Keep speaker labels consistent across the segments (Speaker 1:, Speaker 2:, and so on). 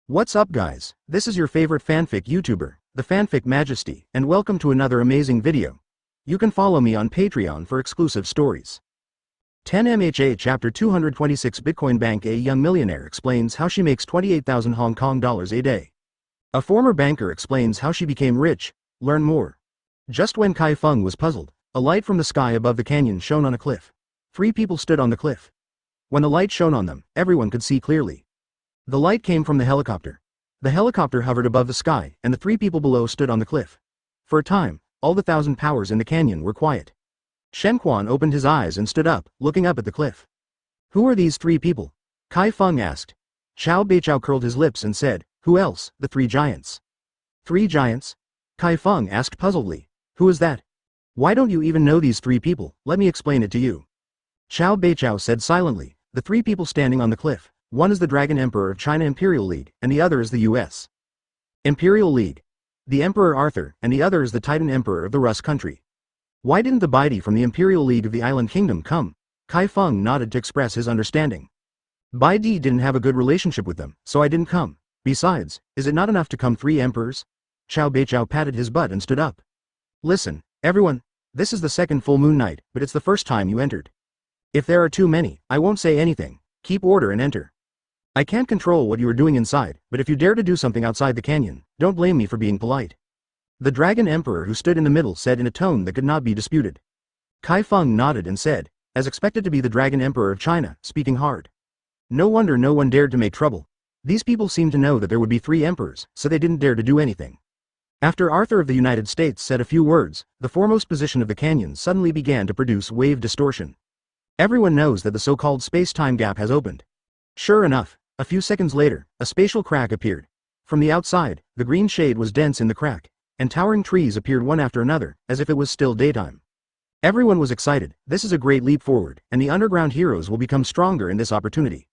Speaker 1: What's up guys, this is your favorite fanfic YouTuber, the Fanfic Majesty, and welcome to another amazing video. You can follow me on Patreon for exclusive stories. 10 MHA Chapter 226 Bitcoin Bank. A young millionaire explains how she makes 28,000 Hong Kong dollars a day. A former banker explains how she became rich. Learn more. Just when Chi Feng was puzzled, a light from the sky above the canyon shone on a cliff. 3 people stood on the cliff. When the light shone on them, everyone could see clearly. The light came from the helicopter. The helicopter hovered above the sky, and the 3 people below stood on the cliff. For a time, all the 1,000 powers in the canyon were quiet. Shen Quan opened his eyes and stood up, looking up at the cliff. Who are these 3 people? Chi Feng asked. Xiao Beichao curled his lips and said, who else? The 3 giants. 3 giants? Chi Feng asked puzzledly. Who is that? Why don't you even know these 3 people? Let me explain it to you. Xiao Beichao said silently, the 3 people standing on the cliff. One is the Dragon Emperor of China Imperial League, and the other is the U.S. Imperial League. The Emperor Arthur, and the other is the Titan Emperor of the Rus country. Why didn't the Baidi from the Imperial League of the Island Kingdom come? Chi Feng nodded to express his understanding. Baidi didn't have a good relationship with them, so I didn't come. Besides, is it not enough to come 3 emperors? Xiao Beichao patted his butt and stood up. Listen, everyone, this is the second full moon night, but it's the first time you entered. If there are too many, I won't say anything. Keep order and enter. I can't control what you are doing inside, but if you dare to do something outside the canyon, don't blame me for being polite. The Dragon Emperor who stood in the middle said in a tone that could not be disputed. Chi Feng nodded and said, as expected to be the Dragon Emperor of China, speaking hard. No wonder no one dared to make trouble. These people seemed to know that there would be 3 emperors, so they didn't dare to do anything. After Arthur of the United States said a few words, the foremost position of the canyon suddenly began to produce wave distortion. Everyone knows that the so-called space-time gap has opened. Sure enough, a few seconds later, a spatial crack appeared. From the outside, the green shade was dense in the crack, and towering trees appeared one after another, as if it was still daytime. Everyone was excited. This is a great leap forward, and the underground heroes will become stronger in this opportunity.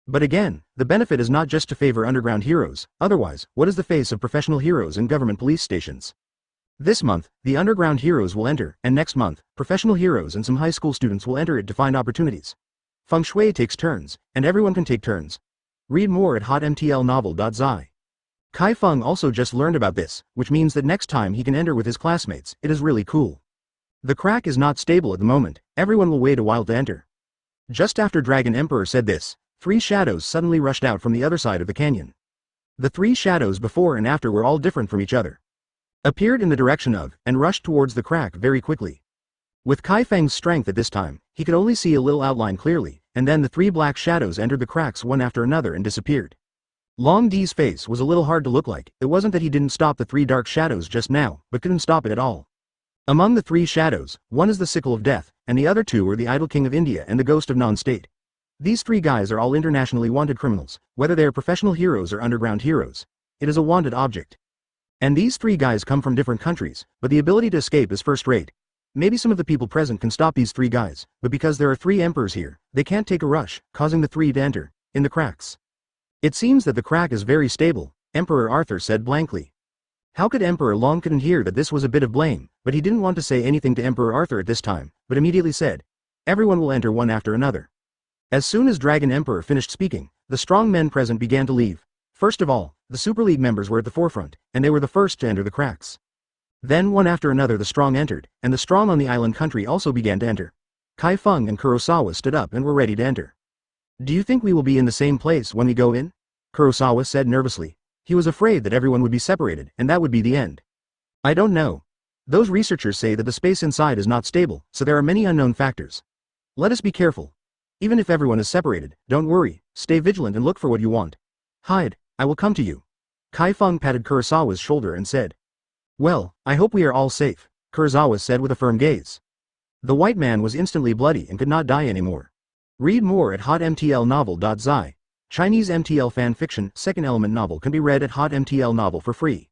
Speaker 1: But again, the benefit is not just to favor underground heroes, otherwise, what is the face of professional heroes and government police stations? This month, the underground heroes will enter, and next month, professional heroes and some high school students will enter it to find opportunities. Feng Shui takes turns, and everyone can take turns. Read more at hotmtlnovel.zi. Chi Feng also just learned about this, which means that next time he can enter with his classmates. It is really cool. The crack is not stable at the moment, everyone will wait a while to enter. Just after Dragon Emperor said this, 3 shadows suddenly rushed out from the other side of the canyon. The 3 shadows before and after were all different from each other. Appeared in the direction of, and rushed towards the crack very quickly. With Chi Feng's strength at this time, he could only see a little outline clearly, and then the 3 black shadows entered the cracks one after another and disappeared. Long D's face was a little hard to look like. It wasn't that he didn't stop the 3 dark shadows just now, but couldn't stop it at all. Among the 3 shadows, one is the Sickle of Death, and the other 2 are the Idol King of India and the Ghost of Non-State. These 3 guys are all internationally wanted criminals, whether they are professional heroes or underground heroes. It is a wanted object. And these 3 guys come from different countries, but the ability to escape is first rate. Maybe some of the people present can stop these 3 guys, but because there are 3 emperors here, they can't take a rush, causing the 3 to enter, in the cracks. It seems that the crack is very stable, Emperor Arthur said blankly. How could Emperor Long couldn't hear that this was a bit of blame, but he didn't want to say anything to Emperor Arthur at this time, but immediately said, everyone will enter one after another. As soon as Dragon Emperor finished speaking, the strong men present began to leave. First of all, the Super League members were at the forefront, and they were the first to enter the cracks. Then one after another the strong entered, and the strong on the island country also began to enter. Chi Feng and Kurosawa stood up and were ready to enter. Do you think we will be in the same place when we go in? Kurosawa said nervously. He was afraid that everyone would be separated, and that would be the end. I don't know. Those researchers say that the space inside is not stable, so there are many unknown factors. Let us be careful. Even if everyone is separated, don't worry, stay vigilant and look for what you want. Hide, I will come to you. Chi Feng patted Kurosawa's shoulder and said. Well, I hope we are all safe, Kurosawa said with a firm gaze. The white man was instantly bloody and could not die anymore. Read more at hotmtlnovel.zi. Chinese MTL fan fiction, second element novel can be read at hotmtl novel for free.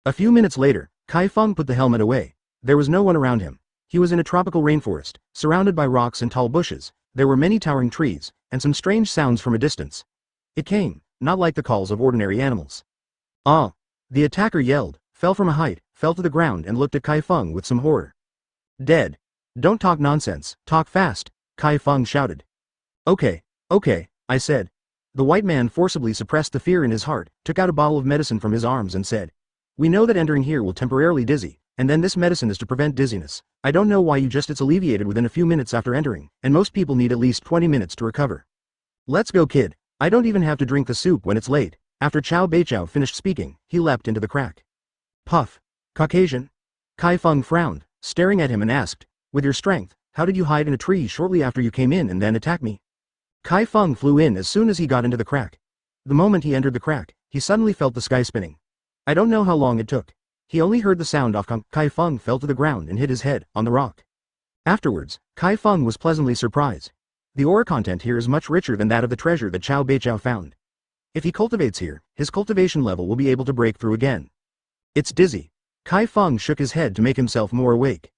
Speaker 1: A few minutes later, Chi Feng put the helmet away. There was no one around him. He was in a tropical rainforest, surrounded by rocks and tall bushes. There were many towering trees, and some strange sounds from a distance. It came, not like the calls of ordinary animals. Ah! The attacker yelled, fell from a height, fell to the ground and looked at Chi Feng with some horror. Dead. Don't talk nonsense, talk fast, Chi Feng shouted. Okay, I said. The white man forcibly suppressed the fear in his heart, took out a bottle of medicine from his arms and said, "We know that entering here will temporarily dizzy, and then this medicine is to prevent dizziness. I don't know why it's alleviated within a few minutes after entering, and most people need at least 20 minutes to recover. Let's go, kid. I don't even have to drink the soup when it's late." After Chao Beichao finished speaking, he leapt into the crack. Puff. Caucasian? Chi Feng frowned, staring at him and asked, "With your strength, how did you hide in a tree shortly after you came in and then attack me?" Chi Feng flew in as soon as he got into the crack. The moment he entered the crack, he suddenly felt the sky spinning. I don't know how long it took. He only heard the sound of Chi Feng fell to the ground and hit his head on the rock. Afterwards, Chi Feng was pleasantly surprised. The aura content here is much richer than that of the treasure that Chao Beichao found. If he cultivates here, his cultivation level will be able to break through again. It's dizzy. Chi Feng shook his head to make himself more awake.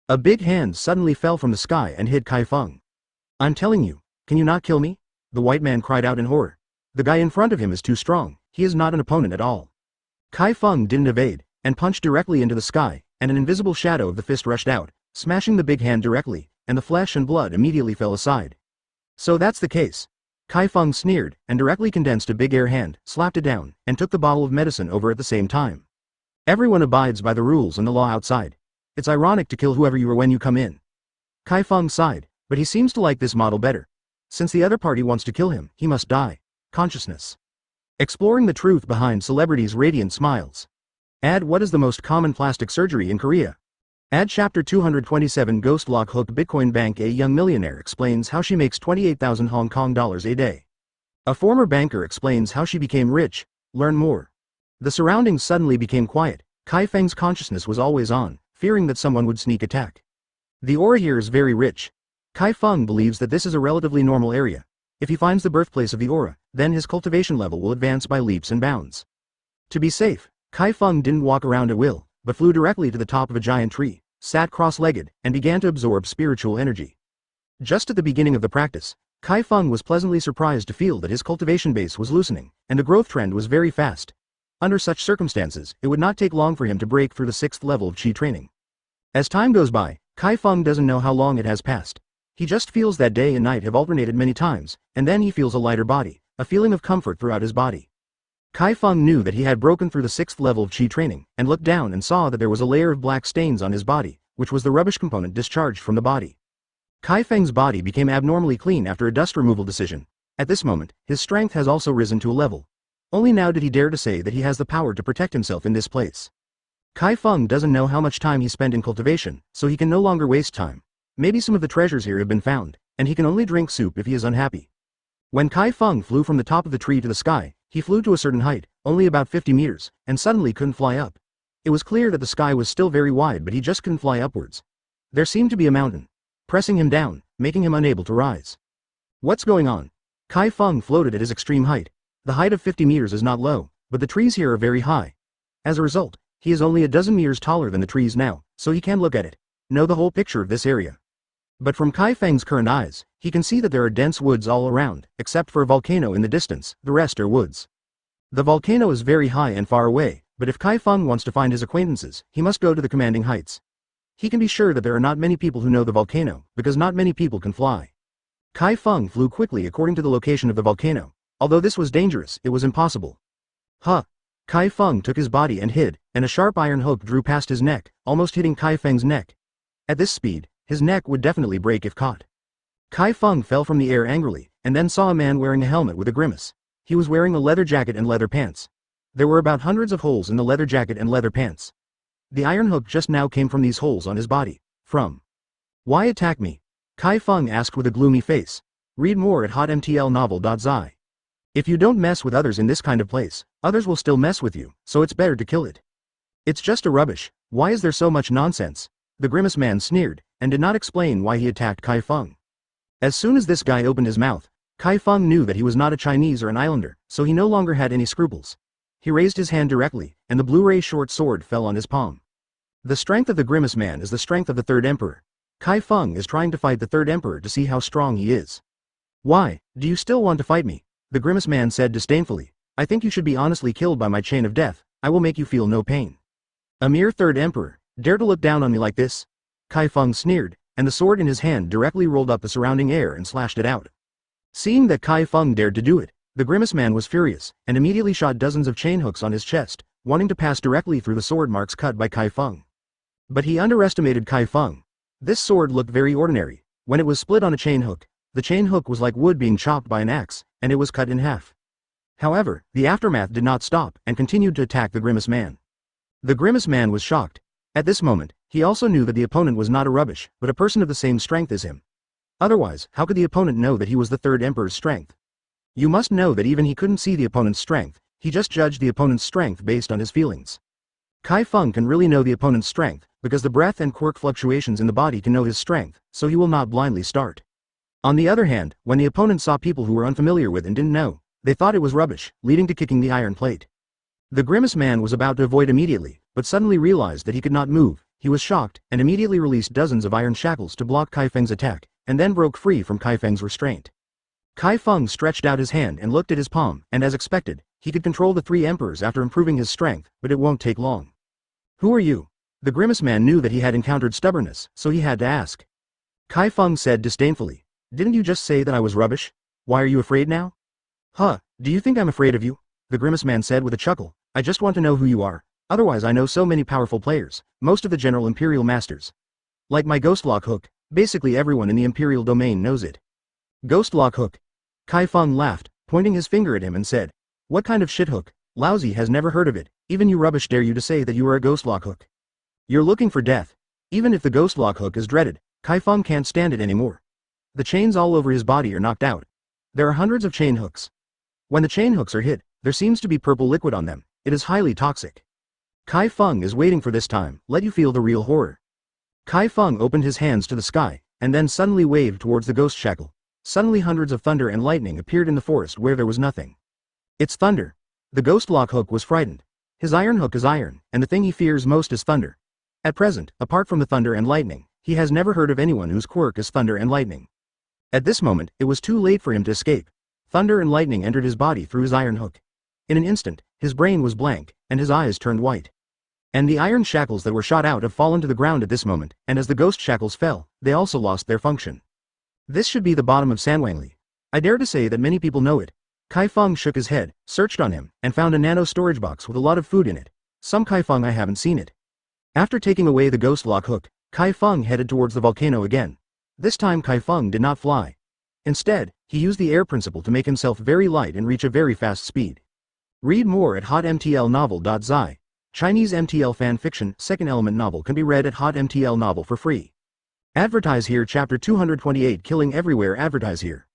Speaker 1: A big hand suddenly fell from the sky and hit Chi Feng. "I'm telling you, can you not kill me?" The white man cried out in horror. "The guy in front of him is too strong, he is not an opponent at all." Chi Feng didn't evade, and punched directly into the sky, and an invisible shadow of the fist rushed out, smashing the big hand directly, and the flesh and blood immediately fell aside. "So that's the case." Chi Feng sneered, and directly condensed a big air hand, slapped it down, and took the bottle of medicine over at the same time. "Everyone abides by the rules and the law outside. It's ironic to kill whoever you are when you come in." Chi Feng sighed, but he seems to like this model better. Since the other party wants to kill him, he must die. Consciousness. Exploring the truth behind celebrities' radiant smiles. What is the most common plastic surgery in Korea? Chapter 227 Ghost Lock Hook Bitcoin Bank. A young millionaire explains how she makes 28,000 Hong Kong dollars a day. A former banker explains how she became rich. Learn more. The surroundings suddenly became quiet. Chi Feng's consciousness was always on, fearing that someone would sneak attack. The aura here is very rich. Chi Feng believes that this is a relatively normal area. If he finds the birthplace of the aura, then his cultivation level will advance by leaps and bounds. To be safe, Chi Feng didn't walk around at will, but flew directly to the top of a giant tree, sat cross-legged, and began to absorb spiritual energy. Just at the beginning of the practice, Chi Feng was pleasantly surprised to feel that his cultivation base was loosening, and the growth trend was very fast. Under such circumstances, it would not take long for him to break through the 6th level of Qi training. As time goes by, Chi Feng doesn't know how long it has passed. He just feels that day and night have alternated many times, and then he feels a lighter body, a feeling of comfort throughout his body. Chi Feng knew that he had broken through the 6th level of Qi training, and looked down and saw that there was a layer of black stains on his body, which was the rubbish component discharged from the body. Chi Feng's body became abnormally clean after a dust removal decision. At this moment, his strength has also risen to a level. Only now did he dare to say that he has the power to protect himself in this place. Chi Feng doesn't know how much time he spent in cultivation, so he can no longer waste time. Maybe some of the treasures here have been found, and he can only drink soup if he is unhappy. When Chi Feng flew from the top of the tree to the sky, he flew to a certain height, only about 50 meters, and suddenly couldn't fly up. It was clear that the sky was still very wide, but he just couldn't fly upwards. There seemed to be a mountain, pressing him down, making him unable to rise. What's going on? Chi Feng floated at his extreme height. The height of 50 meters is not low, but the trees here are very high. As a result, he is only a dozen meters taller than the trees now, so he can look at it, know the whole picture of this area. But from Chi Feng's current eyes, he can see that there are dense woods all around, except for a volcano in the distance, the rest are woods. The volcano is very high and far away, but if Chi Feng wants to find his acquaintances, he must go to the commanding heights. He can be sure that there are not many people who know the volcano, because not many people can fly. Chi Feng flew quickly according to the location of the volcano. Although this was dangerous, it was impossible. Chi Feng took his body and hid, and a sharp iron hook drew past his neck, almost hitting Chi Feng's neck. At this speed, his neck would definitely break if caught. Chi Feng fell from the air angrily, and then saw a man wearing a helmet with a grimace. He was wearing a leather jacket and leather pants. There were about hundreds of holes in the leather jacket and leather pants. The iron hook just now came from these holes on his body. Why attack me? Chi Feng asked with a gloomy face. Read more at hotmtlnovel.zi. If you don't mess with others in this kind of place, others will still mess with you, so it's better to kill it. It's just a rubbish. Why is there so much nonsense? The grimace man sneered, and did not explain why he attacked Chi Feng. As soon as this guy opened his mouth, Chi Feng knew that he was not a Chinese or an islander, so he no longer had any scruples. He raised his hand directly, and the blue-ray short sword fell on his palm. The strength of the grimace man is the strength of the third emperor. Chi Feng is trying to fight the third emperor to see how strong he is. Why, do you still want to fight me? The grimace man said disdainfully. I think you should be honestly killed by my chain of death. I will make you feel no pain. A mere third emperor, dare to look down on me like this? Chi Feng sneered, and the sword in his hand directly rolled up the surrounding air and slashed it out. Seeing that Chi Feng dared to do it, The Grimace Man was furious, and immediately shot dozens of chain hooks on his chest, wanting to pass directly through the sword marks cut by Chi Feng. But he underestimated Chi Feng. This sword looked very ordinary. When it was split on a chain hook, the chain hook was like wood being chopped by an axe, and it was cut in half. However, the aftermath did not stop and continued to attack the Grimace Man. The Grimace Man was shocked. At this moment, he also knew that the opponent was not a rubbish, but a person of the same strength as him. Otherwise, how could the opponent know that he was the third emperor's strength? You must know that even he couldn't see the opponent's strength, he just judged the opponent's strength based on his feelings. Chi Feng can really know the opponent's strength, because the breath and quirk fluctuations in the body can know his strength, so he will not blindly start. On the other hand, when the opponent saw people who were unfamiliar with and didn't know, they thought it was rubbish, leading to kicking the iron plate. The Grimace Man was about to avoid immediately, but suddenly realized that he could not move. He was shocked, and immediately released dozens of iron shackles to block Chi Feng's attack, and then broke free from Chi Feng's restraint. Chi Feng stretched out his hand and looked at his palm, and as expected, he could control the three emperors after improving his strength, but it won't take long. Who are you? The Grimace Man knew that he had encountered stubbornness, so he had to ask. Chi Feng said disdainfully, "Didn't you just say that I was rubbish? Why are you afraid now?" "Huh, do you think I'm afraid of you?" The Grimace Man said with a chuckle. "I just want to know who you are. Otherwise I know so many powerful players, most of the general Imperial Masters. Like my Ghost Lock Hook, basically everyone in the Imperial domain knows it." "Ghost Lock Hook?" Chi Feng laughed, pointing his finger at him and said, "What kind of shit hook? Lousy has never heard of it, even you rubbish dare you to say that you are a Ghost Lock Hook. You're looking for death." Even if the Ghost Lock Hook is dreaded, Chi Feng can't stand it anymore. The chains all over his body are knocked out. There are hundreds of chain hooks. When the chain hooks are hit, there seems to be purple liquid on them. It is highly toxic. Chi Feng is waiting for this time, let you feel the real horror. Chi Feng opened his hands to the sky, and then suddenly waved towards the ghost shackle. Suddenly hundreds of thunder and lightning appeared in the forest where there was nothing. "It's thunder." The Ghost Lock Hook was frightened. His iron hook is iron, and the thing he fears most is thunder. At present, apart from the thunder and lightning, he has never heard of anyone whose quirk is thunder and lightning. At this moment, it was too late for him to escape. Thunder and lightning entered his body through his iron hook. In an instant, his brain was blank, and his eyes turned white. And the iron shackles that were shot out have fallen to the ground at this moment, and as the ghost shackles fell, they also lost their function. This should be the bottom of Sanwangli. I dare to say that many people know it. Chi Feng shook his head, searched on him, and found a nano storage box with a lot of food in it. Some Chi Feng I haven't seen it. After taking away the Ghost Lock Hook, Chi Feng headed towards the volcano again. This time Chi Feng did not fly. Instead, he used the air principle to make himself very light and reach a very fast speed. Read more at hotmtlnovel.zi. Chinese MTL fan fiction, second element novel can be read at hotmtl novel for free. Advertise here chapter 228 killing everywhere advertise here.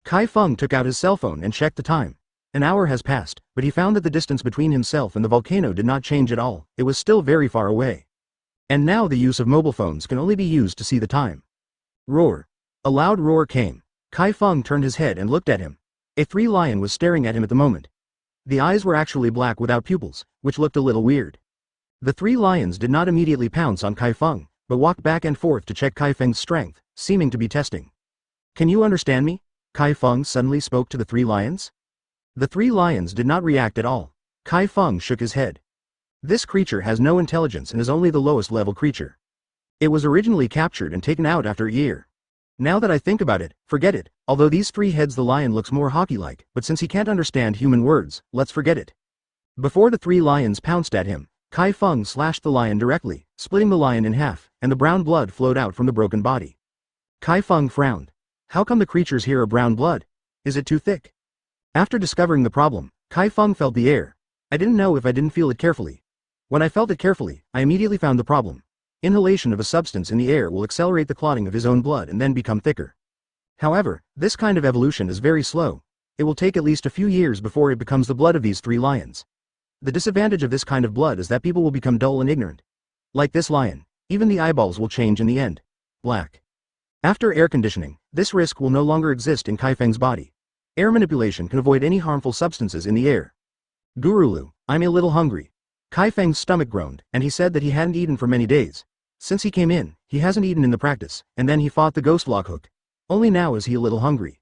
Speaker 1: Chi Feng took out his cell phone and checked the time. An hour has passed, but he found that the distance between himself and the volcano did not change at all, it was still very far away. And now the use of mobile phones can only be used to see the time. Roar. A loud roar came. Chi Feng turned his head and looked at him. A three-lion was staring at him at the moment. The eyes were actually black without pupils, which looked a little weird. The three lions did not immediately pounce on Chi Feng, but walked back and forth to check Chi Feng's strength, seeming to be testing. "Can you understand me?" Chi Feng suddenly spoke to the three lions. The three lions did not react at all. Chi Feng shook his head. This creature has no intelligence and is only the lowest level creature. It was originally captured and taken out after a year. Now that I think about it, forget it, although these three heads the lion looks more hockey-like, but since he can't understand human words, let's forget it. Before the three lions pounced at him, Chi Feng slashed the lion directly, splitting the lion in half, and the brown blood flowed out from the broken body. Chi Feng frowned. How come the creatures here are brown blood? Is it too thick? After discovering the problem, Chi Feng felt the air. I didn't know if I didn't feel it carefully. When I felt it carefully, I immediately found the problem. Inhalation of a substance in the air will accelerate the clotting of his own blood and then become thicker. However, this kind of evolution is very slow. It will take at least a few years before it becomes the blood of these three lions. The disadvantage of this kind of blood is that people will become dull and ignorant. Like this lion, even the eyeballs will change in the end. Black. After air conditioning, this risk will no longer exist in Chi Feng's body. Air manipulation can avoid any harmful substances in the air. Gurulu, I'm a little hungry. Chi Feng's stomach groaned, and he said that he hadn't eaten for many days. Since he came in, he hasn't eaten in the practice, and then he fought the Ghost Lock Hook. Only now is he a little hungry.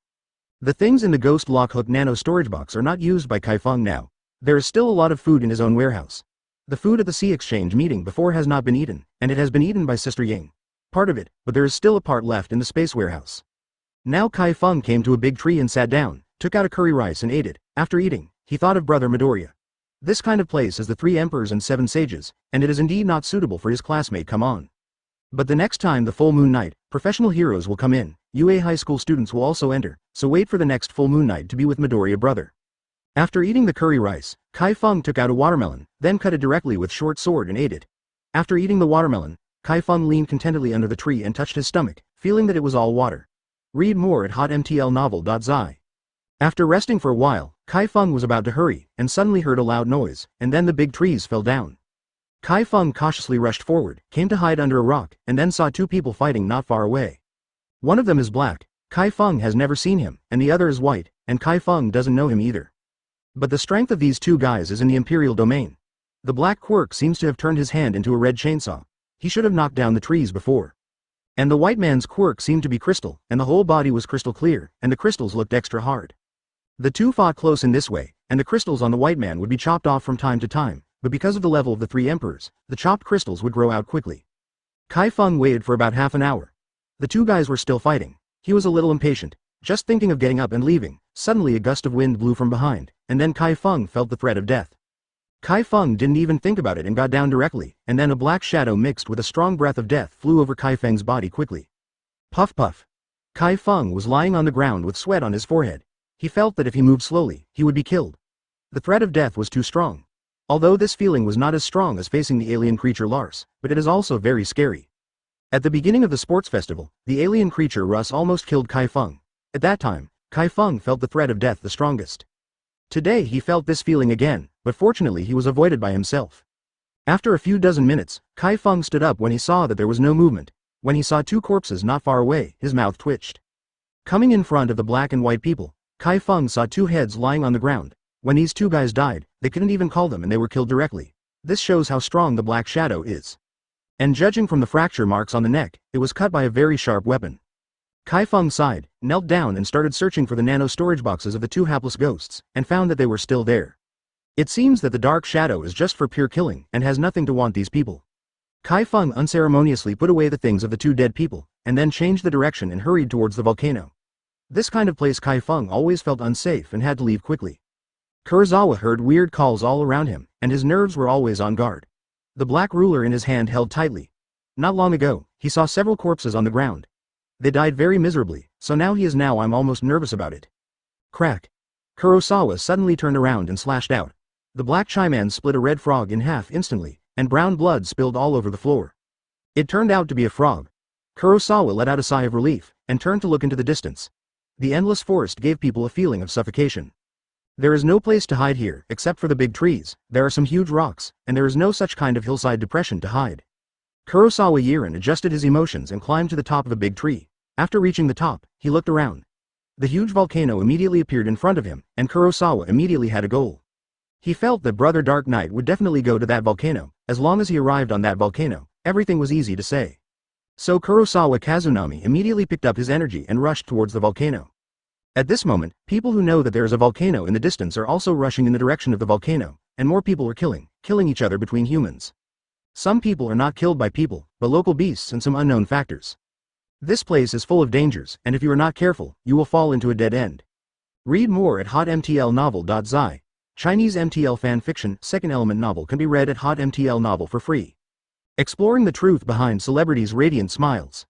Speaker 1: The things in the Ghost Lock Hook nano storage box are not used by Chi Feng now. There is still a lot of food in his own warehouse. The food at the Sea Exchange meeting before has not been eaten, and it has been eaten by Sister Ying. Part of it, but there is still a part left in the space warehouse. Now Chi Feng came to a big tree and sat down, took out a curry rice and ate it. After eating, he thought of Brother Midoriya. This kind of place is the 3 emperors and 7 sages, and it is indeed not suitable for his classmate. Come on. But the next time the full moon night, professional heroes will come in, UA high school students will also enter, so wait for the next full moon night to be with Midoriya brother. After eating the curry rice, Chi Feng took out a watermelon, then cut it directly with short sword and ate it. After eating the watermelon, Chi Feng leaned contentedly under the tree and touched his stomach, feeling that it was all water. Read more at hotmtlnovel.zi. After resting for a while, Chi Feng was about to hurry, and suddenly heard a loud noise, and then the big trees fell down. Chi Feng cautiously rushed forward, came to hide under a rock, and then saw 2 people fighting not far away. One of them is black. Chi Feng has never seen him, and the other is white, and Chi Feng doesn't know him either. But the strength of these 2 guys is in the Imperial domain. The black Quirk seems to have turned his hand into a red chainsaw. He should have knocked down the trees before. And the white man's Quirk seemed to be crystal, and the whole body was crystal clear, and the crystals looked extra hard. The 2 fought close in this way, and the crystals on the white man would be chopped off from time to time, but because of the level of the 3 emperors, the chopped crystals would grow out quickly. Chi Feng waited for about half an hour. The 2 guys were still fighting. He was a little impatient, just thinking of getting up and leaving. Suddenly a gust of wind blew from behind, and then Chi Feng felt the threat of death. Chi Feng didn't even think about it and got down directly, and then a black shadow mixed with a strong breath of death flew over Chi Feng's body quickly. Puff puff. Chi Feng was lying on the ground with sweat on his forehead. He felt that if he moved slowly, he would be killed. The threat of death was too strong. Although this feeling was not as strong as facing the alien creature Lars, but it is also very scary. At the beginning of the sports festival, the alien creature Russ almost killed Chi Feng. At that time, Chi Feng felt the threat of death the strongest. Today he felt this feeling again, but fortunately he was avoided by himself. After a few dozen minutes, Chi Feng stood up when he saw that there was no movement. When he saw 2 corpses not far away, his mouth twitched. Coming in front of the black and white people, Chi Feng saw 2 heads lying on the ground. When these 2 guys died, they couldn't even call them and they were killed directly. This shows how strong the black shadow is. And judging from the fracture marks on the neck, it was cut by a very sharp weapon. Chi Feng sighed, knelt down and started searching for the nano storage boxes of the 2 hapless ghosts, and found that they were still there. It seems that the dark shadow is just for pure killing and has nothing to want these people. Chi Feng unceremoniously put away the things of the 2 dead people, and then changed the direction and hurried towards the volcano. This kind of place Chi Feng always felt unsafe and had to leave quickly. Kurosawa heard weird calls all around him, and his nerves were always on guard. The black ruler in his hand held tightly. Not long ago, he saw several corpses on the ground. They died very miserably, so now I'm almost nervous about it. Crack. Kurosawa suddenly turned around and slashed out. The black Chi-man split a red frog in half instantly, and brown blood spilled all over the floor. It turned out to be a frog. Kurosawa let out a sigh of relief, and turned to look into the distance. The endless forest gave people a feeling of suffocation. There is no place to hide here, except for the big trees. There are some huge rocks, and there is no such kind of hillside depression to hide. Kurosawa Yiren adjusted his emotions and climbed to the top of a big tree. After reaching the top, he looked around. The huge volcano immediately appeared in front of him, and Kurosawa immediately had a goal. He felt that Brother Dark Knight would definitely go to that volcano. As long as he arrived on that volcano, everything was easy to say. So Kurosawa Kazunami immediately picked up his energy and rushed towards the volcano. At this moment, people who know that there is a volcano in the distance are also rushing in the direction of the volcano, and more people are killing each other between humans. Some people are not killed by people, but local beasts and some unknown factors. This place is full of dangers, and if you are not careful, you will fall into a dead end. Read more at hotmtlnovel.zi. Chinese MTL fan fiction, second element novel can be read at hotmtl novel for free. Exploring the truth behind celebrities' radiant smiles.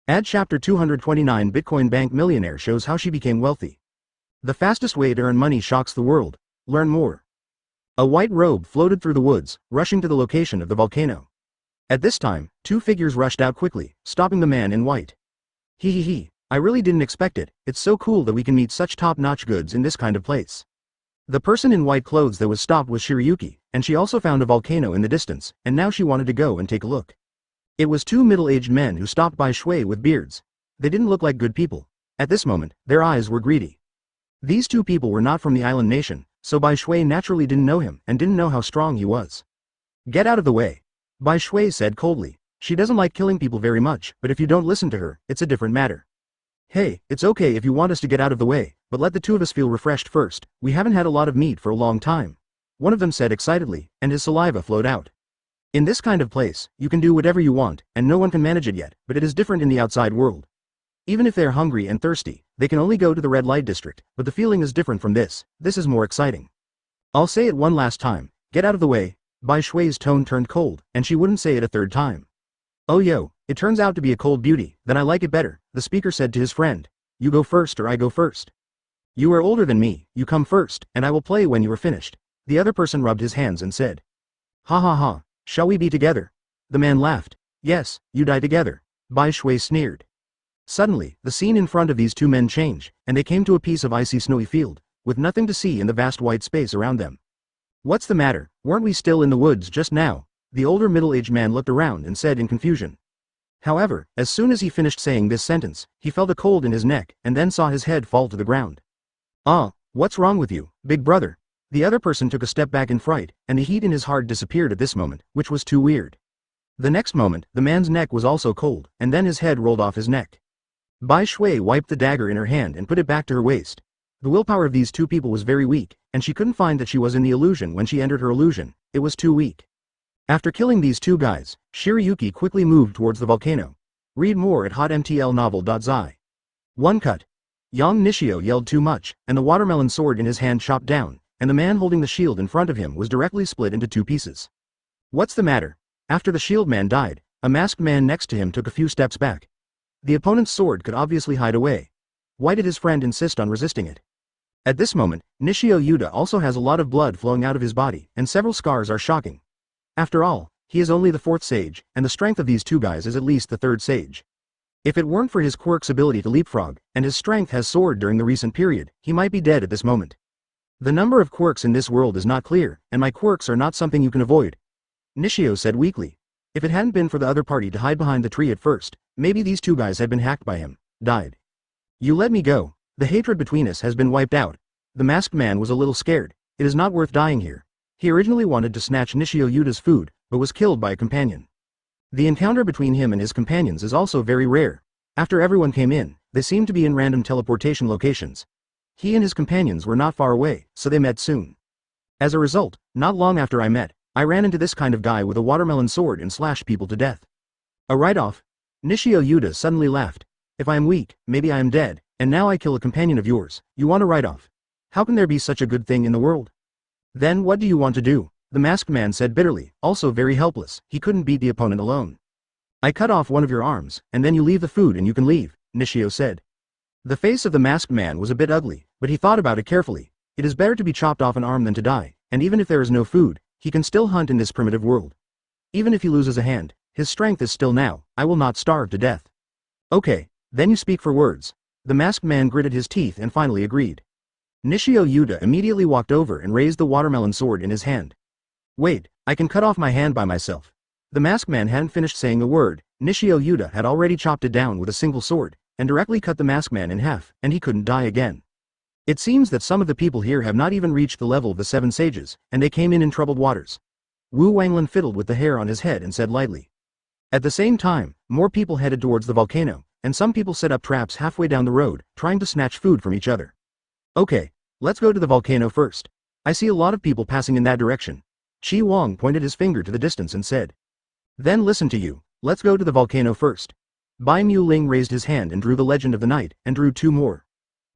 Speaker 1: Add chapter 229 Bitcoin bank millionaire shows how she became wealthy. The fastest way to earn money shocks the world. Learn more. A white robe floated through the woods, rushing to the location of the volcano. At this time, 2 figures rushed out quickly, stopping the man in white. He, I really didn't expect it. It's so cool that we can meet such top-notch goods in this kind of place. The person in white clothes that was stopped was Shiryuki, and she also found a volcano in the distance, and now she wanted to go and take a look. It was 2 middle-aged men who stopped by Shui with beards. They didn't look like good people. At this moment, their eyes were greedy. These 2 people were not from the island nation, so Bai Shui naturally didn't know him and didn't know how strong he was. Get out of the way. Bai Shui said coldly. She doesn't like killing people very much, but if you don't listen to her, it's a different matter. Hey, it's okay if you want us to get out of the way, but let the 2 of us feel refreshed first. We haven't had a lot of meat for a long time. One of them said excitedly, and his saliva flowed out. In this kind of place, you can do whatever you want, and no one can manage it yet, but it is different in the outside world. Even if they are hungry and thirsty, They can only go to the red light district, but the feeling is different from this. This is more exciting. I'll say it one last time. Get out of the way. Bai Shui's tone turned cold, and she wouldn't say it a third time. Oh yo, it turns out to be a cold beauty, then I like it better, the speaker said to his friend. You go first or I go first. You are older than me, you come first, and I will play when you are finished. The other person rubbed his hands and said. Ha ha ha, shall we be together? The man laughed. Yes, you die together. Bai Shui sneered. Suddenly, the scene in front of these two men changed, and they came to a piece of icy snowy field, with nothing to see in the vast white space around them. What's the matter, weren't we still in the woods just now? The older middle-aged man looked around and said in confusion. However, as soon as he finished saying this sentence, he felt a cold in his neck and then saw his head fall to the ground. Ah, what's wrong with you, big brother? The other person took a step back in fright, and the heat in his heart disappeared at this moment, which was too weird. The next moment, the man's neck was also cold, and then his head rolled off his neck. Bai Shui wiped the dagger in her hand and put it back to her waist. The willpower of these two people was very weak, and she couldn't find that she was in the illusion when she entered her illusion. It was too weak. After killing these two guys, Shirayuki quickly moved towards the volcano. Read more at hotmtlnovel.zi. One cut. Yang Nishio yelled too much, and the watermelon sword in his hand chopped down, and the man holding the shield in front of him was directly split into two pieces. What's the matter? After the shield man died, a masked man next to him took a few steps back. The opponent's sword could obviously hide away. Why did his friend insist on resisting it? At this moment, Nishio Yuta also has a lot of blood flowing out of his body, and several scars are shocking. After all, he is only the fourth sage, and the strength of these two guys is at least the third sage. If it weren't for his Quirk's ability to leapfrog, and his strength has soared during the recent period, he might be dead at this moment. The number of quirks in this world is not clear, and my quirks are not something you can avoid. Nishio said weakly. If it hadn't been for the other party to hide behind the tree at first, maybe these two guys had been hacked by him, died. You let me go. The hatred between us has been wiped out. The masked man was a little scared. It is not worth dying here. He originally wanted to snatch Nishio Yuta's food, but was killed by a companion. The encounter between him and his companions is also very rare. After everyone came in, they seemed to be in random teleportation locations. He and his companions were not far away, so they met soon. As a result, not long after I met, I ran into this kind of guy with a watermelon sword and slashed people to death. A write-off? Nishio Yuta suddenly laughed. If I am weak, maybe I am dead, and now I kill a companion of yours, you want a write-off? How can there be such a good thing in the world? Then what do you want to do? The masked man said bitterly, also very helpless, he couldn't beat the opponent alone. I cut off one of your arms, and then you leave the food and you can leave, Nishio said. The face of the masked man was a bit ugly, but he thought about it carefully. It is better to be chopped off an arm than to die, and even if there is no food, he can still hunt in this primitive world. Even if he loses a hand, his strength is still now, I will not starve to death. Okay, then you speak for words. The masked man gritted his teeth and finally agreed. Nishio Yuta immediately walked over and raised the watermelon sword in his hand. Wait, I can cut off my hand by myself. The masked man hadn't finished saying a word, Nishio Yuta had already chopped it down with a single sword, and directly cut the masked man in half, and he couldn't die again. It seems that some of the people here have not even reached the level of the 7 sages, and they came in troubled waters. Wu Wanglin fiddled with the hair on his head and said lightly. At the same time, more people headed towards the volcano, and some people set up traps halfway down the road, trying to snatch food from each other. Okay, let's go to the volcano first. I see a lot of people passing in that direction. Chi Wang pointed his finger to the distance and said. Then listen to you, let's go to the volcano first. Bai Mu Ling raised his hand and drew the Legend of the Night, and drew 2 more.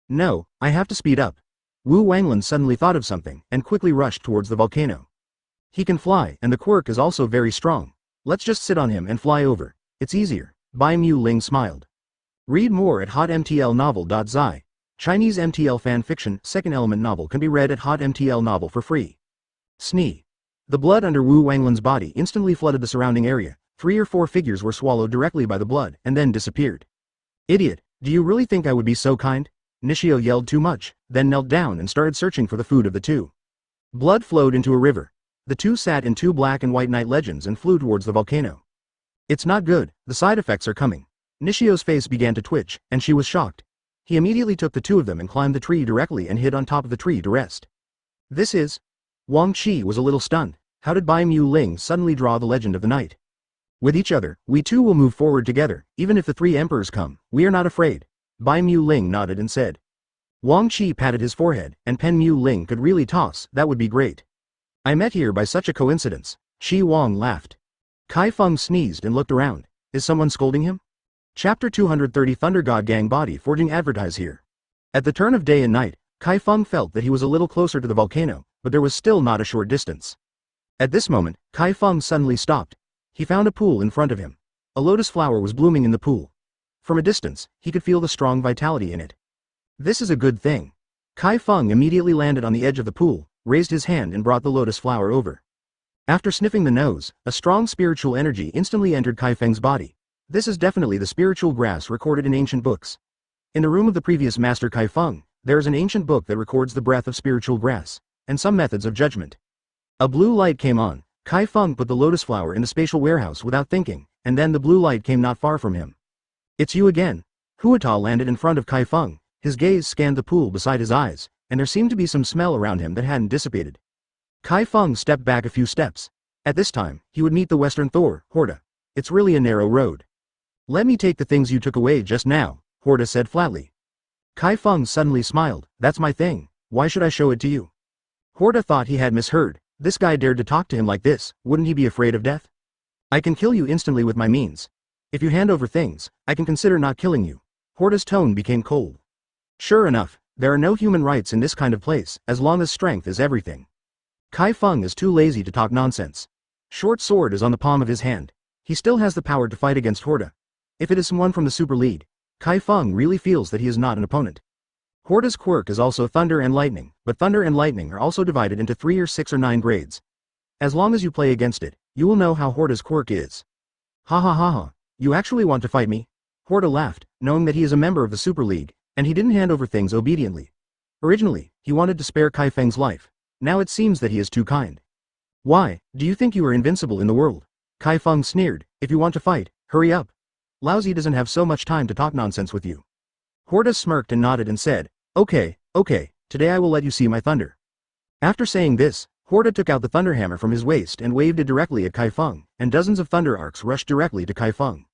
Speaker 1: No, I have to speed up. Wu Wanglin suddenly thought of something, and quickly rushed towards the volcano. He can fly, and the Quirk is also very strong. Let's just sit on him and fly over. It's easier. Bai Mu Ling smiled. Read more at hotmtlnovel.zi. Chinese MTL fan fiction, second element novel can be read at hotmtl novel for free. Snee. The blood under Wu Wanglin's body instantly flooded the surrounding area. 3 or 4 figures were swallowed directly by the blood, and then disappeared. Idiot, do you really think I would be so kind? Nishio yelled too much, then knelt down and started searching for the food of the two. Blood flowed into a river. The two sat in 2 black and white night legends and flew towards the volcano. It's not good, the side effects are coming. Nishio's face began to twitch, and she was shocked. He immediately took the 2 of them and climbed the tree directly and hid on top of the tree to rest. This is... Wang Qi was a little stunned. How did Bai Mu Ling suddenly draw the Legend of the Night? With each other, we too will move forward together, even if the 3 emperors come, we are not afraid. Bai Mu Ling nodded and said. Wang Qi patted his forehead, and Pen Mu Ling could really toss, that would be great. I met here by such a coincidence. Chi Wang laughed. Chi Feng sneezed and looked around. Is someone scolding him? Chapter 230 Thunder God Gang Body Forging advertise here. At the turn of day and night, Chi Feng felt that he was a little closer to the volcano, but there was still not a short distance. At this moment, Chi Feng suddenly stopped. He found a pool in front of him. A lotus flower was blooming in the pool. From a distance, he could feel the strong vitality in it. This is a good thing. Chi Feng immediately landed on the edge of the pool, raised his hand and brought the lotus flower over. After sniffing the nose, a strong spiritual energy instantly entered Chi Feng's body. This is definitely the spiritual grass recorded in ancient books. In the room of the previous master Chi Feng, there is an ancient book that records the breath of spiritual grass, and some methods of judgment. A blue light came on. Chi Feng put the lotus flower in the spatial warehouse without thinking, and then the blue light came not far from him. It's you again. Huata landed in front of Chi Feng. His gaze scanned the pool beside his eyes, and there seemed to be some smell around him that hadn't dissipated. Chi Feng stepped back a few steps. At this time, he would meet the Western Thor, Horta. It's really a narrow road. Let me take the things you took away just now, Horta said flatly. Chi Feng suddenly smiled. That's my thing. Why should I show it to you? Horta thought he had misheard. This guy dared to talk to him like this. Wouldn't he be afraid of death? I can kill you instantly with my means. If you hand over things, I can consider not killing you. Horta's tone became cold. Sure enough, there are no human rights in this kind of place, as long as strength is everything. Chi Feng is too lazy to talk nonsense. Short sword is on the palm of his hand. He still has the power to fight against Horta. If it is someone from the Super League, Chi Feng really feels that he is not an opponent. Horta's quirk is also thunder and lightning, but thunder and lightning are also divided into 3 or 6 or 9 grades. As long as you play against it, you will know how Horta's quirk is. Ha ha ha ha, you actually want to fight me? Horta laughed, knowing that he is a member of the Super League, and he didn't hand over things obediently. Originally, he wanted to spare Chi Feng's life. Now it seems that he is too kind. Why, do you think you are invincible in the world? Chi Feng sneered. If you want to fight, hurry up. Laozi doesn't have so much time to talk nonsense with you. Horta smirked and nodded and said, okay, today I will let you see my thunder. After saying this, Horta took out the thunder hammer from his waist and waved it directly at Chi Feng, and dozens of thunder arcs rushed directly to Chi Feng.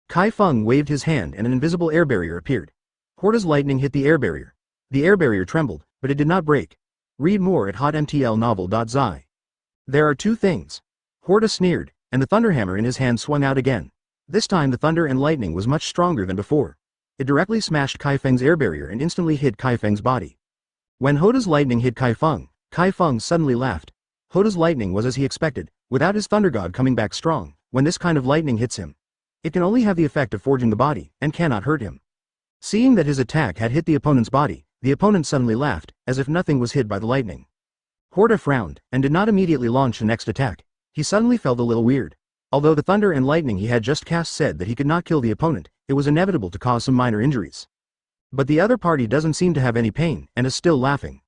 Speaker 1: Chi Feng waved his hand and an invisible air barrier appeared. Horta's lightning hit the air barrier. The air barrier trembled, but it did not break. Read more at hotmtlnovel.zi. There are 2 things. Horta sneered, and the thunder hammer in his hand swung out again. This time the thunder and lightning was much stronger than before. It directly smashed Chi Feng's air barrier and instantly hit Chi Feng's body. When Hota's lightning hit Chi Feng suddenly laughed. Hota's lightning was as he expected, without his thunder god coming back strong. When this kind of lightning hits him, it can only have the effect of forging the body, and cannot hurt him. Seeing that his attack had hit the opponent's body, the opponent suddenly laughed, as if nothing was hit by the lightning. Horta frowned, and did not immediately launch the next attack. He suddenly felt a little weird. Although the thunder and lightning he had just cast said that he could not kill the opponent, it was inevitable to cause some minor injuries. But the other party doesn't seem to have any pain, and is still laughing.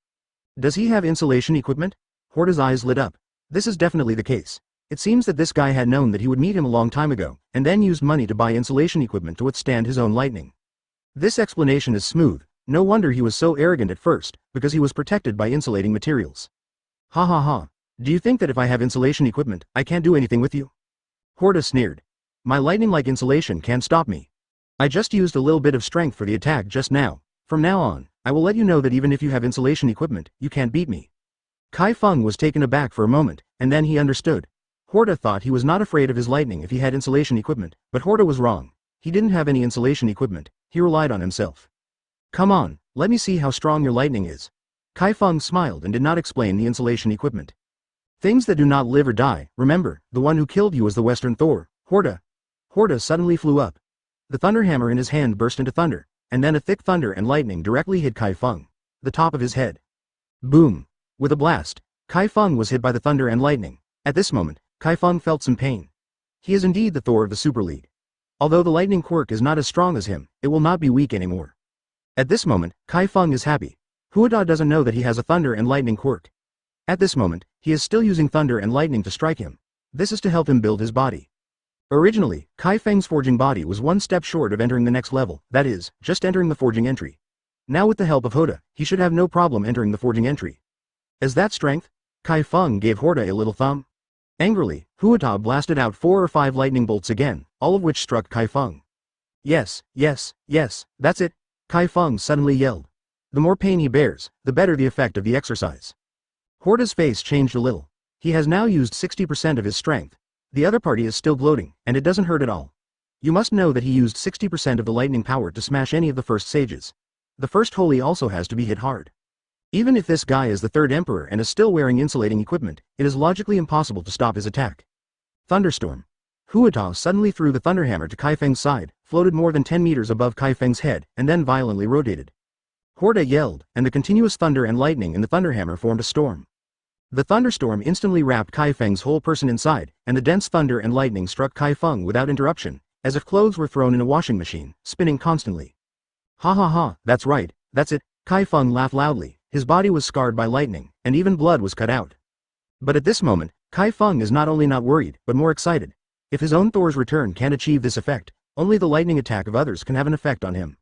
Speaker 1: Does he have insulation equipment? Horta's eyes lit up. This is definitely the case. It seems that this guy had known that he would meet him a long time ago, and then used money to buy insulation equipment to withstand his own lightning. This explanation is smooth. No wonder he was so arrogant at first, because he was protected by insulating materials. Ha ha ha. Do you think that if I have insulation equipment, I can't do anything with you? Horta sneered. My lightning-like insulation can't stop me. I just used a little bit of strength for the attack just now. From now on, I will let you know that even if you have insulation equipment, you can't beat me. Chi Feng was taken aback for a moment, and then he understood. Horta thought he was not afraid of his lightning if he had insulation equipment, but Horta was wrong. He didn't have any insulation equipment, he relied on himself. Come on, let me see how strong your lightning is. Chi Feng smiled and did not explain the insulation equipment. Things that do not live or die, remember, the one who killed you was the Western Thor, Horta. Horta suddenly flew up. The thunder hammer in his hand burst into thunder, and then a thick thunder and lightning directly hit Chi Feng, the top of his head. Boom! With a blast, Chi Feng was hit by the thunder and lightning. At this moment, Chi Feng felt some pain. He is indeed the Thor of the Super League. Although the lightning quirk is not as strong as him, it will not be weak anymore. At this moment, Chi Feng is happy. Huada doesn't know that he has a thunder and lightning quirk. At this moment, he is still using thunder and lightning to strike him. This is to help him build his body. Originally, Chi Feng's forging body was one step short of entering the next level, that is, just entering the forging entry. Now with the help of Horta, he should have no problem entering the forging entry. Is that strength? Chi Feng gave Horta a little thumb. Angrily, Huata blasted out 4 or 5 lightning bolts again, all of which struck Chi Feng. Yes, that's it, Chi Feng suddenly yelled. The more pain he bears, the better the effect of the exercise. Horta's face changed a little. He has now used 60% of his strength. The other party is still gloating, and it doesn't hurt at all. You must know that he used 60% of the lightning power to smash any of the first sages. The first holy also has to be hit hard. Even if this guy is the third emperor and is still wearing insulating equipment, it is logically impossible to stop his attack. Thunderstorm. Huatao suddenly threw the thunderhammer to Chi Feng's side, floated more than 10 meters above Chi Feng's head, and then violently rotated. Horda yelled, and the continuous thunder and lightning in the thunderhammer formed a storm. The thunderstorm instantly wrapped Chi Feng's whole person inside, and the dense thunder and lightning struck Chi Feng without interruption, as if clothes were thrown in a washing machine, spinning constantly. Ha ha ha, that's right, that's it, Chi Feng laughed loudly. His body was scarred by lightning, and even blood was cut out. But at this moment, Chi Feng is not only not worried, but more excited. If his own Thor's return can't achieve this effect, only the lightning attack of others can have an effect on him.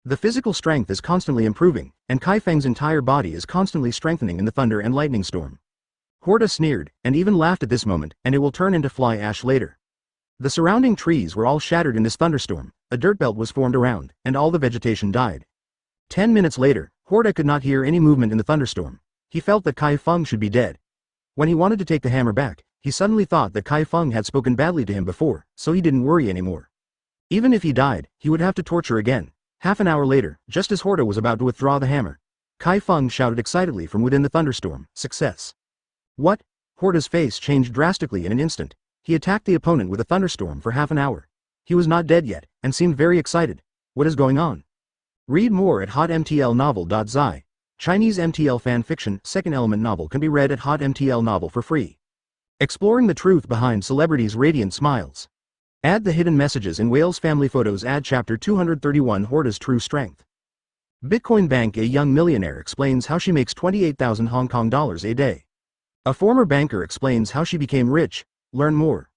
Speaker 1: The physical strength is constantly improving, and Chi Feng's entire body is constantly strengthening in the thunder and lightning storm. Horda sneered, and even laughed at this moment, and it will turn into fly ash later. The surrounding trees were all shattered in this thunderstorm, a dirt belt was formed around, and all the vegetation died. 10 minutes later, Horda could not hear any movement in the thunderstorm. He felt that Chi Feng should be dead. When he wanted to take the hammer back, he suddenly thought that Chi Feng had spoken badly to him before, so he didn't worry anymore. Even if he died, he would have to torture again. Half an hour later, just as Horda was about to withdraw the hammer, Chi Feng shouted excitedly from within the thunderstorm, "Success!" What? Horda's face changed drastically in an instant. He attacked the opponent with a thunderstorm for half an hour. He was not dead yet, and seemed very excited. What is going on? Read more at hotmtlnovel.zi. Chinese MTL fan fiction, second element novel can be read at hotmtl novel for free. Exploring the truth behind celebrities' radiant smiles. Add the hidden messages in Whale's family photos. Add chapter 231 Horda's true strength. Bitcoin Bank. A young millionaire explains how she makes 28,000 Hong Kong dollars a day. A former banker explains how she became rich. Learn more.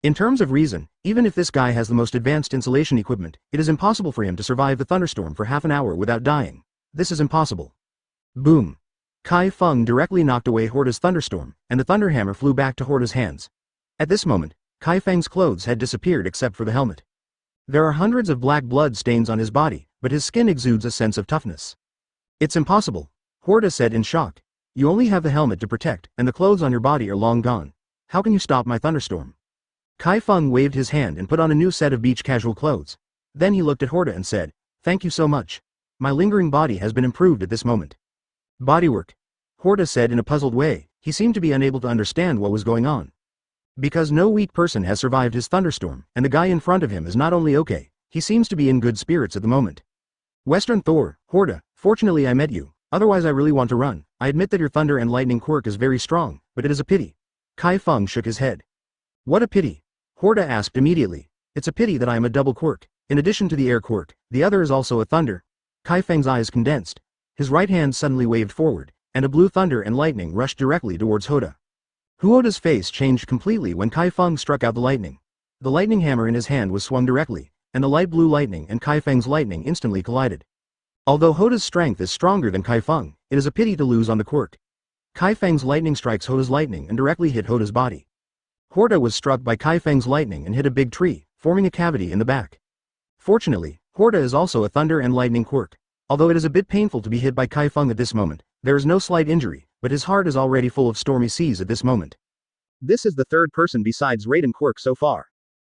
Speaker 1: In terms of reason, even if this guy has the most advanced insulation equipment, it is impossible for him to survive the thunderstorm for half an hour without dying. This is impossible. Boom. Chi Feng directly knocked away Horda's thunderstorm, and the thunderhammer flew back to Horda's hands. At this moment, Chi Feng's clothes had disappeared except for the helmet. There are hundreds of black blood stains on his body, but his skin exudes a sense of toughness. It's impossible, Horda said in shock. You only have the helmet to protect, and the clothes on your body are long gone. How can you stop my thunderstorm? Chi Feng waved his hand and put on a new set of beach casual clothes. Then he looked at Horda and said, "Thank you so much. My lingering body has been improved at this moment." Bodywork. Horda said in a puzzled way. He seemed to be unable to understand what was going on. Because no weak person has survived his thunderstorm, and the guy in front of him is not only okay, he seems to be in good spirits at the moment. Western Thor, Horda, fortunately I met you, otherwise I really want to run. I admit that your thunder and lightning quirk is very strong, but it is a pity. Chi Feng shook his head. What a pity? Horda asked immediately. It's a pity that I am a double quirk. In addition to the air quirk, the other is also a thunder. Chi Feng's eyes condensed. His right hand suddenly waved forward, and a blue thunder and lightning rushed directly towards Horda. Horda's face changed completely when Chi Feng struck out the lightning. The lightning hammer in his hand was swung directly, and the light blue lightning and Chi Feng's lightning instantly collided. Although Horda's strength is stronger than Chi Feng, it is a pity to lose on the quirk. Chi Feng's lightning strikes Horda's lightning and directly hit Horda's body. Horda was struck by Chi Feng's lightning and hit a big tree, forming a cavity in the back. Fortunately, Horda is also a thunder and lightning quirk. Although it is a bit painful to be hit by Chi Feng at this moment, there is no slight injury, but his heart is already full of stormy seas at this moment. This is the third person besides Raiden quirk so far.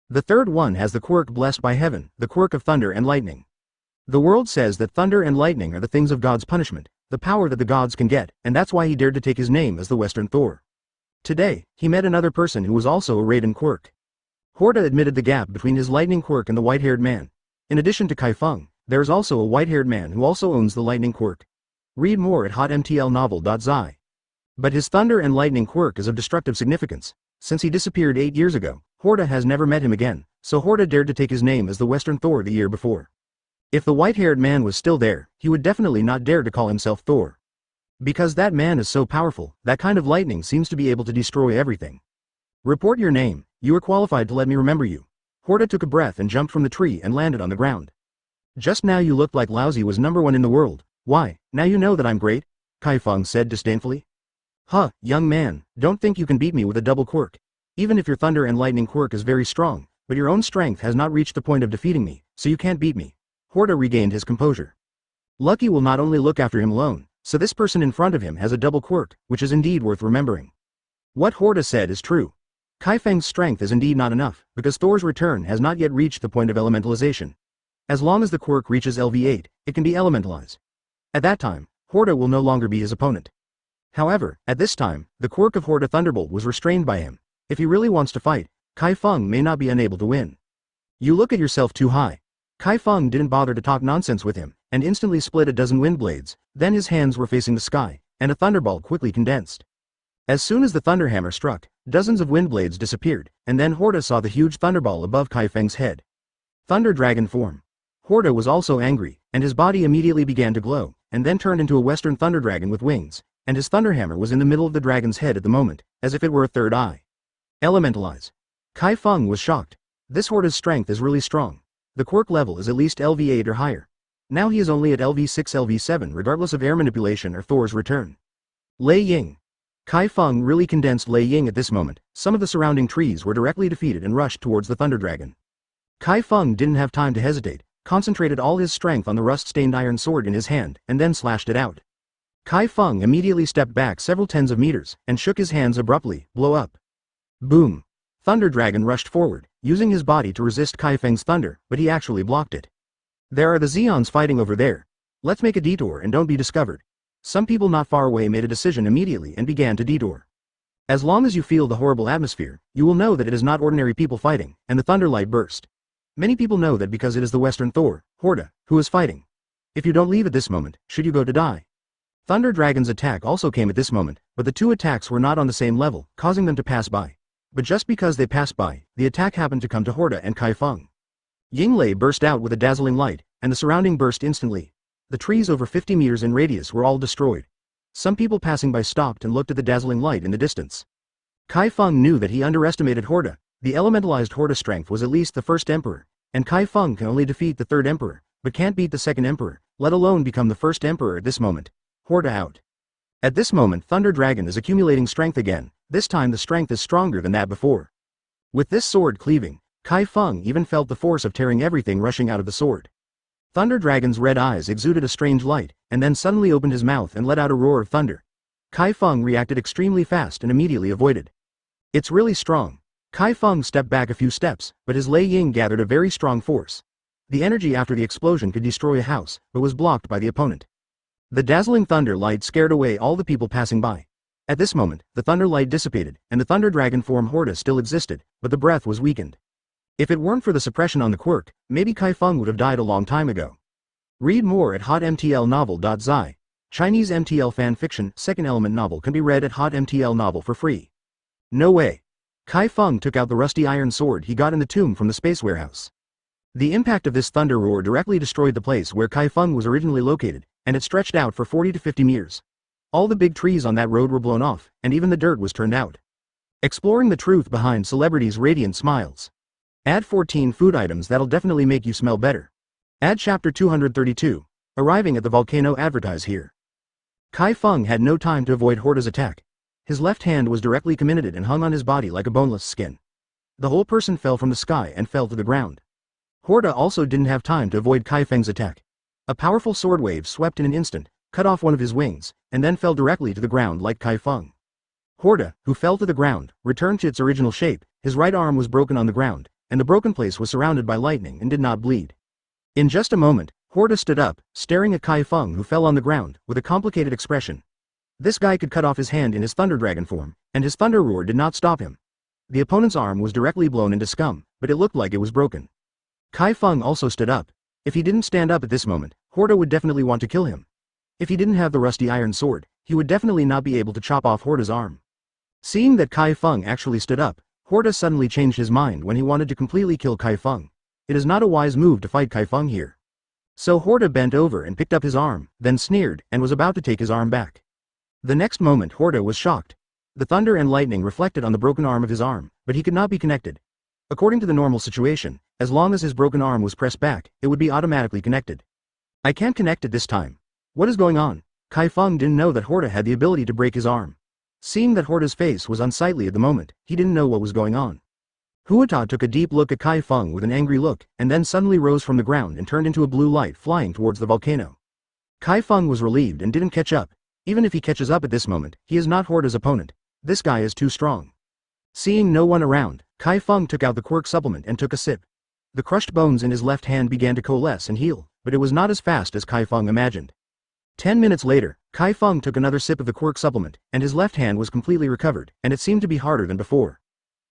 Speaker 1: The third one has the quirk blessed by heaven, the quirk of thunder and lightning. The world says that thunder and lightning are the things of God's punishment, the power that the gods can get, and that's why he dared to take his name as the Western Thor. Today, he met another person who was also a Raiden quirk. Horda admitted the gap between his lightning quirk and the white-haired man. In addition to Chi Feng, there is also a white-haired man who also owns the lightning quirk. Read more at hotmtlnovel.zi. But his thunder and lightning quirk is of destructive significance. Since he disappeared 8 years ago, Horda has never met him again, so Horda dared to take his name as the Western Thor the year before. If the white-haired man was still there, he would definitely not dare to call himself Thor. Because that man is so powerful, that kind of lightning seems to be able to destroy everything. Report your name, you are qualified to let me remember you. Horda took a breath and jumped from the tree and landed on the ground. Just now you looked like Lousy was #1 in the world. Why, now you know that I'm great? Chi Feng said disdainfully. Huh, young man, don't think you can beat me with a double quirk. Even if your thunder and lightning quirk is very strong, but your own strength has not reached the point of defeating me, so you can't beat me. Horda regained his composure. Lucky will not only look after him alone, so this person in front of him has a double quirk, which is indeed worth remembering. What Horda said is true. Chi Feng's strength is indeed not enough, because Thor's return has not yet reached the point of elementalization. As long as the quirk reaches LV8, it can be elementalized. At that time, Horda will no longer be his opponent. However, at this time, the quirk of Horda Thunderbolt was restrained by him. If he really wants to fight, Chi Feng may not be unable to win. You look at yourself too high. Chi Feng didn't bother to talk nonsense with him, and instantly split a dozen wind blades. Then his hands were facing the sky, and a thunderbolt quickly condensed. As soon as the thunder hammer struck, dozens of wind blades disappeared, and then Horda saw the huge thunderball above Chi Feng's head. Thunder Dragon form. Horda was also angry, and his body immediately began to glow, and then turned into a Western Thunder Dragon with wings, and his thunder hammer was in the middle of the dragon's head at the moment, as if it were a third eye. Elementalize. Chi Feng was shocked. This Horda's strength is really strong. The quirk level is at least LV8 or higher. Now he is only at LV6 LV7 regardless of air manipulation or Thor's return. Lei Ying. Chi Feng really condensed Lei Ying at this moment. Some of the surrounding trees were directly defeated and rushed towards the Thunder Dragon. Chi Feng didn't have time to hesitate, concentrated all his strength on the rust-stained iron sword in his hand, and then slashed it out. Chi Feng immediately stepped back several tens of meters, and shook his hands abruptly. Blow up. Boom. Thunder Dragon rushed forward, using his body to resist Chi Feng's thunder, but he actually blocked it. There are the Zeons fighting over there. Let's make a detour and don't be discovered. Some people not far away made a decision immediately and began to detour. As long as you feel the horrible atmosphere, you will know that it is not ordinary people fighting, and the thunderlight burst. Many people know that because it is the Western Thor, Horda, who is fighting. If you don't leave at this moment, should you go to die? Thunder Dragon's attack also came at this moment, but the two attacks were not on the same level, causing them to pass by. But just because they passed by, the attack happened to come to Horda and Chi Feng. Yinglei burst out with a dazzling light, and the surrounding burst instantly. The trees over 50 meters in radius were all destroyed. Some people passing by stopped and looked at the dazzling light in the distance. Chi Feng knew that he underestimated Horda. The elementalized Horda strength was at least the first emperor, and Chi Feng can only defeat the third emperor, but can't beat the second emperor, let alone become the first emperor at this moment. Horda out. At this moment Thunder Dragon is accumulating strength again. This time the strength is stronger than that before. With this sword cleaving, Chi Feng even felt the force of tearing everything rushing out of the sword. Thunder Dragon's red eyes exuded a strange light, and then suddenly opened his mouth and let out a roar of thunder. Chi Feng reacted extremely fast and immediately avoided. It's really strong. Chi Feng stepped back a few steps, but his Lei Ying gathered a very strong force. The energy after the explosion could destroy a house, but was blocked by the opponent. The dazzling thunder light scared away all the people passing by. At this moment, the thunder light dissipated, and the Thunder Dragon form Horda still existed, but the breath was weakened. If it weren't for the suppression on the quirk, maybe Chi Feng would have died a long time ago. Read more at hotmtlnovel.zi. Chinese MTL fan fiction, second element novel can be read at hotmtl novel for free. No way. Chi Feng took out the rusty iron sword he got in the tomb from the space warehouse. The impact of this thunder roar directly destroyed the place where Chi Feng was originally located, and it stretched out for 40 to 50 meters. All the big trees on that road were blown off, and even the dirt was turned out. Exploring the truth behind celebrities' radiant smiles. Add 14 food items that'll definitely make you smell better. Add chapter 232. Arriving at the volcano. Advertise here. Chi Feng had no time to avoid Horda's attack. His left hand was directly committed and hung on his body like a boneless skin. The whole person fell from the sky and fell to the ground. Horda also didn't have time to avoid Chi Feng's attack. A powerful sword wave swept in an instant, cut off one of his wings, and then fell directly to the ground like Chi Feng. Horda, who fell to the ground, returned to its original shape. His right arm was broken on the ground, and the broken place was surrounded by lightning and did not bleed. In just a moment, Horda stood up, staring at Chi Feng, who fell on the ground, with a complicated expression. This guy could cut off his hand in his Thunder Dragon form, and his thunder roar did not stop him. The opponent's arm was directly blown into scum, but it looked like it was broken. Chi Feng also stood up. If he didn't stand up at this moment, Horda would definitely want to kill him. If he didn't have the rusty iron sword, he would definitely not be able to chop off Horda's arm. Seeing that Chi Feng actually stood up, Horda suddenly changed his mind when he wanted to completely kill Chi Feng. It is not a wise move to fight Chi Feng here. So Horda bent over and picked up his arm, then sneered, and was about to take his arm back. The next moment Horda was shocked. The thunder and lightning reflected on the broken arm of his arm, but he could not be connected. According to the normal situation, as long as his broken arm was pressed back, it would be automatically connected. I can't connect it this time. What is going on? Chi Feng didn't know that Horda had the ability to break his arm. Seeing that Horda's face was unsightly at the moment, he didn't know what was going on. Huata took a deep look at Chi Feng with an angry look, and then suddenly rose from the ground and turned into a blue light flying towards the volcano. Chi Feng was relieved and didn't catch up. Even if he catches up at this moment, he is not Horda's opponent. This guy is too strong. Seeing no one around, Chi Feng took out the Quirk supplement and took a sip. The crushed bones in his left hand began to coalesce and heal, but it was not as fast as Chi Feng imagined. 10 minutes later, Chi Feng took another sip of the Quirk supplement, and his left hand was completely recovered, and it seemed to be harder than before.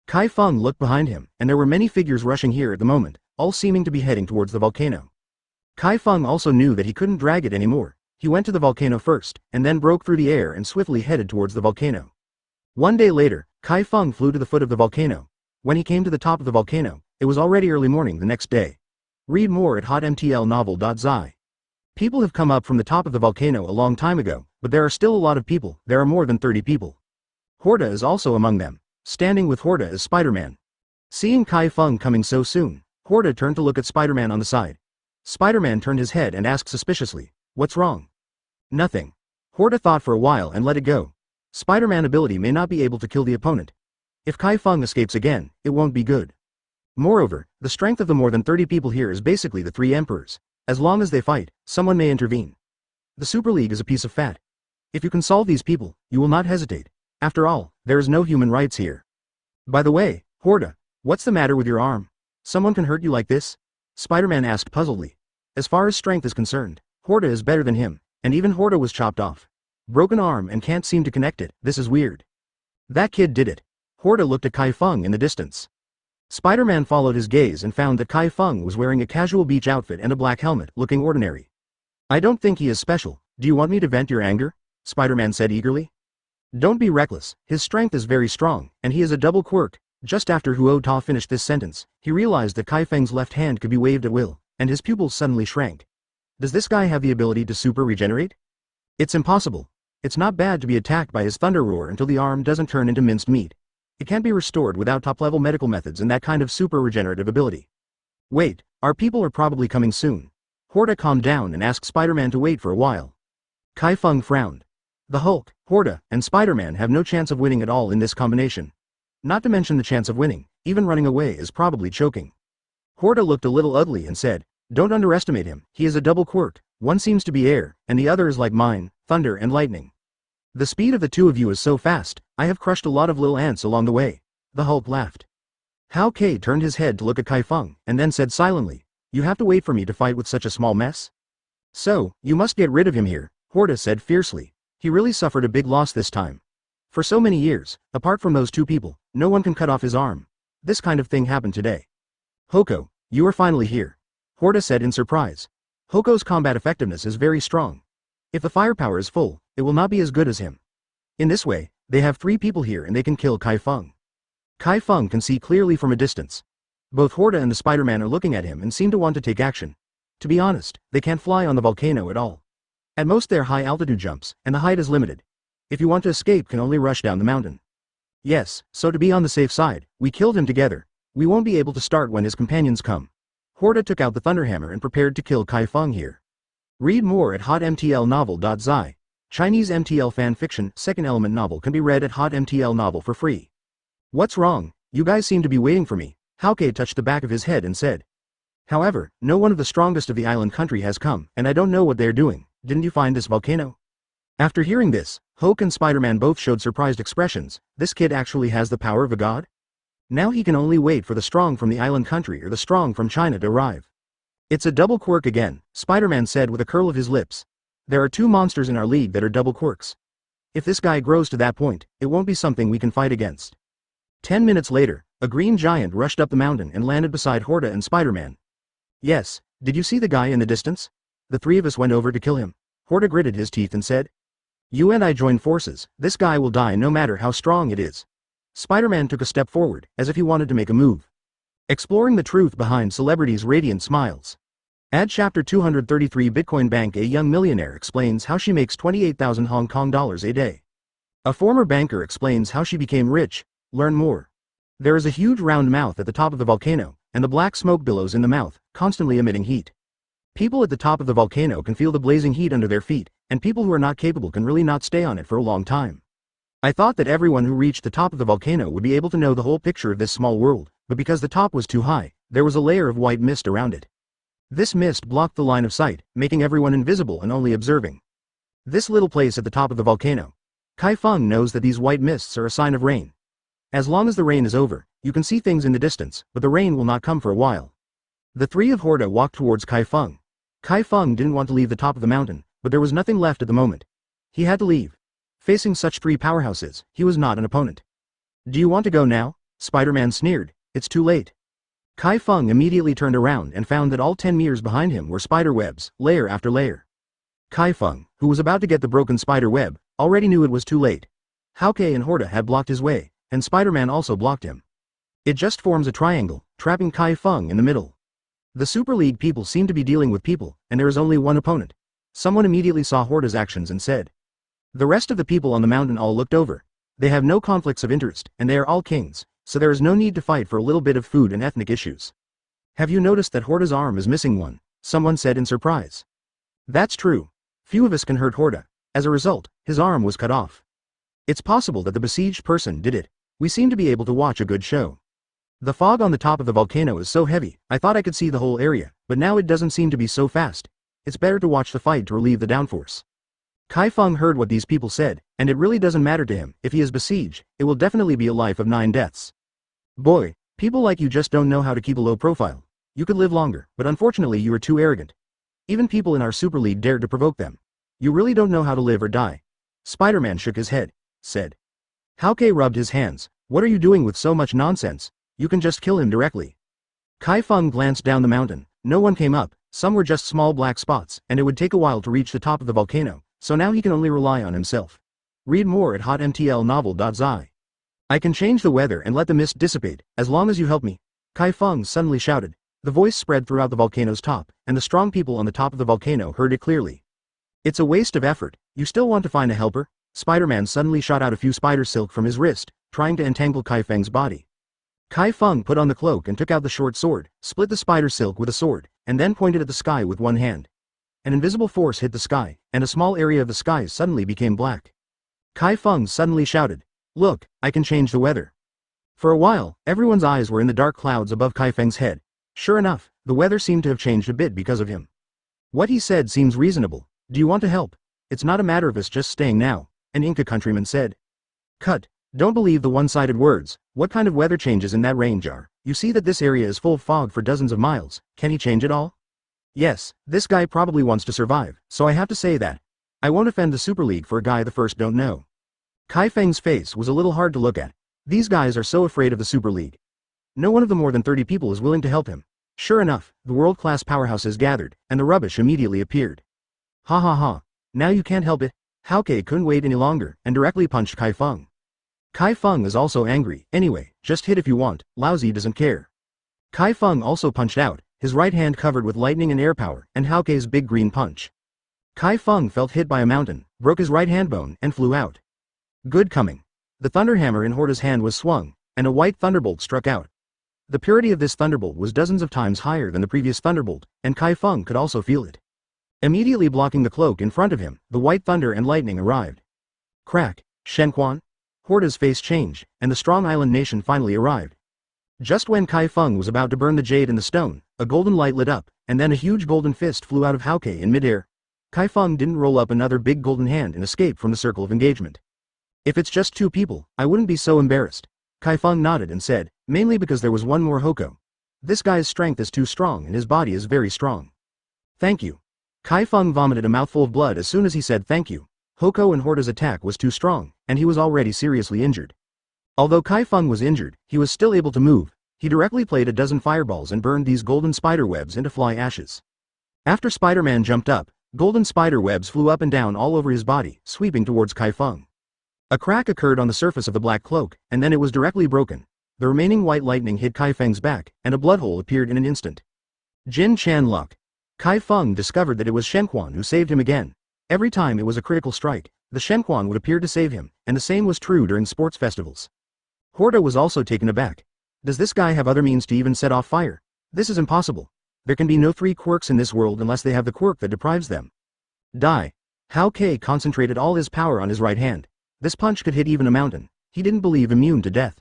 Speaker 1: Chi Feng looked behind him, and there were many figures rushing here at the moment, all seeming to be heading towards the volcano. Chi Feng also knew that he couldn't drag it anymore. He went to the volcano first, and then broke through the air and swiftly headed towards the volcano. One day later, Chi Feng flew to the foot of the volcano. When he came to the top of the volcano, it was already early morning the next day. Read more at hotmtlnovel.zi. People have come up from the top of the volcano a long time ago, but there are still a lot of people. There are more than 30 people. Horda is also among them. Standing with Horda is Spider-Man. Seeing Chi Feng coming so soon, Horda turned to look at Spider-Man on the side. Spider-Man turned his head and asked suspiciously, "What's wrong?" "Nothing." Horda thought for a while and let it go. Spider-Man ability may not be able to kill the opponent. If Chi Feng escapes again, it won't be good. Moreover, the strength of the more than 30 people here is basically the 3 emperors. As long as they fight, someone may intervene. The Super League is a piece of fat. If you can solve these people, you will not hesitate. After all, there is no human rights here. By the way, Horda, what's the matter with your arm? Someone can hurt you like this? Spider-Man asked puzzledly. As far as strength is concerned, Horda is better than him, and even Horda was chopped off. Broken arm and can't seem to connect it. This is weird. That kid did it. Horda looked at Chi Feng in the distance. Spider-Man followed his gaze and found that Chi Feng was wearing a casual beach outfit and a black helmet, looking ordinary. "I don't think he is special. Do you want me to vent your anger?" Spider-Man said eagerly. "Don't be reckless. His strength is very strong, and he is a double quirk." Just after Huo Ta finished this sentence, he realized that Chi Feng's left hand could be waved at will, and his pupils suddenly shrank. Does this guy have the ability to super regenerate? It's impossible. It's not bad to be attacked by his thunder roar until the arm doesn't turn into minced meat. It can't be restored without top-level medical methods and that kind of super regenerative ability. Wait, our people are probably coming soon. Horda calmed down and asked Spider-Man to wait for a while. Chi Feng frowned. The Hulk, Horda, and Spider-Man have no chance of winning at all in this combination. Not to mention the chance of winning, even running away is probably choking. Horda looked a little ugly and said, "Don't underestimate him, he is a double quirk, one seems to be air, and the other is like mine, thunder and lightning. The speed of the two of you is so fast, I have crushed a lot of little ants along the way." The Hulk laughed. Hao Ke turned his head to look at Chi Feng, and then said silently, "You have to wait for me to fight with such a small mess? So, you must get rid of him here," Horda said fiercely. He really suffered a big loss this time. For so many years, apart from those two people, no one can cut off his arm. This kind of thing happened today. "Hoko, you are finally here," Horda said in surprise. Hoko's combat effectiveness is very strong. If the firepower is full, it will not be as good as him. In this way, they have 3 people here and they can kill Chi Feng. Chi Feng can see clearly from a distance. Both Horda and the Spider-Man are looking at him and seem to want to take action. To be honest, they can't fly on the volcano at all. At most they're high-altitude jumps, and the height is limited. If you want to escape, can only rush down the mountain. Yes, so to be on the safe side, we killed him together. We won't be able to start when his companions come. Horda took out the thunderhammer and prepared to kill Chi Feng here. Read more at hotmtlnovel.zi. Chinese MTL fan fiction, second element novel can be read at hotmtl novel for free. "What's wrong? You guys seem to be waiting for me," Hao Ke touched the back of his head and said. "However, no one of the strongest of the island country has come, and I don't know what they're doing. Didn't you find this volcano?" After hearing this, Hulk and Spider-Man both showed surprised expressions. This kid actually has the power of a god? Now he can only wait for the strong from the island country or the strong from China to arrive. "It's a double quirk again," Spider-Man said with a curl of his lips. "There are 2 monsters in our league that are double quirks. If this guy grows to that point, it won't be something we can fight against." 10 minutes later, a green giant rushed up the mountain and landed beside Horda and Spider-Man. "Yes, did you see the guy in the distance? The 3 of us went over to kill him." Horda gritted his teeth and said. "You and I join forces, this guy will die no matter how strong it is." Spider-Man took a step forward, as if he wanted to make a move. Exploring the truth behind celebrities' radiant smiles. Add chapter 233 Bitcoin Bank. A young millionaire explains how she makes 28,000 Hong Kong dollars a day. A former banker explains how she became rich. Learn more. There is a huge round mouth at the top of the volcano, and the black smoke billows in the mouth, constantly emitting heat. People at the top of the volcano can feel the blazing heat under their feet, and people who are not capable can really not stay on it for a long time. I thought that everyone who reached the top of the volcano would be able to know the whole picture of this small world, but because the top was too high, there was a layer of white mist around it. This mist blocked the line of sight, making everyone invisible and only observing. This little place at the top of the volcano. Chi Feng knows that these white mists are a sign of rain. As long as the rain is over, you can see things in the distance, but the rain will not come for a while. The 3 of Horda walked towards Chi Feng. Chi Feng didn't want to leave the top of the mountain, but there was nothing left at the moment. He had to leave. Facing such three powerhouses, he was not an opponent. Do you want to go now? Spider-Man sneered. It's too late. Chi Feng immediately turned around and found that all 10 meters behind him were spider webs, layer after layer. Chi Feng, who was about to get the broken spider web, already knew it was too late. Hauke and Horta had blocked his way, and Spider-Man also blocked him. It just forms a triangle, trapping Chi Feng in the middle. The Super League people seem to be dealing with people, and there is only one opponent. Someone immediately saw Horta's actions and said. The rest of the people on the mountain all looked over. They have no conflicts of interest, and they are all kings, so there is no need to fight for a little bit of food and ethnic issues. Have you noticed that Horta's arm is missing one? Someone said in surprise. That's true. Few of us can hurt Horta. As a result, his arm was cut off. It's possible that the besieged person did it. We seem to be able to watch a good show. The fog on the top of the volcano is so heavy, I thought I could see the whole area, but now it doesn't seem to be so fast. It's better to watch the fight to relieve the downforce. Chi Feng heard what these people said, and it really doesn't matter to him. If he is besieged, it will definitely be a life of 9 deaths. Boy, people like you just don't know how to keep a low profile. You could live longer, but unfortunately you are too arrogant. Even people in our Super League dared to provoke them. You really don't know how to live or die. Spider-Man shook his head, said. Hauke rubbed his hands. What are you doing with so much nonsense? You can just kill him directly. Chi Feng glanced down the mountain. No one came up, some were just small black spots, and it would take a while to reach the top of the volcano, so now he can only rely on himself. Read more at hotmtlnovel.zi. I can change the weather and let the mist dissipate, as long as you help me. Chi Feng suddenly shouted. The voice spread throughout the volcano's top, and the strong people on the top of the volcano heard it clearly. It's a waste of effort. You still want to find a helper? Spider-Man suddenly shot out a few spider silk from his wrist, trying to entangle Chi Feng's body. Chi Feng put on the cloak and took out the short sword, split the spider silk with a sword, and then pointed at the sky with one hand. An invisible force hit the sky, and a small area of the sky suddenly became black. Chi Feng suddenly shouted, Look, I can change the weather. For a while, everyone's eyes were in the dark clouds above Chi Feng's head. Sure enough, the weather seemed to have changed a bit because of him. What he said seems reasonable. Do you want to help? It's not a matter of us just staying now, an Inca countryman said. Cut. Don't believe the one-sided words. What kind of weather changes in that range are? You see that this area is full of fog for dozens of miles. Can he change it all? Yes, this guy probably wants to survive, so I have to say that. I won't offend the Super League for a guy the first don't know. Chi Feng's face was a little hard to look at. These guys are so afraid of the Super League. No one of the more than 30 people is willing to help him. Sure enough, the world-class powerhouses gathered, and the rubbish immediately appeared. Ha ha ha. Now you can't help it. Hauke couldn't wait any longer, and directly punched Chi Feng. Chi Feng is also angry. Anyway, just hit if you want, Lousy doesn't care. Chi Feng also punched out, his right hand covered with lightning and air power, and Hauke's big green punch. Chi Feng felt hit by a mountain, broke his right hand bone, and flew out. Good coming. The thunderhammer in Horta's hand was swung, and a white thunderbolt struck out. The purity of this thunderbolt was dozens of times higher than the previous thunderbolt, and Chi Feng could also feel it. Immediately blocking the cloak in front of him, the white thunder and lightning arrived. Crack. Shenquan? Horta's face changed, and the strong island nation finally arrived. Just when Chi Feng was about to burn the jade in the stone, a golden light lit up, and then a huge golden fist flew out of Hauke in midair. Chi Feng didn't roll up another big golden hand and escape from the circle of engagement. If it's just 2 people, I wouldn't be so embarrassed. Chi Feng nodded and said, mainly because there was one more Hoko. This guy's strength is too strong and his body is very strong. Thank you. Chi Feng vomited a mouthful of blood as soon as he said thank you. Hoko and Horta's attack was too strong, and he was already seriously injured. Although Chi Feng was injured, he was still able to move. He directly played a dozen fireballs and burned these golden spider webs into fly ashes. After Spider-Man jumped up, golden spider webs flew up and down all over his body, sweeping towards Chi Feng. A crack occurred on the surface of the black cloak, and then it was directly broken. The remaining white lightning hit Chi Feng's back, and a blood hole appeared in an instant. Jin Chan luck. Chi Feng discovered that it was Shenquan who saved him again. Every time it was a critical strike, the Shenquan would appear to save him, and the same was true during sports festivals. Horta was also taken aback. Does this guy have other means to even set off fire? This is impossible. There can be no 3 quirks in this world unless they have the quirk that deprives them. Die. Hauke concentrated all his power on his right hand. This punch could hit even a mountain. He didn't believe immune to death.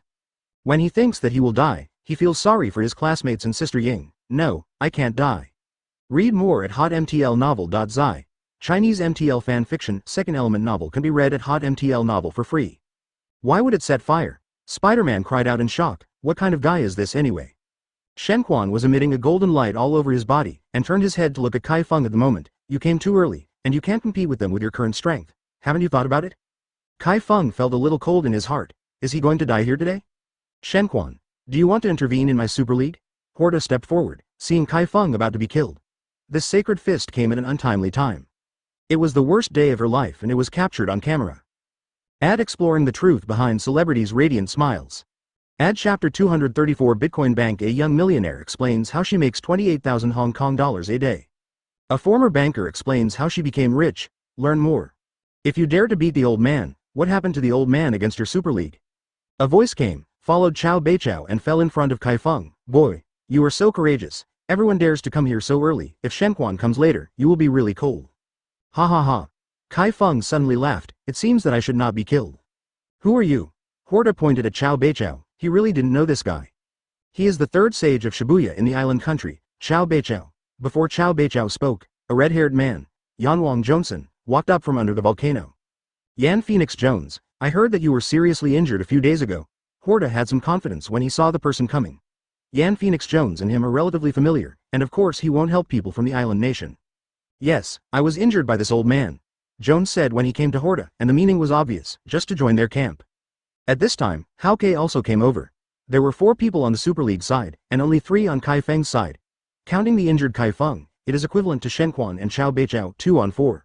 Speaker 1: When he thinks that he will die, he feels sorry for his classmates and Sister Ying. No, I can't die. Read more at hotmtlnovel.zi. Chinese MTL fan fiction, second element novel can be read at hotmtl novel for free. Why would it set fire? Spider-Man cried out in shock. What kind of guy is this anyway? Shenquan was emitting a golden light all over his body, and turned his head to look at Chi Feng at the moment. You came too early. and you can't compete with them with your current strength. Haven't you thought about it? Chi Feng felt a little cold in his heart. Is he going to die here today? Shenquan, do you want to intervene in my Super League? Horta stepped forward, seeing Chi Feng about to be killed. This sacred fist came at an untimely time. It was the worst day of her life and it was captured on camera. Ad exploring the truth behind celebrities' radiant smiles. Ad chapter 234 Bitcoin Bank. A young millionaire explains how she makes 28,000 Hong Kong dollars a day. A former banker explains how she became rich. Learn more. If you dare to beat the old man, what happened to the old man against your Super League? A voice came, followed Chao Beichao and fell in front of Chi Feng. Boy, you are so courageous. Everyone dares to come here so early. If Shenquan comes later, you will be really cold. Ha ha ha. Chi Feng suddenly laughed. It seems that I should not be killed. Who are you? Horta pointed at Chao Beichao. He really didn't know this guy. He is the third sage of Shibuya in the island country, Chao Beichao. Before Chao Beichao spoke, a red-haired man, Yanwang Johnson, walked up from under the volcano. Yan Phoenix Jones, I heard that you were seriously injured a few days ago. Horta had some confidence when he saw the person coming. Yan Phoenix Jones and him are relatively familiar, and of course he won't help people from the island nation. Yes, I was injured by this old man, Jones said when he came to Horta, and the meaning was obvious, just to join their camp. At this time, Hao Ke also came over. There were 4 people on the Super League side, and only 3 on Chi Feng's side. Counting the injured Chi Feng, it is equivalent to Shenquan and Chao Beichao 2 on 4.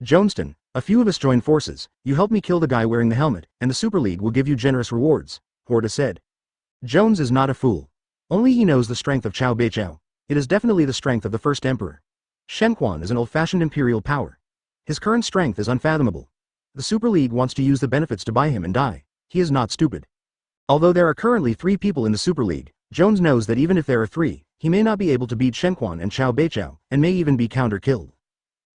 Speaker 1: Joneston, a few of us joined forces, you help me kill the guy wearing the helmet, and the Super League will give you generous rewards, Horta said. Jones is not a fool. Only he knows the strength of Chao Beichao. It is definitely the strength of the first emperor. Shenquan is an old-fashioned imperial power. His current strength is unfathomable. The Super League wants to use the benefits to buy him and die. He is not stupid. Although there are currently 3 people in the Super League, Jones knows that even if there are 3, he may not be able to beat Shenquan and Chao Beichao, and may even be counter-killed.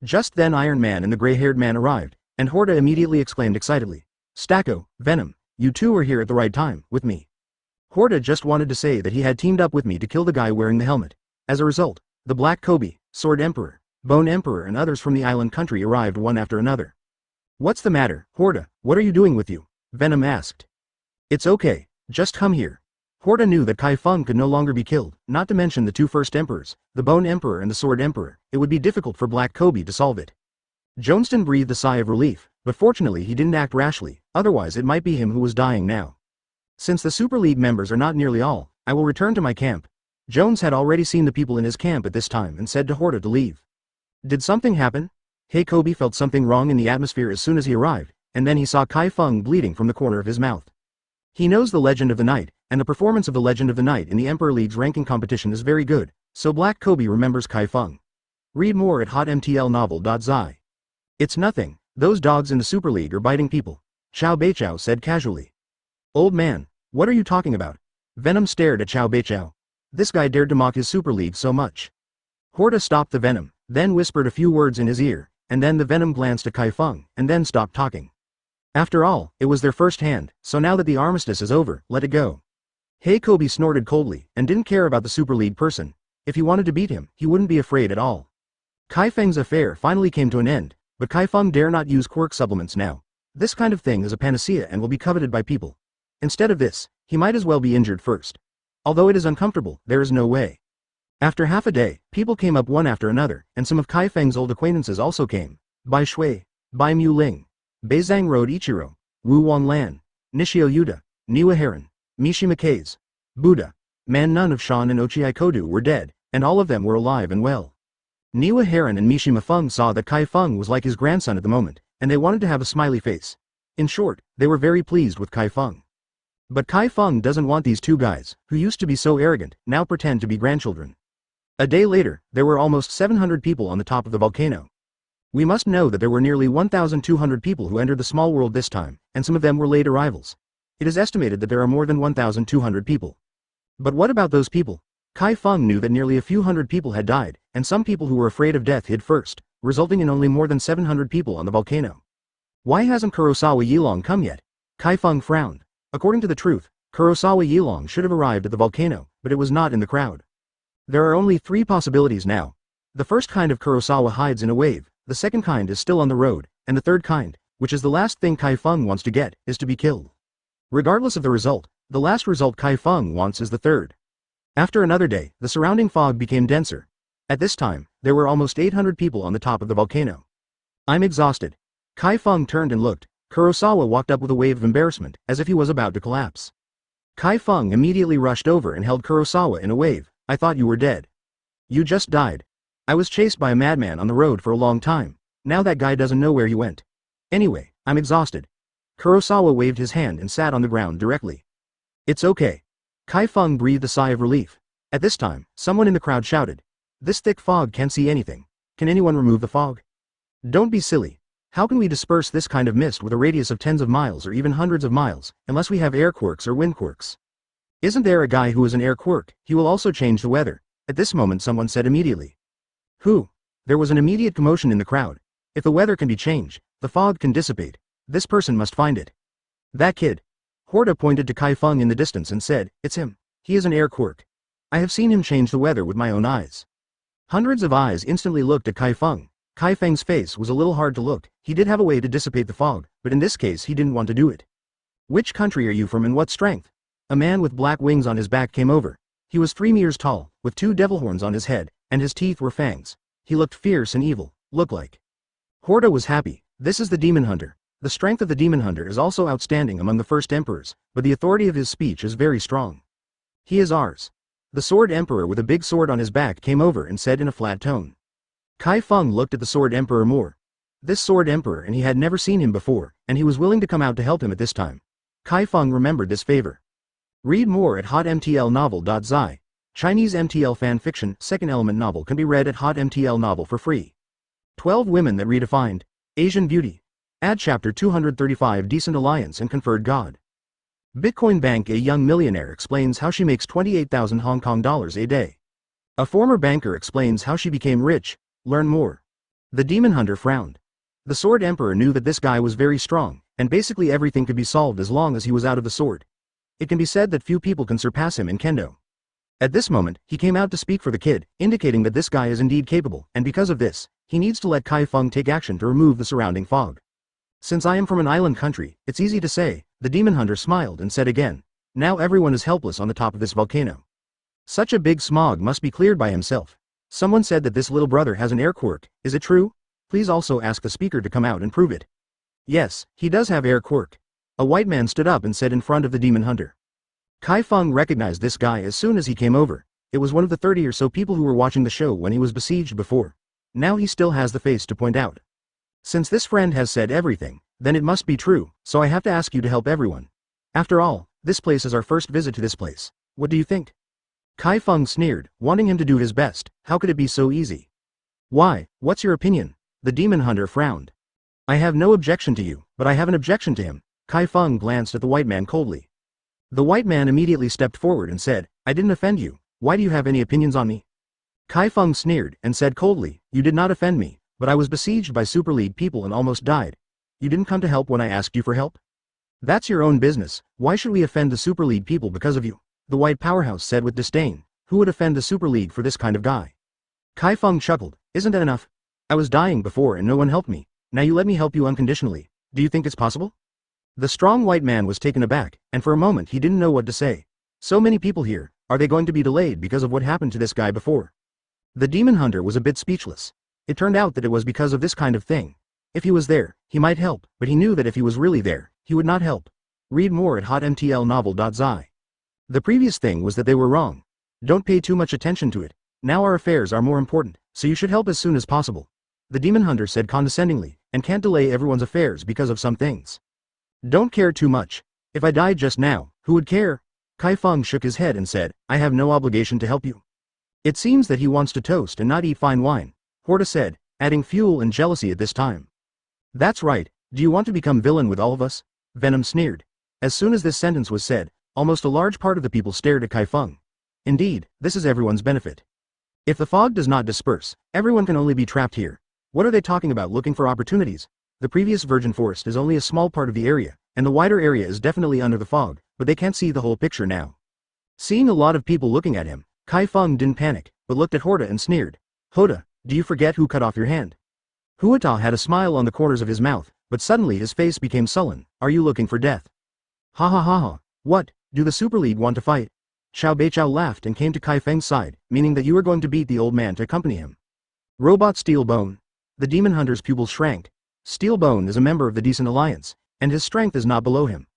Speaker 1: Just then Iron Man and the gray-haired man arrived, and Horta immediately exclaimed excitedly, Stacko, Venom, you two are here at the right time, with me. Horta just wanted to say that he had teamed up with me to kill the guy wearing the helmet. As a result, the Black Kobe, Sword Emperor, Bone Emperor and others from the island country arrived one after another. What's the matter, Horta, what are you doing with you? Venom asked. It's okay, just come here. Horta knew that Chi Feng could no longer be killed, not to mention the 2 first emperors, the Bone Emperor and the Sword Emperor. It would be difficult for Black Kobe to solve it. Joneston breathed a sigh of relief, but fortunately he didn't act rashly, otherwise it might be him who was dying now. Since the Super League members are not nearly all, I will return to my camp. Jones had already seen the people in his camp at this time and said to Horta to leave. Did something happen? Hey Kobe felt something wrong in the atmosphere as soon as he arrived, and then he saw Chi Feng bleeding from the corner of his mouth. He knows the Legend of the Night, and the performance of the Legend of the Night in the Emperor League's ranking competition is very good, so Black Kobe remembers Chi Feng. Read more at hotmtlnovel.zi. It's nothing, those dogs in the Super League are biting people, Chao Beichao said casually. Old man, what are you talking about? Venom stared at Chao Beichao. This guy dared to mock his Super League so much. Horta stopped the Venom, then whispered a few words in his ear, and then the Venom glanced at Chi Feng, and then stopped talking. After all, it was their first hand, so now that the armistice is over, let it go. Hey Kobe snorted coldly, and didn't care about the Super League person. If he wanted to beat him, he wouldn't be afraid at all. Chi Feng's affair finally came to an end, but Chi Feng dare not use Quirk supplements now. This kind of thing is a panacea and will be coveted by people. Instead of this, he might as well be injured first. Although it is uncomfortable, there is no way. After half a day, people came up one after another, and some of Chi Feng's old acquaintances also came. Bai Shui, Bai Mu Ling, Beizang Road Ichiro, Wu Wan Lan, Nishio Yuta, Niwa Heron, Mishima Kaze, Buddha, Man None of Shan and Ochi Kodu were dead, and all of them were alive and well. Niwa Heron and Mishima Feng saw that Chi Feng was like his grandson at the moment, and they wanted to have a smiley face. In short, they were very pleased with Chi Feng. But Chi Feng doesn't want these 2 guys, who used to be so arrogant, now pretend to be grandchildren. A day later, there were almost 700 people on the top of the volcano. We must know that there were nearly 1,200 people who entered the small world this time, and some of them were late arrivals. It is estimated that there are more than 1,200 people. But what about those people? Chi Feng knew that nearly a few hundred people had died, and some people who were afraid of death hid first, resulting in only more than 700 people on the volcano. Why hasn't Kurosawa Yilong come yet? Chi Feng frowned. According to the truth, Kurosawa Yilong should have arrived at the volcano, but it was not in the crowd. There are only 3 possibilities now. The first kind of Kurosawa hides in a wave, the second kind is still on the road, and the third kind, which is the last thing Chi Feng wants to get, is to be killed. Regardless of the result, the last result Chi Feng wants is the third. After another day, the surrounding fog became denser. At this time, there were almost 800 people on the top of the volcano. I'm exhausted. Chi Feng turned and looked. Kurosawa walked up with a wave of embarrassment, as if he was about to collapse. Chi Feng immediately rushed over and held Kurosawa in a wave. I thought you were dead. You just died. I was chased by a madman on the road for a long time. Now that guy doesn't know where he went. Anyway, I'm exhausted. Kurosawa waved his hand and sat on the ground directly. It's okay. Chi Feng breathed a sigh of relief. At this time, someone in the crowd shouted. This thick fog can't see anything. Can anyone remove the fog? Don't be silly. How can we disperse this kind of mist with a radius of tens of miles or even hundreds of miles, unless we have air quirks or wind quirks? Isn't there a guy who is an air quirk? He will also change the weather. At this moment someone said immediately. Who? There was an immediate commotion in the crowd. If the weather can be changed, the fog can dissipate. This person must find it. That kid. Horta pointed to Chi Feng in the distance and said, it's him. He is an air quirk. I have seen him change the weather with my own eyes. Hundreds of eyes instantly looked at Chi Feng. Chi Feng's face was a little hard to look. He did have a way to dissipate the fog, but in this case he didn't want to do it. Which country are you from and what strength? A man with black wings on his back came over. He was 3 meters tall, with 2 devil horns on his head, and his teeth were fangs. He looked fierce and evil, look like. Horta was happy. This is the demon hunter. The strength of the demon hunter is also outstanding among the first emperors, but the authority of his speech is very strong. He is ours. The sword emperor with a big sword on his back came over and said in a flat tone. Chi Feng looked at the sword emperor more. This sword emperor, and he had never seen him before, and he was willing to come out to help him at this time. Chi Feng remembered this favor. Read more at hotmtlnovel.zi. Chinese MTL fan fiction, second element novel can be read at hotmtl novel for free. 12 women that redefined Asian beauty. Add chapter 235 decent alliance and conferred God. Bitcoin Bank, a young millionaire explains how she makes 28,000 Hong Kong dollars a day. A former banker explains how she became rich. Learn more. The demon hunter frowned. The sword emperor knew that this guy was very strong, and basically everything could be solved as long as he was out of the sword. It can be said that few people can surpass him in kendo. At this moment, he came out to speak for the kid, indicating that this guy is indeed capable, and because of this, he needs to let Chi Feng take action to remove the surrounding fog. Since I am from an island country, it's easy to say, the demon hunter smiled and said again. Now everyone is helpless on the top of this volcano. Such a big smog must be cleared by himself. Someone said that this little brother has an air quirk. Is it true? Please also ask the speaker to come out and prove it. Yes, he does have air quirk. A white man stood up and said in front of the demon hunter. Chi Feng recognized this guy as soon as he came over. It was one of the 30 or so people who were watching the show when he was besieged before. Now he still has the face to point out. Since this friend has said everything, then it must be true, so I have to ask you to help everyone. After all, this place is our first visit to this place. What do you think? Chi Feng sneered, wanting him to do his best. How could it be so easy? Why, what's your opinion? The demon hunter frowned. I have no objection to you, but I have an objection to him. Chi Feng glanced at the white man coldly. The white man immediately stepped forward and said, I didn't offend you. Why do you have any opinions on me? Chi Feng sneered and said coldly, you did not offend me, but I was besieged by Super League people and almost died. You didn't come to help when I asked you for help? That's your own business. Why should we offend the Super League people because of you? The white powerhouse said with disdain. Who would offend the Super League for this kind of guy? Chi Feng chuckled. Isn't that enough? I was dying before and no one helped me. Now you let me help you unconditionally. Do you think it's possible? The strong white man was taken aback, and for a moment he didn't know what to say. So many people here, are they going to be delayed because of what happened to this guy before? The demon hunter was a bit speechless. It turned out that it was because of this kind of thing. If he was there, he might help, but he knew that if he was really there, he would not help. Read more at hotmtlnovel.zi. The previous thing was that they were wrong. Don't pay too much attention to it. Now our affairs are more important, so you should help as soon as possible. The demon hunter said condescendingly, and can't delay everyone's affairs because of some things. Don't care too much. If I died just now, who would care? Chi Feng shook his head and said, I have no obligation to help you. It seems that he wants to toast and not eat fine wine, Horta said, adding fuel and jealousy at this time. That's right, do you want to become villain with all of us? Venom sneered. As soon as this sentence was said, almost a large part of the people stared at Chi Feng. Indeed, this is everyone's benefit. If the fog does not disperse, everyone can only be trapped here. What are they talking about looking for opportunities? The previous virgin forest is only a small part of the area, and the wider area is definitely under the fog, but they can't see the whole picture now. Seeing a lot of people looking at him, Chi Feng didn't panic, but looked at Horta and sneered. Horta, do you forget who cut off your hand? Huata had a smile on the corners of his mouth, but suddenly his face became sullen. Are you looking for death? Ha ha ha ha. What, do the Super League want to fight? Xiao Beichao laughed and came to Chi Feng's side, meaning that you were going to beat the old man to accompany him. Robot Steel Bone. The demon hunter's pupils shrank. Steelbone is a member of the Decent Alliance, and his strength is not below him.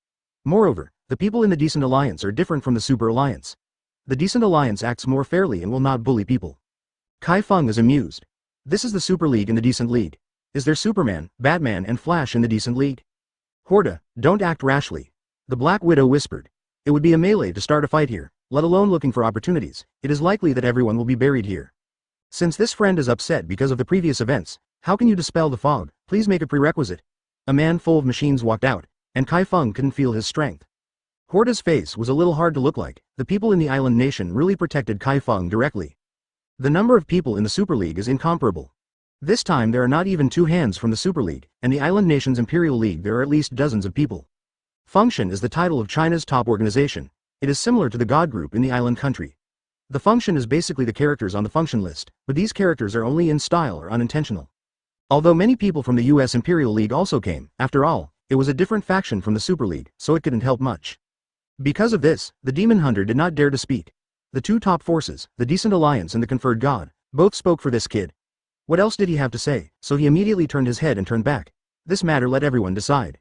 Speaker 1: Moreover, the people in the Decent Alliance are different from the Super Alliance. The Decent Alliance acts more fairly and will not bully people. Chi Feng is amused. This is the Super League and the Decent League. Is there Superman, Batman and Flash in the Decent League? Horda, don't act rashly. The Black Widow whispered. It would be a melee to start a fight here, let alone looking for opportunities. It is likely that everyone will be buried here. Since this friend is upset because of the previous events, how can you dispel the fog? Please make a prerequisite. A man full of machines walked out, and Chi Feng couldn't feel his strength. Horda's face was a little hard to look like. The people in the island nation really protected Chi Feng directly. The number of people in the Super League is incomparable. This time there are not even 2 hands from the Super League, and the island nation's Imperial League there are at least dozens of people. Function is the title of China's top organization. It is similar to the God Group in the island country. The function is basically the characters on the function list, but these characters are only in style or unintentional. Although many people from the US Imperial League also came, after all, it was a different faction from the Super League, so it couldn't help much. Because of this, the Demon Hunter did not dare to speak. The 2 top forces, the Decent Alliance and the Conferred God, both spoke for this kid. What else did he have to say? So he immediately turned his head and turned back. This matter let everyone decide.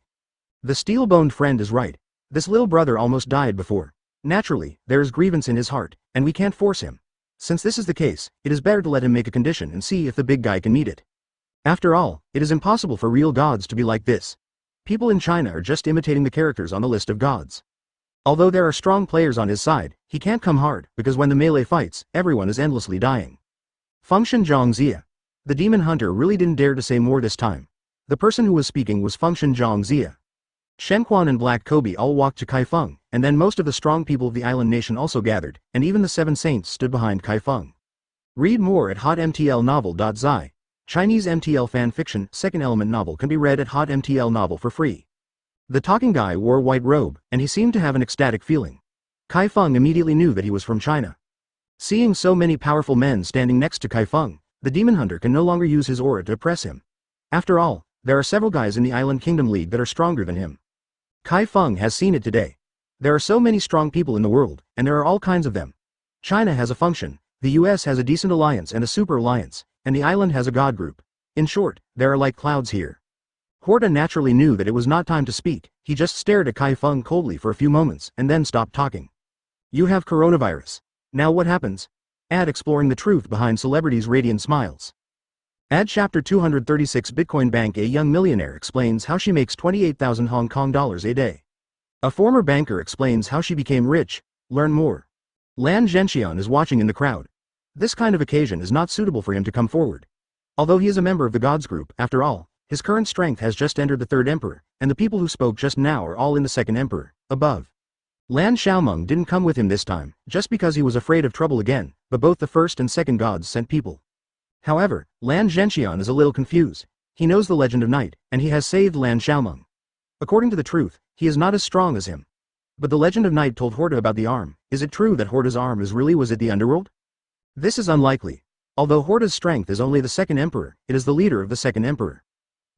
Speaker 1: The steel-boned friend is right. This little brother almost died before. Naturally, there is grievance in his heart, and we can't force him. Since this is the case, it is better to let him make a condition and see if the big guy can meet it. After all, it is impossible for real gods to be like this. People in China are just imitating the characters on the list of gods. Although there are strong players on his side, he can't come hard, because when the melee fights, everyone is endlessly dying. Function Zhongzia. The Demon Hunter really didn't dare to say more this time. The person who was speaking was Function Zhongzia. Shenquan and Black Kobe all walked to Chi Feng, and then most of the strong people of the island nation also gathered, and even the 7 saints stood behind Chi Feng. Read more at hotmtlnovel.zi. Chinese MTL fan fiction, second element novel can be read at hotmtl novel for free. The talking guy wore a white robe, and he seemed to have an ecstatic feeling. Chi Feng immediately knew that he was from China. Seeing so many powerful men standing next to Chi Feng, the Demon Hunter can no longer use his aura to oppress him. After all, there are several guys in the Island Kingdom League that are stronger than him. Chi Feng has seen it today. There are so many strong people in the world, and there are all kinds of them. China has a function, the US has a Decent Alliance and a Super Alliance, and the island has a God Group. In short, there are like clouds here. Horda naturally knew that it was not time to speak. He just stared at Chi Feng coldly for a few moments and then stopped talking. You have coronavirus. Now what happens? Ad exploring the truth behind celebrities' radiant smiles. Ad chapter 236 Bitcoin Bank. A young millionaire explains how she makes 28,000 Hong Kong dollars a day. A former banker explains how she became rich. Learn more. Lan Zhenxian is watching in the crowd. This kind of occasion is not suitable for him to come forward. Although he is a member of the Gods Group, after all, his current strength has just entered the 3rd Emperor, and the people who spoke just now are all in the 2nd Emperor, above. Lan Xiaomeng didn't come with him this time, just because he was afraid of trouble again, but both the 1st and 2nd gods sent people. However, Lan Zhenxian is a little confused. He knows the legend of Night, and he has saved Lan Xiaomeng. According to the truth, he is not as strong as him. But the legend of Night told Horda about the arm. Is it true that Horda's arm was it the underworld? This is unlikely. Although Horda's strength is only the 2nd Emperor, it is the leader of the 2nd Emperor.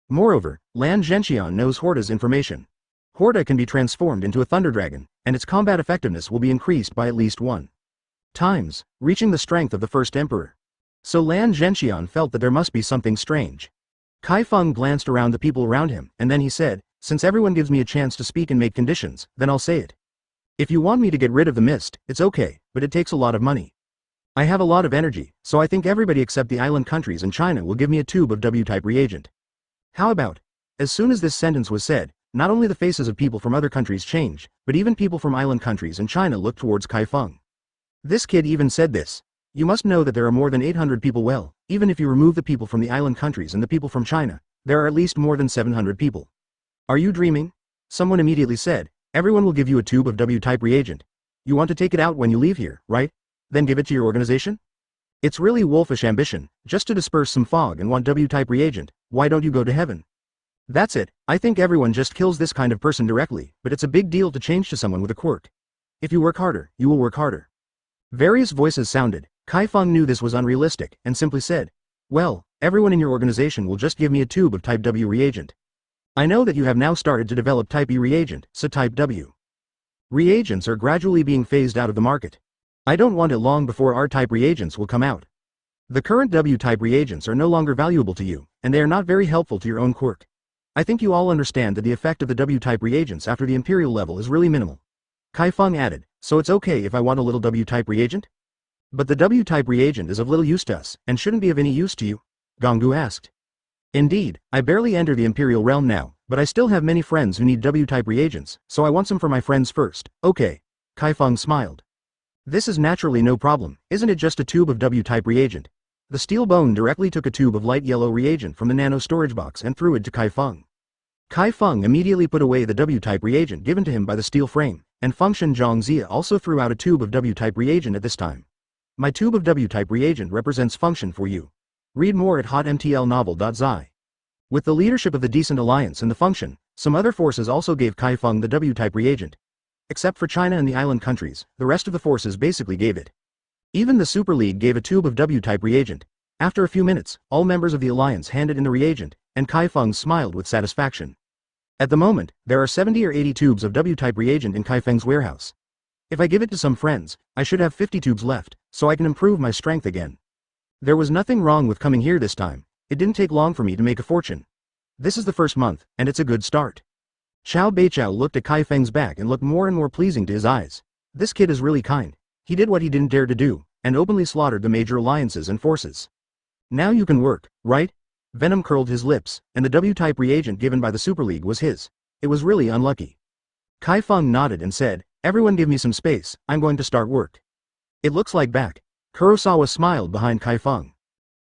Speaker 1: Moreover, Lan Zhenxian knows Horda's information. Horda can be transformed into a Thunder Dragon, and its combat effectiveness will be increased by at least 1 times, reaching the strength of the 1st Emperor. So Lan Zhenxian felt that there must be something strange. Chi Feng glanced around the people around him, and then he said, since everyone gives me a chance to speak and make conditions, then I'll say it. If you want me to get rid of the mist, it's okay, but it takes a lot of money. I have a lot of energy, so I think everybody except the island countries and China will give me a tube of W-type reagent. How about? As soon as this sentence was said, not only the faces of people from other countries changed, but even people from island countries and China looked towards Chi Feng. This kid even said this. You must know that there are more than 800 people. Well, even if you remove the people from the island countries and the people from China, there are at least more than 700 people. Are you dreaming? Someone immediately said, everyone will give you a tube of W-type reagent. You want to take it out when you leave here, right? Then give it to your organization? It's really wolfish ambition, just to disperse some fog and want W-type reagent. Why don't you go to heaven? That's it. I think everyone just kills this kind of person directly, but it's a big deal to change to someone with a quirk. If you work harder, you will work harder. Various voices sounded. Chi Feng knew this was unrealistic, and simply said, well, everyone in your organization will just give me a tube of type W reagent. I know that you have now started to develop type E reagent, so type W. Reagents are gradually being phased out of the market. I don't want it long before R-type reagents will come out. The current W-type reagents are no longer valuable to you, and they are not very helpful to your own quirk. I think you all understand that the effect of the W-type reagents after the Imperial level is really minimal. Chi Feng added, so it's okay if I want a little W-type reagent? But the W-type reagent is of little use to us, and shouldn't be of any use to you? Gonggu asked. Indeed, I barely enter the Imperial realm now, but I still have many friends who need W-type reagents, so I want some for my friends first, okay. Chi Feng smiled. This is naturally no problem, isn't it just a tube of W-type reagent? The steel bone directly took a tube of light yellow reagent from the nano storage box and threw it to Chi Feng. Chi Feng immediately put away the W-type reagent given to him by the steel frame, and Fengshen Zhongzia also threw out a tube of W-type reagent at this time. My tube of W-type reagent represents Fengshen for you. Read more at hotmtlnovel.zi. With the leadership of the Decent Alliance and the Fengshen, some other forces also gave Chi Feng the W-type reagent. Except for China and the island countries, the rest of the forces basically gave it. Even the Super League gave a tube of W-type reagent. After a few minutes, all members of the alliance handed in the reagent, and Chi Feng smiled with satisfaction. At the moment, there are 70 or 80 tubes of W-type reagent in Chi Feng's warehouse. If I give it to some friends, I should have 50 tubes left, so I can improve my strength again. There was nothing wrong with coming here this time. It didn't take long for me to make a fortune. This is the first month, and it's a good start. Xiao Beichao looked at Chi Feng's back and looked more and more pleasing to his eyes. This kid is really kind. He did what he didn't dare to do, and openly slaughtered the major alliances and forces. Now you can work, right? Venom curled his lips, and the W-type reagent given by the Super League was his. It was really unlucky. Chi Feng nodded and said, everyone give me some space, I'm going to start work. It looks like back. Kurosawa smiled behind Chi Feng.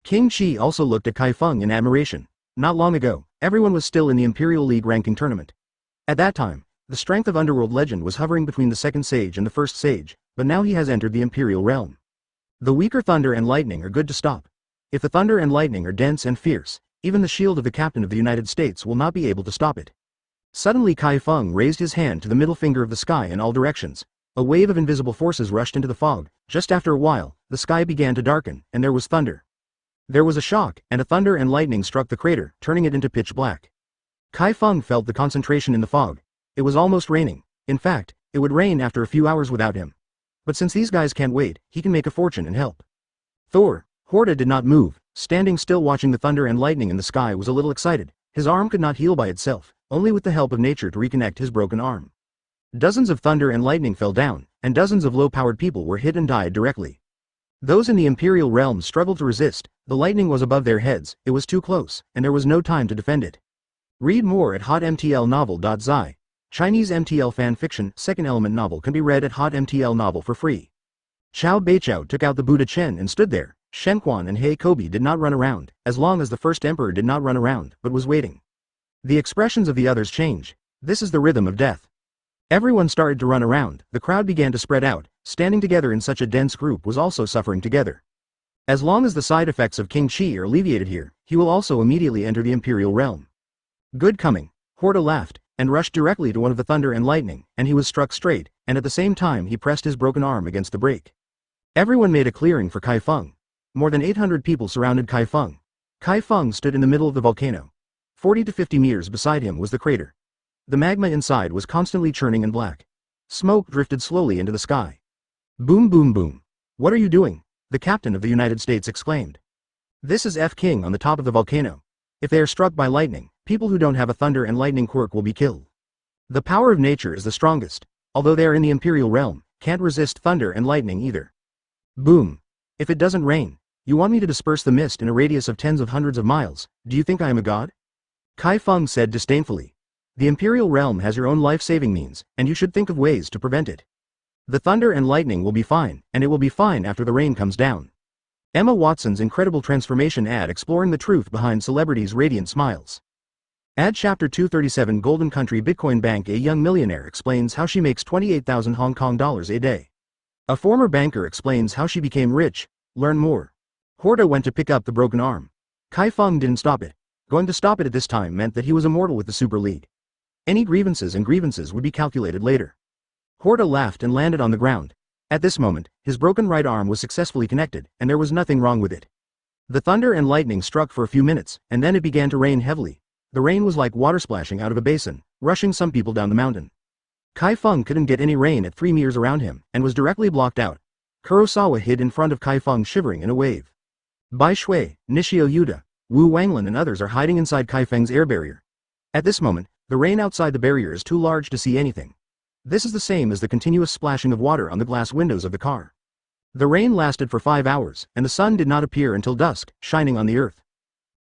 Speaker 1: King Chi also looked at Chi Feng in admiration. Not long ago, everyone was still in the Imperial League ranking tournament. At that time, the strength of Underworld Legend was hovering between the second sage and the first sage, but now he has entered the Imperial realm. The weaker thunder and lightning are good to stop. If the thunder and lightning are dense and fierce, even the shield of the Captain of the United States will not be able to stop it. Suddenly Chi Feng raised his hand to the middle finger of the sky in all directions. A wave of invisible forces rushed into the fog. Just after a while, the sky began to darken, and there was thunder. There was a shock, and a thunder and lightning struck the crater, turning it into pitch black. Chi Feng felt the concentration in the fog. It was almost raining. In fact, it would rain after a few hours without him. But since these guys can't wait, he can make a fortune and help. Thor, Horta did not move, standing still watching the thunder and lightning in the sky was a little excited. His arm could not heal by itself, only with the help of nature to reconnect his broken arm. Dozens of thunder and lightning fell down, and dozens of low-powered people were hit and died directly. Those in the Imperial realm struggled to resist. The lightning was above their heads, it was too close, and there was no time to defend it. Read more at hotmtlnovel.zi. Chinese MTL fan fiction, second element novel can be read at hotmtl novel for free. Xiao Beichao took out the Buddha Chen and stood there. Shen Quan and Hei Kobi did not run around, as long as the first emperor did not run around, but was waiting. The expressions of the others changed. This is the rhythm of death. Everyone started to run around, the crowd began to spread out, standing together in such a dense group was also suffering together. As long as the side effects of King Chi are alleviated here, he will also immediately enter the Imperial realm. Good coming. Horta laughed, and rushed directly to one of the thunder and lightning, and he was struck straight, and at the same time he pressed his broken arm against the break. Everyone made a clearing for Chi Feng. More than 800 people surrounded Chi Feng. Chi Feng stood in the middle of the volcano. 40 to 50 meters beside him was the crater. The magma inside was constantly churning and black. Smoke drifted slowly into the sky. Boom boom boom. What are you doing? The Captain of the United States exclaimed. This is F King on the top of the volcano. If they are struck by lightning, people who don't have a thunder and lightning quirk will be killed. The power of nature is the strongest. Although they are in the Imperial realm, can't resist thunder and lightning either. Boom. If it doesn't rain, you want me to disperse the mist in a radius of tens of hundreds of miles, do you think I am a god? Chi Feng said disdainfully. The Imperial realm has your own life-saving means, and you should think of ways to prevent it. The thunder and lightning will be fine, and it will be fine after the rain comes down. Emma Watson's incredible transformation ad exploring the truth behind celebrities' radiant smiles. Ad chapter 237 Golden Country Bitcoin Bank. A young millionaire explains how she makes 28,000 Hong Kong dollars a day. A former banker explains how she became rich. Learn more. Horta went to pick up the broken arm. Chi Feng didn't stop it. Going to stop it at this time meant that he was immortal with the Super League. Any grievances would be calculated later. Horta laughed and landed on the ground. At this moment, his broken right arm was successfully connected, and there was nothing wrong with it. The thunder and lightning struck for a few minutes, and then it began to rain heavily. The rain was like water splashing out of a basin, rushing some people down the mountain. Chi Feng couldn't get any rain at 3 meters around him, and was directly blocked out. Kurosawa hid in front of Chi Feng shivering in a wave. Bai Shui, Nishio Yuta, Wu Wanglin and others are hiding inside Chi Feng's air barrier. At this moment, the rain outside the barrier is too large to see anything. This is the same as the continuous splashing of water on the glass windows of the car. The rain lasted for 5 hours, and the sun did not appear until dusk, shining on the earth.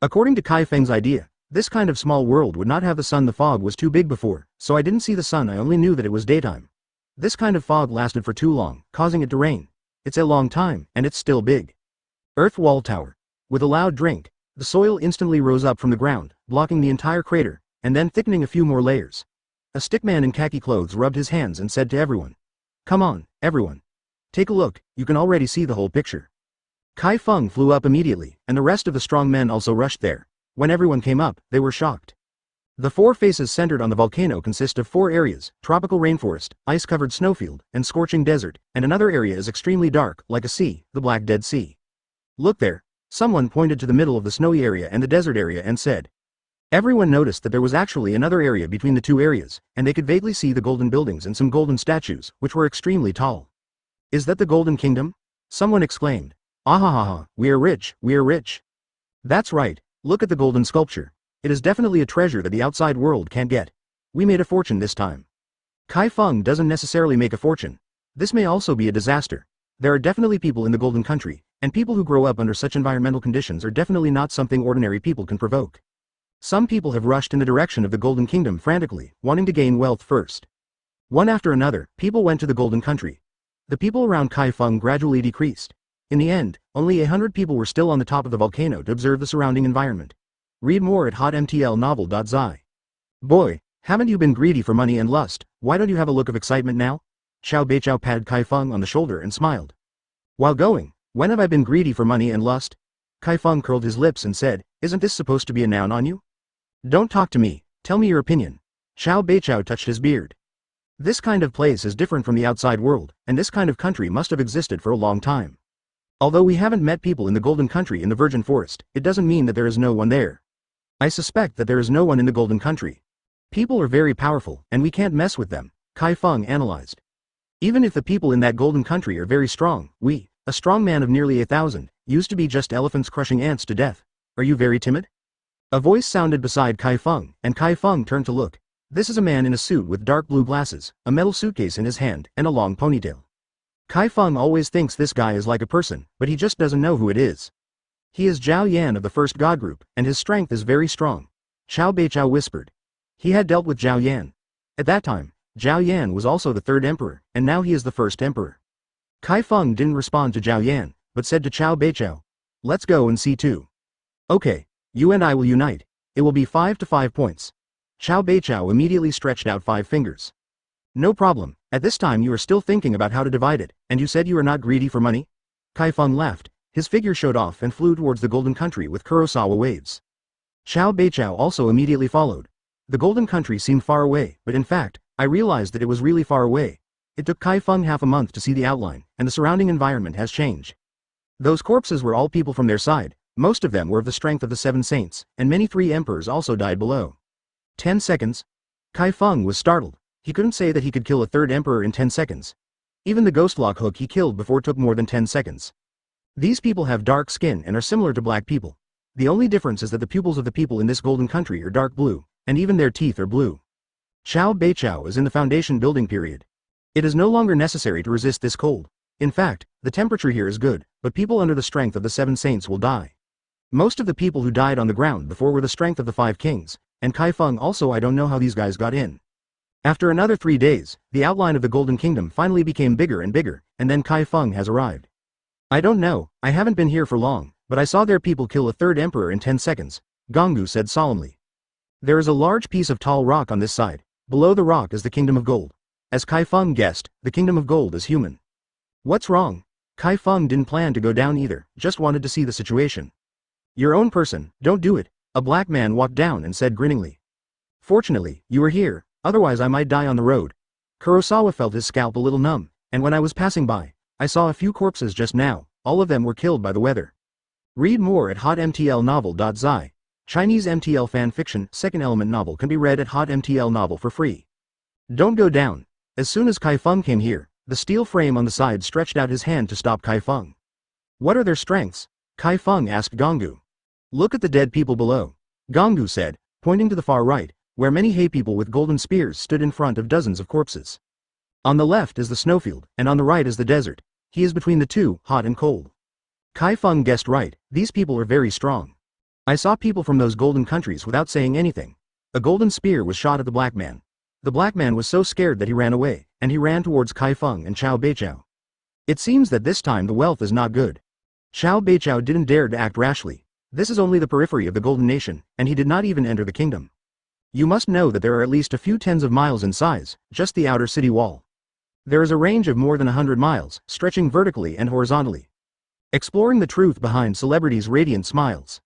Speaker 1: According to Chi Feng's idea, this kind of small world would not have the sun. The fog was too big before, so I didn't see the sun. I only knew that it was daytime. This kind of fog lasted for too long, causing it to rain. It's a long time, and it's still big. Earth wall tower. With a loud drink, the soil instantly rose up from the ground, blocking the entire crater, and then thickening a few more layers. A stickman in khaki clothes rubbed his hands and said to everyone, "Come on, everyone. Take a look, you can already see the whole picture." Chi Feng flew up immediately, and the rest of the strong men also rushed there. When everyone came up, they were shocked. The 4 faces centered on the volcano consist of 4 areas: tropical rainforest, ice-covered snowfield, and scorching desert, and another area is extremely dark, like a sea, the Black Dead Sea. "Look there." Someone pointed to the middle of the snowy area and the desert area and said. Everyone noticed that there was actually another area between the 2 areas, and they could vaguely see the golden buildings and some golden statues, which were extremely tall. "Is that the Golden Kingdom?" Someone exclaimed. "Ahahaha, we are rich, we are rich." "That's right, look at the golden sculpture. It is definitely a treasure that the outside world can't get. We made a fortune this time." Chi Feng doesn't necessarily make a fortune. This may also be a disaster. There are definitely people in the Golden Country, and people who grow up under such environmental conditions are definitely not something ordinary people can provoke. Some people have rushed in the direction of the Golden Kingdom frantically, wanting to gain wealth first. One after another, people went to the Golden Country. The people around Chi Feng gradually decreased. In the end, only 100 people were still on the top of the volcano to observe the surrounding environment. Read more at hotmtlnovel.zi. "Boy, haven't you been greedy for money and lust? Why don't you have a look of excitement now?" Xiao Beichao patted Chi Feng on the shoulder and smiled. While going, "When have I been greedy for money and lust?" Chi Feng curled his lips and said, "Isn't this supposed to be a noun on you? Don't talk to me, tell me your opinion." Xiao Beichao touched his beard. "This kind of place is different from the outside world, and this kind of country must have existed for a long time. Although we haven't met people in the Golden Country in the Virgin Forest, it doesn't mean that there is no one there. I suspect that there is no one in the Golden Country. People are very powerful, and we can't mess with them," Chi Feng analyzed. "Even if the people in that Golden Country are very strong, a strong man of nearly 1,000, used to be just elephants crushing ants to death. Are you very timid?" A voice sounded beside Chi Feng, and Chi Feng turned to look. This is a man in a suit with dark blue glasses, a metal suitcase in his hand, and a long ponytail. Chi Feng always thinks this guy is like a person, but he just doesn't know who it is. He is Zhao Yan of the first god group, and his strength is very strong. Xiao Beichao whispered. He had dealt with Zhao Yan. At that time, Zhao Yan was also the 3rd emperor, and now he is the 1st emperor. Chi Feng didn't respond to Zhao Yan, but said to Xiao Beichao, "Let's go and see too." "Okay, you and I will unite. It will be 5 to 5 points." Xiao Beichao immediately stretched out 5 fingers. "No problem, at this time you are still thinking about how to divide it, and you said you are not greedy for money?" Chi Feng laughed, his figure showed off and flew towards the Golden Country with Kurosawa waves. Xiao Beichao also immediately followed. The Golden Country seemed far away, but in fact, I realized that it was really far away. It took Chi Feng half a month to see the outline, and the surrounding environment has changed. Those corpses were all people from their side, most of them were of the strength of the 7 saints, and many 3 emperors also died below. 10 seconds? Chi Feng was startled. He couldn't say that he could kill a 3rd emperor in 10 seconds. Even the Ghostlock hook he killed before took more than 10 seconds. These people have dark skin and are similar to black people. The only difference is that the pupils of the people in this Golden Country are dark blue, and even their teeth are blue. Xiao Beichao is in the foundation building period. It is no longer necessary to resist this cold. In fact, the temperature here is good, but people under the strength of the 7 saints will die. Most of the people who died on the ground before were the strength of the 5 kings, and Chi Feng also. I don't know how these guys got in. After another 3 days, the outline of the Golden Kingdom finally became bigger and bigger, and then Chi Feng has arrived. "I don't know, I haven't been here for long, but I saw their people kill a 3rd emperor in 10 seconds, Gonggu said solemnly. "There is a large piece of tall rock on this side. Below the rock is the Kingdom of Gold. As Chi Feng guessed, the Kingdom of Gold is human. What's wrong? Chi Feng didn't plan to go down either, just wanted to see the situation. Your own person, don't do it. A black man walked down and said grinningly. Fortunately, you are here, otherwise I might die on the road. Kurosawa felt his scalp a little numb, and when I was passing by, I saw a few corpses just now, all of them were killed by the weather. Read more at hotmtlnovel.zi. Chinese MTL fan fiction, second element novel can be read at hotmtl novel for free. Don't go down. As soon as Chi Feng came here, the steel frame on the side stretched out his hand to stop Chi Feng. What are their strengths? Chi Feng asked Gonggu. Look at the dead people below. Gonggu said, pointing to the far right, where many hay people with golden spears stood in front of dozens of corpses. On the left is the snowfield, and on the right is the desert. He is between the two, hot and cold. Chi Feng guessed right, these people are very strong. I saw people from those golden countries without saying anything. A golden spear was shot at the black man. The black man was so scared that he ran away, and he ran towards Chi Feng and Chao Beichao. It seems that this time the wealth is not good. Chao Beichao didn't dare to act rashly. This is only the periphery of the Golden Nation, and he did not even enter the kingdom. You must know that there are at least a few tens of miles in size, just the outer city wall. There is a range of more than 100 miles, stretching vertically and horizontally. Exploring the truth behind celebrities' radiant smiles.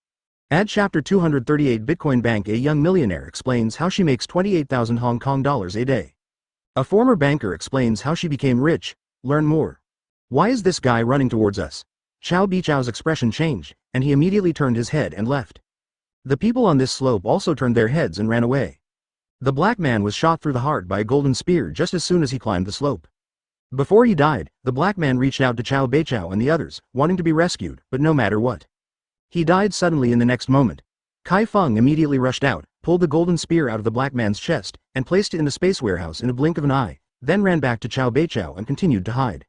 Speaker 1: Add Chapter 238 Bitcoin Bank. A young millionaire explains how she makes 28,000 Hong Kong dollars a day. A former banker explains how she became rich. Learn more. Why is this guy running towards us? Chao Beichao's expression changed, and he immediately turned his head and left. The people on this slope also turned their heads and ran away. The black man was shot through the heart by a golden spear just as soon as he climbed the slope. Before he died, the black man reached out to Chao Beichao and the others, wanting to be rescued, but no matter what. He died suddenly in the next moment. Chi Feng immediately rushed out, pulled the golden spear out of the black man's chest, and placed it in the space warehouse in a blink of an eye, then ran back to Chao Beichao and continued to hide.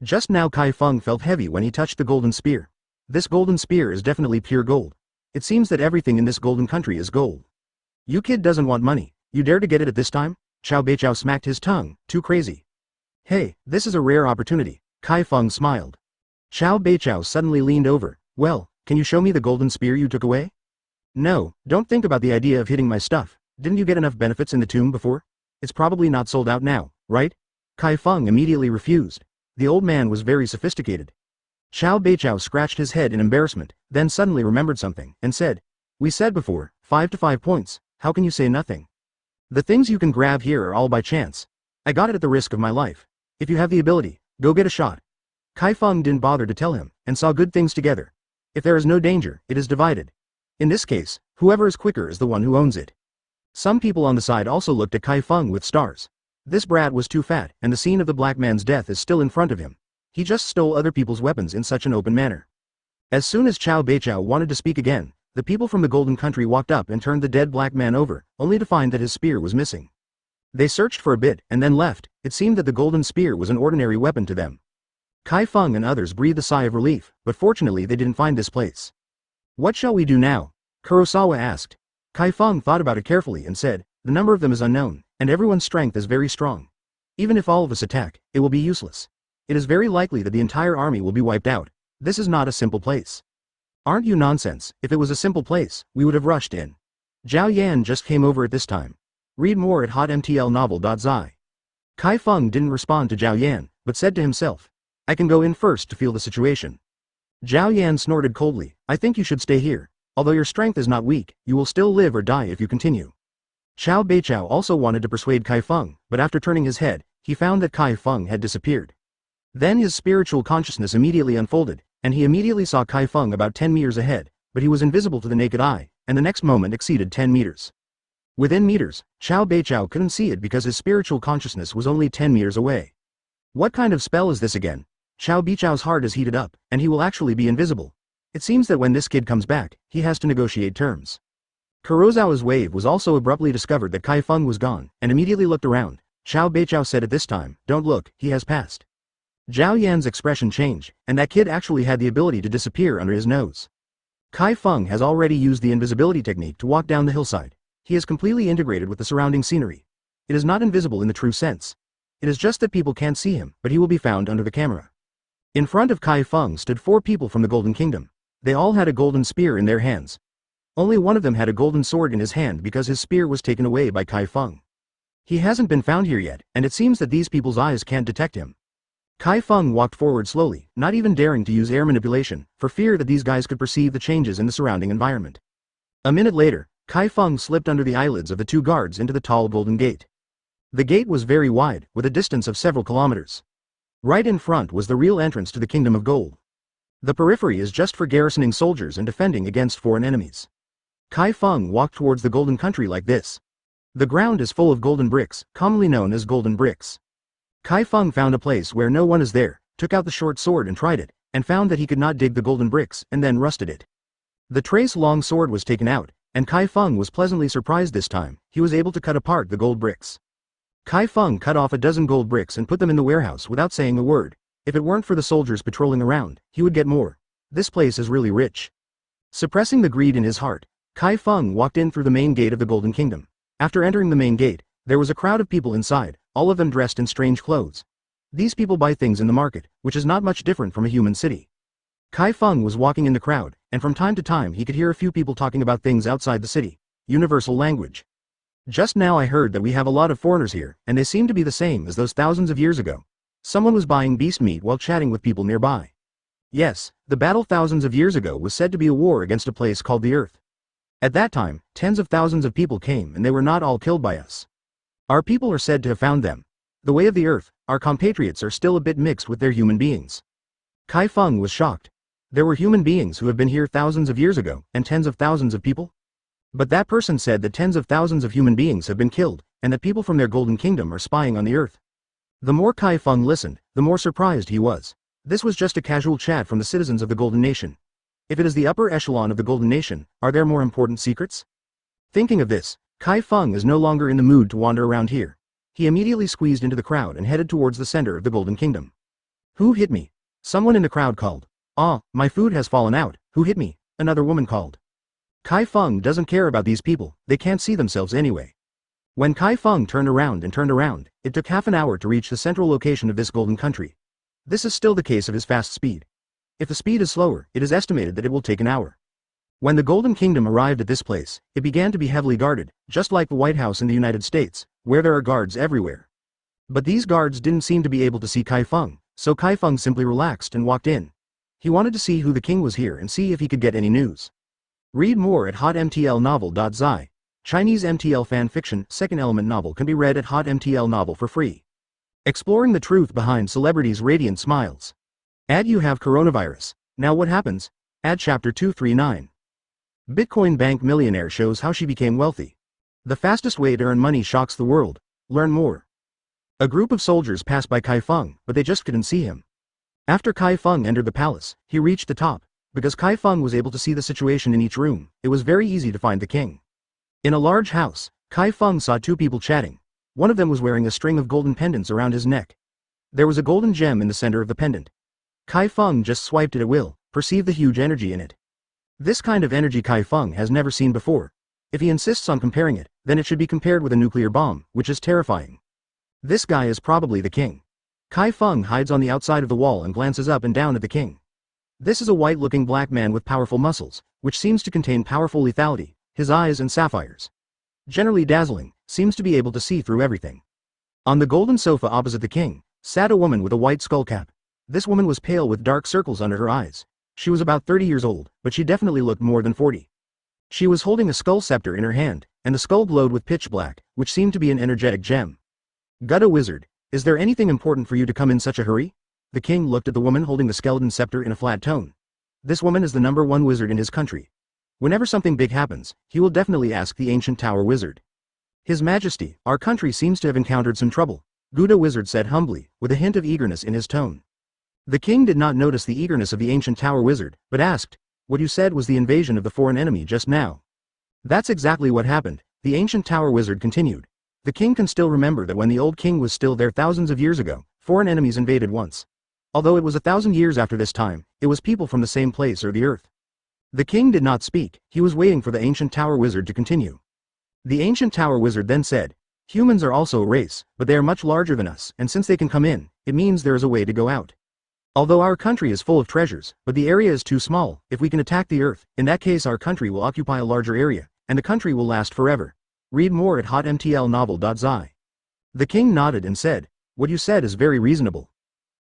Speaker 1: Just now Chi Feng felt heavy when he touched the golden spear. This golden spear is definitely pure gold. It seems that everything in this golden country is gold. You kid doesn't want money, you dare to get it at this time? Chao Beichao smacked his tongue, too crazy. Hey, this is a rare opportunity, Chi Feng smiled. Chao Beichao suddenly leaned over. Well, can you show me the golden spear you took away? No, don't think about the idea of hitting my stuff. Didn't you get enough benefits in the tomb before? It's probably not sold out now, right? Chi Feng immediately refused. The old man was very sophisticated. Chao Beichao scratched his head in embarrassment, then suddenly remembered something, and said, we said before, 5 to 5 points, how can you say nothing? The things you can grab here are all by chance. I got it at the risk of my life. If you have the ability, go get a shot. Chi Feng didn't bother to tell him, and saw good things together. If there is no danger, it is divided. In this case, whoever is quicker is the one who owns it. Some people on the side also looked at Chi Feng with stars. This brat was too fat, and the scene of the black man's death is still in front of him. He just stole other people's weapons in such an open manner. As soon as Chao Beichao wanted to speak again, the people from the Golden Country walked up and turned the dead black man over, only to find that his spear was missing. They searched for a bit, and then left. It seemed that the golden spear was an ordinary weapon to them. Chi Feng and others breathed a sigh of relief, but fortunately they didn't find this place. What shall we do now? Kurosawa asked. Chi Feng thought about it carefully and said, the number of them is unknown, and everyone's strength is very strong. Even if all of us attack, it will be useless. It is very likely that the entire army will be wiped out. This is not a simple place. Aren't you nonsense? If it was a simple place, we would have rushed in. Zhao Yan just came over at this time. Read more at hotmtlnovel.zi. Chi Feng didn't respond to Zhao Yan, but said to himself, I can go in first to feel the situation. Zhao Yan snorted coldly, I think you should stay here. Although your strength is not weak, you will still live or die if you continue. Chao Beichao also wanted to persuade Chi Feng, but after turning his head, he found that Chi Feng had disappeared. Then his spiritual consciousness immediately unfolded, and he immediately saw Chi Feng about 10 meters ahead, but he was invisible to the naked eye, and the next moment exceeded 10 meters. Within meters, Chao Beichao couldn't see it because his spiritual consciousness was only 10 meters away. What kind of spell is this again? Chao Beichao's heart is heated up, and he will actually be invisible. It seems that when this kid comes back, he has to negotiate terms. Kurosawa's wave was also abruptly discovered that Chi Feng was gone, and immediately looked around. Chao Beichao said at this time, don't look, he has passed. Zhao Yan's expression changed, and that kid actually had the ability to disappear under his nose. Chi Feng has already used the invisibility technique to walk down the hillside. He is completely integrated with the surrounding scenery. It is not invisible in the true sense. It is just that people can't see him, but he will be found under the camera. In front of Chi Feng stood 4 people from the Golden Kingdom. They all had a golden spear in their hands. Only one of them had a golden sword in his hand because his spear was taken away by Chi Feng. He hasn't been found here yet, and it seems that these people's eyes can't detect him. Chi Feng walked forward slowly, not even daring to use air manipulation, for fear that these guys could perceive the changes in the surrounding environment. A minute later, Chi Feng slipped under the eyelids of the 2 guards into the tall golden gate. The gate was very wide, with a distance of several kilometers. Right in front was the real entrance to the Kingdom of Gold. The periphery is just for garrisoning soldiers and defending against foreign enemies. Chi Feng walked towards the Golden Country like this. The ground is full of golden bricks, commonly known as golden bricks. Chi Feng found a place where no one is there, took out the short sword and tried it, and found that he could not dig the golden bricks, and then rusted it. The trace long sword was taken out, and Chi Feng was pleasantly surprised this time. He was able to cut apart the gold bricks. Chi Feng cut off a dozen gold bricks and put them in the warehouse without saying a word. If it weren't for the soldiers patrolling around, he would get more. This place is really rich. Suppressing the greed in his heart, Chi Feng walked in through the main gate of the Golden Kingdom. After entering the main gate, there was a crowd of people inside, all of them dressed in strange clothes. These people buy things in the market, which is not much different from a human city. Chi Feng was walking in the crowd, and from time to time he could hear a few people talking about things outside the city. Universal language. Just now I heard that we have a lot of foreigners here, and they seem to be the same as those thousands of years ago. Someone was buying beast meat while chatting with people nearby. Yes, the battle thousands of years ago was said to be a war against a place called the Earth. At that time, tens of thousands of people came and they were not all killed by us. Our people are said to have found them. The way of the Earth, our compatriots are still a bit mixed with their human beings. Chi Feng was shocked. There were human beings who have been here thousands of years ago, and tens of thousands of people? But that person said that tens of thousands of human beings have been killed, and that people from their Golden Kingdom are spying on the Earth. The more Chi Feng listened, the more surprised he was. This was just a casual chat from the citizens of the Golden Nation. If it is the upper echelon of the Golden Nation, are there more important secrets? Thinking of this, Chi Feng is no longer in the mood to wander around here. He immediately squeezed into the crowd and headed towards the center of the Golden Kingdom. Who hit me? Someone in the crowd called. Ah, my food has fallen out. Who hit me? Another woman called. Chi Feng doesn't care about these people, they can't see themselves anyway. When Chi Feng turned around, it took half an hour to reach the central location of this golden country. This is still the case of his fast speed. If the speed is slower, it is estimated that it will take an hour. When the Golden Kingdom arrived at this place, it began to be heavily guarded, just like the White House in the United States, where there are guards everywhere. But these guards didn't seem to be able to see Chi Feng, so Chi Feng simply relaxed and walked in. He wanted to see who the king was here and see if he could get any news. Read more at hotmtlnovel.zi. Chinese MTL fan fiction, second element novel can be read at hotmtl novel for free. Exploring the truth behind celebrities' radiant smiles. Ad: you have coronavirus. Now what happens? Ad chapter 239. Bitcoin bank millionaire shows how she became wealthy. The fastest way to earn money shocks the world. Learn more. A group of soldiers passed by Chi Feng, but they just couldn't see him. After Chi Feng entered the palace, he reached the top. Because Chi Feng was able to see the situation in each room, it was very easy to find the king. In a large house, Chi Feng saw two people chatting. One of them was wearing a string of golden pendants around his neck. There was a golden gem in the center of the pendant. Chi Feng just swiped it at will, perceived the huge energy in it. This kind of energy Chi Feng has never seen before. If he insists on comparing it, then it should be compared with a nuclear bomb, which is terrifying. This guy is probably the king. Chi Feng hides on the outside of the wall and glances up and down at the king. This is a white-looking black man with powerful muscles, which seems to contain powerful lethality, his eyes and sapphires. Generally dazzling, seems to be able to see through everything. On the golden sofa opposite the king, sat a woman with a white skull cap. This woman was pale with dark circles under her eyes. She was about 30 years old, but she definitely looked more than 40. She was holding a skull scepter in her hand, and the skull glowed with pitch black, which seemed to be an energetic gem. Gutta wizard, is there anything important for you to come in such a hurry? The king looked at the woman holding the skeleton scepter in a flat tone. This woman is the #1 wizard in his country. Whenever something big happens, he will definitely ask the ancient tower wizard. His Majesty, our country seems to have encountered some trouble, Gutta wizard said humbly, with a hint of eagerness in his tone. The king did not notice the eagerness of the ancient tower wizard, but asked, what you said was the invasion of the foreign enemy just now. That's exactly what happened, the ancient tower wizard continued. The king can still remember that when the old king was still there thousands of years ago, foreign enemies invaded once. Although it was 1,000 years after this time, it was people from the same place or the earth. The king did not speak, he was waiting for the ancient tower wizard to continue. The ancient tower wizard then said, humans are also a race, but they are much larger than us, and since they can come in, it means there is a way to go out. Although our country is full of treasures, but the area is too small, if we can attack the earth, in that case our country will occupy a larger area, and the country will last forever. Read more at hotmtlnovel.zi. The king nodded and said, what you said is very reasonable.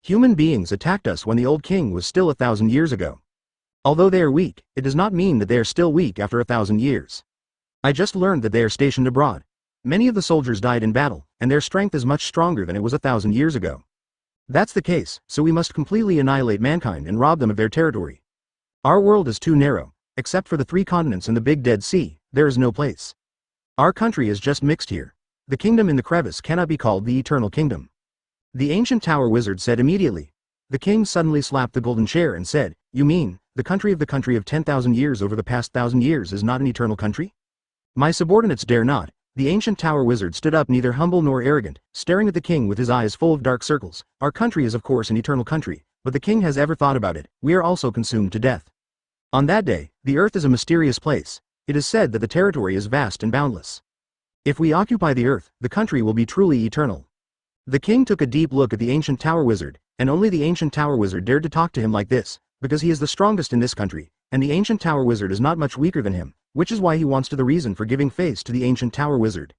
Speaker 1: Human beings attacked us when the old king was still 1,000 years ago. Although they are weak, it does not mean that they are still weak after 1,000 years. I just learned that they are stationed abroad. Many of the soldiers died in battle, and their strength is much stronger than it was 1,000 years ago. That's the case, so we must completely annihilate mankind and rob them of their territory. Our world is too narrow, except for the 3 continents and the Big Dead Sea, there is no place. Our country is just mixed here. The kingdom in the crevice cannot be called the eternal kingdom. The ancient tower wizard said immediately. The king suddenly slapped the golden chair and said, you mean, the country of 10,000 years over the past 1,000 years is not an eternal country? My subordinates dare not. The ancient tower wizard stood up, neither humble nor arrogant, staring at the king with his eyes full of dark circles. Our country is of course an eternal country, but the king has ever thought about it. We are also consumed to death. On that day, the earth is a mysterious place. It is said that the territory is vast and boundless. If we occupy the earth, the country will be truly eternal. The king took a deep look at the ancient tower wizard, and only the ancient tower wizard dared to talk to him like this, because he is the strongest in this country, and the ancient tower wizard is not much weaker than him, which is why he wants to the reason for giving face to the ancient tower wizard.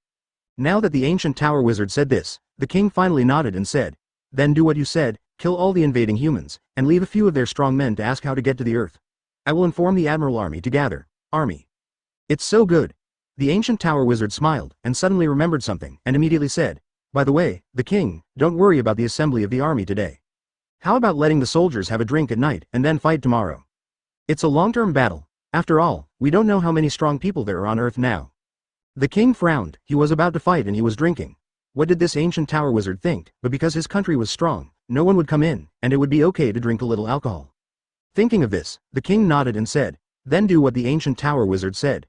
Speaker 1: Now that the ancient tower wizard said this, the king finally nodded and said, "Then do what you said, kill all the invading humans, and leave a few of their strong men to ask how to get to the earth. I will inform the admiral army to gather. Army. It's so good." The ancient tower wizard smiled, and suddenly remembered something, and immediately said, "By the way, the king, don't worry about the assembly of the army today. How about letting the soldiers have a drink at night and then fight tomorrow? It's a long-term battle. After all, we don't know how many strong people there are on earth now." The king frowned. He was about to fight and he was drinking. What did this ancient tower wizard think? But because his country was strong, no one would come in, and it would be okay to drink a little alcohol. Thinking of this, the king nodded and said, "Then do what the ancient tower wizard said."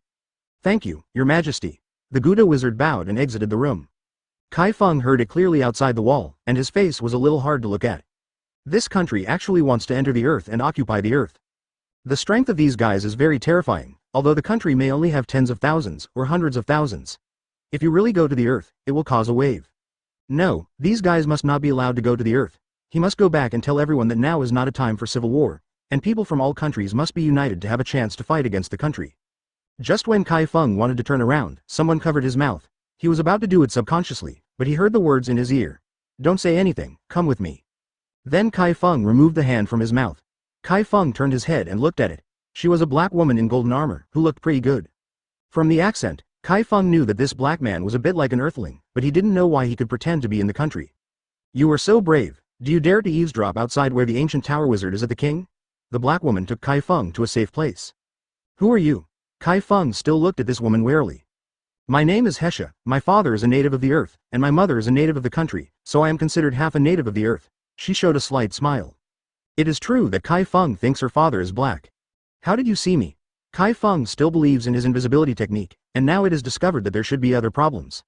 Speaker 1: "Thank you, your majesty." The Gouda wizard bowed and exited the room. Chi Feng heard it clearly outside the wall, and his face was a little hard to look at. This country actually wants to enter the earth and occupy the earth. The strength of these guys is very terrifying, although the country may only have tens of thousands or hundreds of thousands. If you really go to the earth, it will cause a wave. No, these guys must not be allowed to go to the earth. He must go back and tell everyone that now is not a time for civil war, and people from all countries must be united to have a chance to fight against the country. Just when Chi Feng wanted to turn around, someone covered his mouth. He was about to do it subconsciously, but he heard the words in his ear. "Don't say anything, come with me." Then Chi Feng removed the hand from his mouth. Chi Feng turned his head and looked at it. She was a black woman in golden armor, who looked pretty good. From the accent, Chi Feng knew that this black man was a bit like an earthling, but he didn't know why he could pretend to be in the country. "You are so brave. Do you dare to eavesdrop outside where the ancient tower wizard is at the king?" The black woman took Chi Feng to a safe place. "Who are you?" Chi Feng still looked at this woman warily. "My name is Hesha, my father is a native of the earth, and my mother is a native of the country, so I am considered half a native of the earth." She showed a slight smile. It is true that Chi Feng thinks her father is black. "How did you see me?" Chi Feng still believes in his invisibility technique, and now it is discovered that there should be other problems.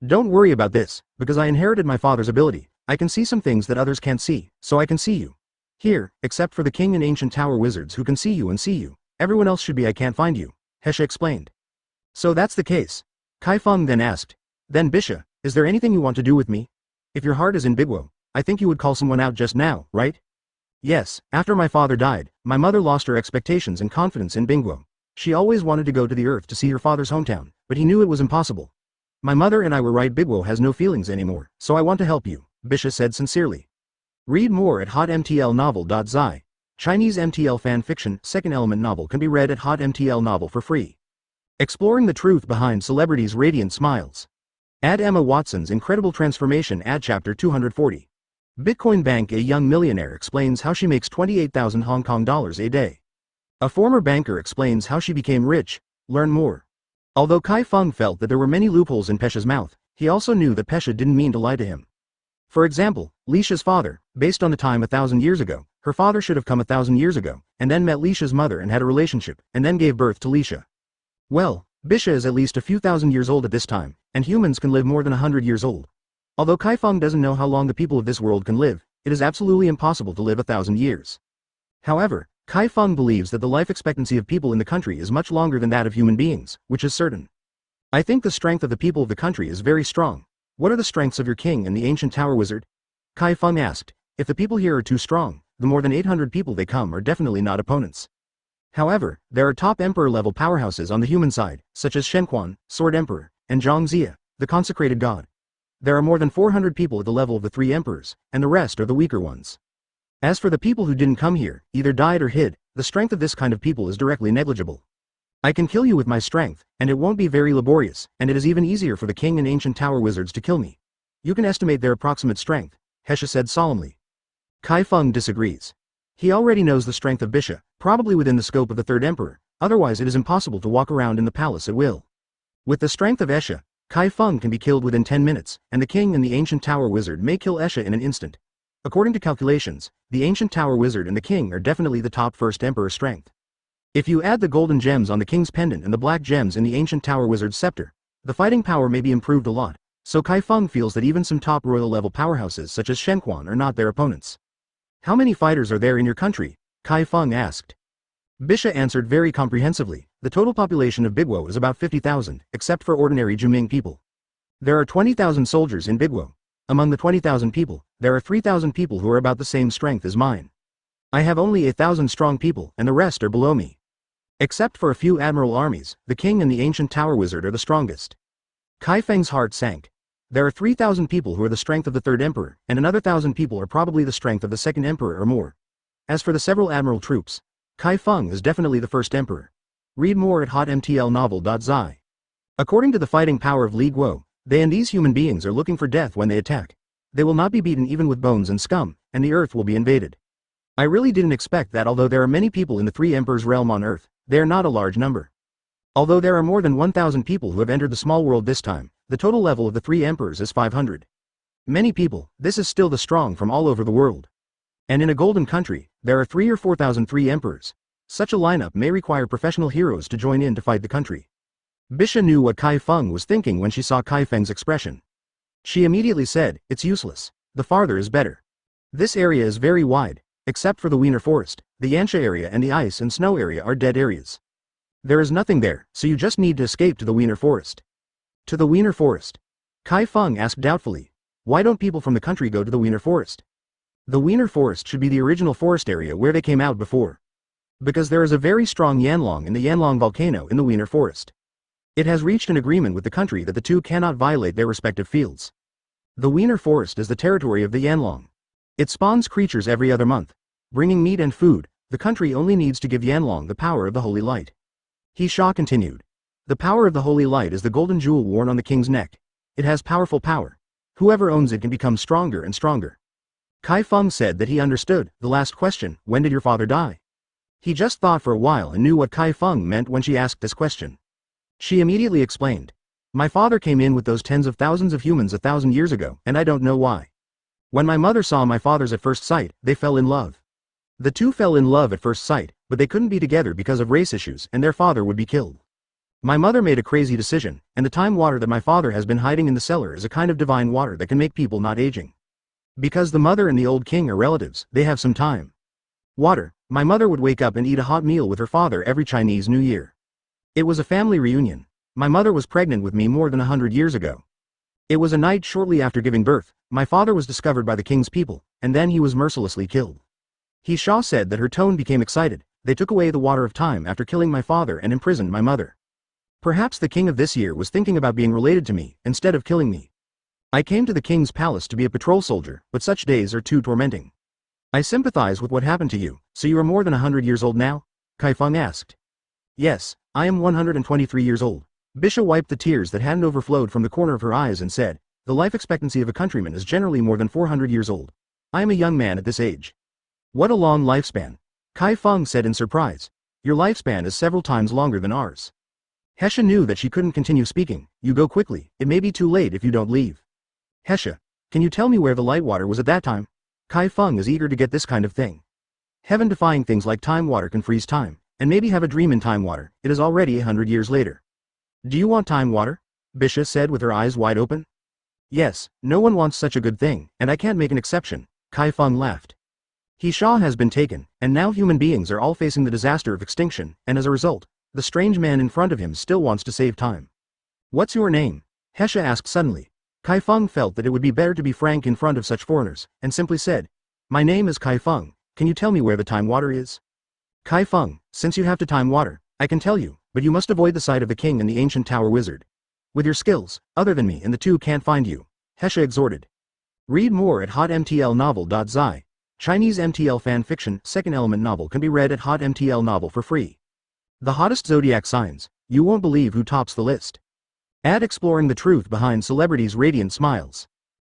Speaker 1: "Don't worry about this, because I inherited my father's ability. I can see some things that others can't see, so I can see you. Here, except for the king and ancient tower wizards who can see you and see you, everyone else should be I can't find you," Hesha explained. "So that's the case." Chi Feng then asked, "Then Bisha, is there anything you want to do with me? If your heart is in Bigwo, I think you would call someone out just now, right?" "Yes, after my father died, my mother lost her expectations and confidence in Bingwo. She always wanted to go to the earth to see her father's hometown, but he knew it was impossible. My mother and I were right, Bigwo has no feelings anymore, so I want to help you," Bisha said sincerely. Read more at hotmtlnovel.zi. Chinese MTL fan fiction, second element novel can be read at hotmtl novel for free. Exploring the truth behind celebrities' radiant smiles. Add Emma Watson's incredible transformation at chapter 240. Bitcoin Bank, a young millionaire explains how she makes 28,000 Hong Kong dollars a day. A former banker explains how she became rich. Learn more. Although Chi Feng felt that there were many loopholes in Pesha's mouth, he also knew that Pesha didn't mean to lie to him. For example, Lisha's father, based on the time 1,000 years ago, her father should have come 1,000 years ago, and then met Lisha's mother and had a relationship, and then gave birth to Lisha. Well, Bisha is at least a few thousand years old at this time, and humans can live more than 100 years old. Although Chi Feng doesn't know how long the people of this world can live, it is absolutely impossible to live 1,000 years. However, Chi Feng believes that the life expectancy of people in the country is much longer than that of human beings, which is certain. "I think the strength of the people of the country is very strong. What are the strengths of your king and the ancient tower wizard?" Chi Feng asked. "If the people here are too strong, the more than 800 people they come are definitely not opponents. However, there are top emperor-level powerhouses on the human side, such as Shenquan, Sword Emperor, and Zhang Zia, the consecrated god. There are more than 400 people at the level of the 3 emperors, and the rest are the weaker ones. As for the people who didn't come here, either died or hid, the strength of this kind of people is directly negligible. I can kill you with my strength, and it won't be very laborious, and it is even easier for the king and ancient tower wizards to kill me. You can estimate their approximate strength," Hesha said solemnly. Chi Feng disagrees. He already knows the strength of Bisha, probably within the scope of the 3rd emperor, otherwise it is impossible to walk around in the palace at will. With the strength of Esha, Chi Feng can be killed within 10 minutes, and the king and the ancient tower wizard may kill Esha in an instant. According to calculations, the ancient tower wizard and the king are definitely the top 1st emperor strength. If you add the golden gems on the king's pendant and the black gems in the ancient tower wizard's scepter, the fighting power may be improved a lot, so Chi Feng feels that even some top royal level powerhouses such as Shenquan are not their opponents. How many fighters are there in your country? Chi Feng asked. Bisha answered very comprehensively, the total population of Bigwo is about 50,000, except for ordinary Juming people. There are 20,000 soldiers in Bigwo. Among the 20,000 people, there are 3,000 people who are about the same strength as mine. I have only 1,000 strong people and the rest are below me. Except for a few admiral armies, the king and the ancient tower wizard are the strongest. Chi Feng's heart sank. There are 3,000 people who are the strength of the third emperor, and another 1,000 people are probably the strength of the second emperor or more. As for the several admiral troops, Chi Feng is definitely the first emperor. Read more at hotmtlnovel.zi. According to the fighting power of Li Guo, they and these human beings are looking for death when they attack. They will not be beaten even with bones and scum, and the earth will be invaded. I really didn't expect that. Although there are many people in the three emperors' realm on earth, they are not a large number. Although there are more than 1,000 people who have entered the small world this time, the total level of the three emperors is 500. Many people, this is still the strong from all over the world. And in a golden country, there are 3 or 4,000 three emperors. Such a lineup may require professional heroes to join in to fight the country. Bisha knew what Chi Feng was thinking when she saw Chi Feng's expression. She immediately said, it's useless. The farther is better. This area is very wide, except for the Wiener Forest. The Yansha area and the ice and snow area are dead areas. There is nothing there, so you just need to escape to the Wiener Forest. To the Wiener Forest? Chi Feng asked doubtfully. Why don't people from the country go to the Wiener Forest? The Wiener Forest should be the original forest area where they came out before. Because there is a very strong Yanlong in the Yanlong volcano in the Wiener Forest. It has reached an agreement with the country that the two cannot violate their respective fields. The Wiener Forest is the territory of the Yanlong. It spawns creatures every other month. Bringing meat and food, the country only needs to give Yanlong the power of the holy light. He Sha continued. The power of the holy light is the golden jewel worn on the king's neck. It has powerful power. Whoever owns it can become stronger and stronger. Chi Feng said that he understood. The last question, when did your father die? He just thought for a while and knew what Chi Feng meant when she asked this question. She immediately explained. My father came in with those tens of thousands of humans 1,000 years ago, and I don't know why. When my mother saw my father's at first sight, they fell in love. The two fell in love at first sight, but they couldn't be together because of race issues and their father would be killed. My mother made a crazy decision, and the time water that my father has been hiding in the cellar is a kind of divine water that can make people not aging. Because the mother and the old king are relatives, they have some time. Water, my mother would wake up and eat a hot meal with her father every Chinese New Year. It was a family reunion. My mother was pregnant with me more than 100 years ago. It was a night shortly after giving birth. My father was discovered by the king's people, and then he was mercilessly killed. He Sha said that her tone became excited. They took away the water of time after killing my father and imprisoned my mother. Perhaps the king of this year was thinking about being related to me, instead of killing me. I came to the king's palace to be a patrol soldier, but such days are too tormenting. I sympathize with what happened to you. So you are more than 100 years old now? Chi Feng asked. Yes, I am 123 years old. Bisha wiped the tears that hadn't overflowed from the corner of her eyes and said, the life expectancy of a countryman is generally more than 400 years old. I am a young man at this age. What a long lifespan. Chi Feng said in surprise. Your lifespan is several times longer than ours. Hesha knew that she couldn't continue speaking. You go quickly, it may be too late if you don't leave. Hesha, can you tell me where the light water was at that time? Chi Feng is eager to get this kind of thing. Heaven-defying things like time water can freeze time, and maybe have a dream in time water. It is already 100 years later. Do you want time water? Bisha said with her eyes wide open. Yes, no one wants such a good thing, and I can't make an exception. Chi Feng laughed. He Sha has been taken, and now human beings are all facing the disaster of extinction, and as a result, the strange man in front of him still wants to save time. What's your name? Hesha asked suddenly. Chi Feng felt that it would be better to be frank in front of such foreigners, and simply said, my name is Chi Feng, can you tell me where the time water is? Chi Feng, since you have to time water, I can tell you, but you must avoid the sight of the king and the ancient tower wizard. With your skills, other than me and the two can't find you, Hesha exhorted. Read more at hotmtlnovel.zi. Chinese MTL fan fiction, second element novel can be read at hotmtl novel for free. The hottest zodiac signs, you won't believe who tops the list. Add exploring the truth behind celebrities' radiant smiles.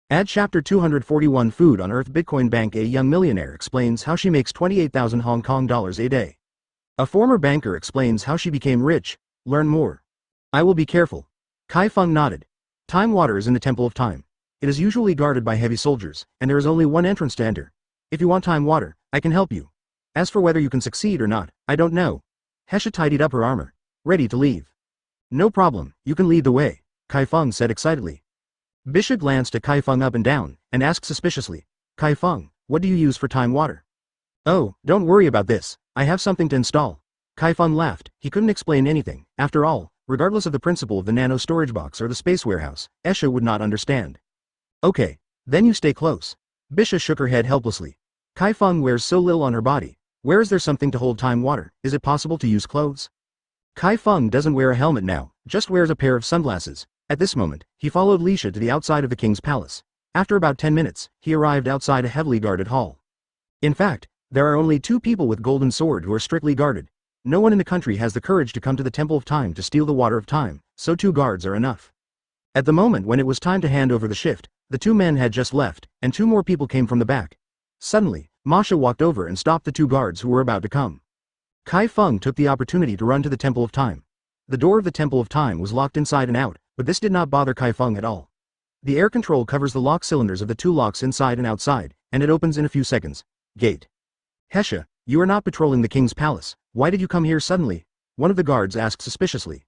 Speaker 1: Add chapter 241 Food on Earth Bitcoin Bank. A young millionaire explains how she makes 28,000 Hong Kong dollars a day. A former banker explains how she became rich. Learn more. I will be careful. Chi Feng nodded. Time water is in the Temple of Time. It is usually guarded by heavy soldiers, and there is only one entrance to enter. If you want time water, I can help you. As for whether you can succeed or not, I don't know. Hesha tidied up her armor, ready to leave. No problem, you can lead the way, Chi Feng said excitedly. Bisha glanced at Chi Feng up and down, and asked suspiciously, Chi Feng, what do you use for time water? Oh, don't worry about this, I have something to install. Chi Feng laughed, he couldn't explain anything, after all, regardless of the principle of the nano storage box or the space warehouse, Esha would not understand. Okay, then you stay close. Bisha shook her head helplessly. Chi Feng wears so little on her body, where is there something to hold time water, is it possible to use clothes? Chi Feng doesn't wear a helmet now, just wears a pair of sunglasses. At this moment, he followed Lisha to the outside of the king's palace. After about 10 minutes, he arrived outside a heavily guarded hall. In fact, there are only 2 people with golden sword who are strictly guarded. No one in the country has the courage to come to the Temple of Time to steal the water of time, so 2 guards are enough. At the moment when it was time to hand over the shift, the 2 men had just left, and 2 more people came from the back. Suddenly, Masha walked over and stopped the 2 guards who were about to come. Chi Feng took the opportunity to run to the Temple of Time. The door of the Temple of Time was locked inside and out, but this did not bother Chi Feng at all. The air control covers the lock cylinders of the 2 locks inside and outside, and it opens in a few seconds. Gate. Hesha, you are not patrolling the king's palace, why did you come here suddenly? One of the guards asked suspiciously.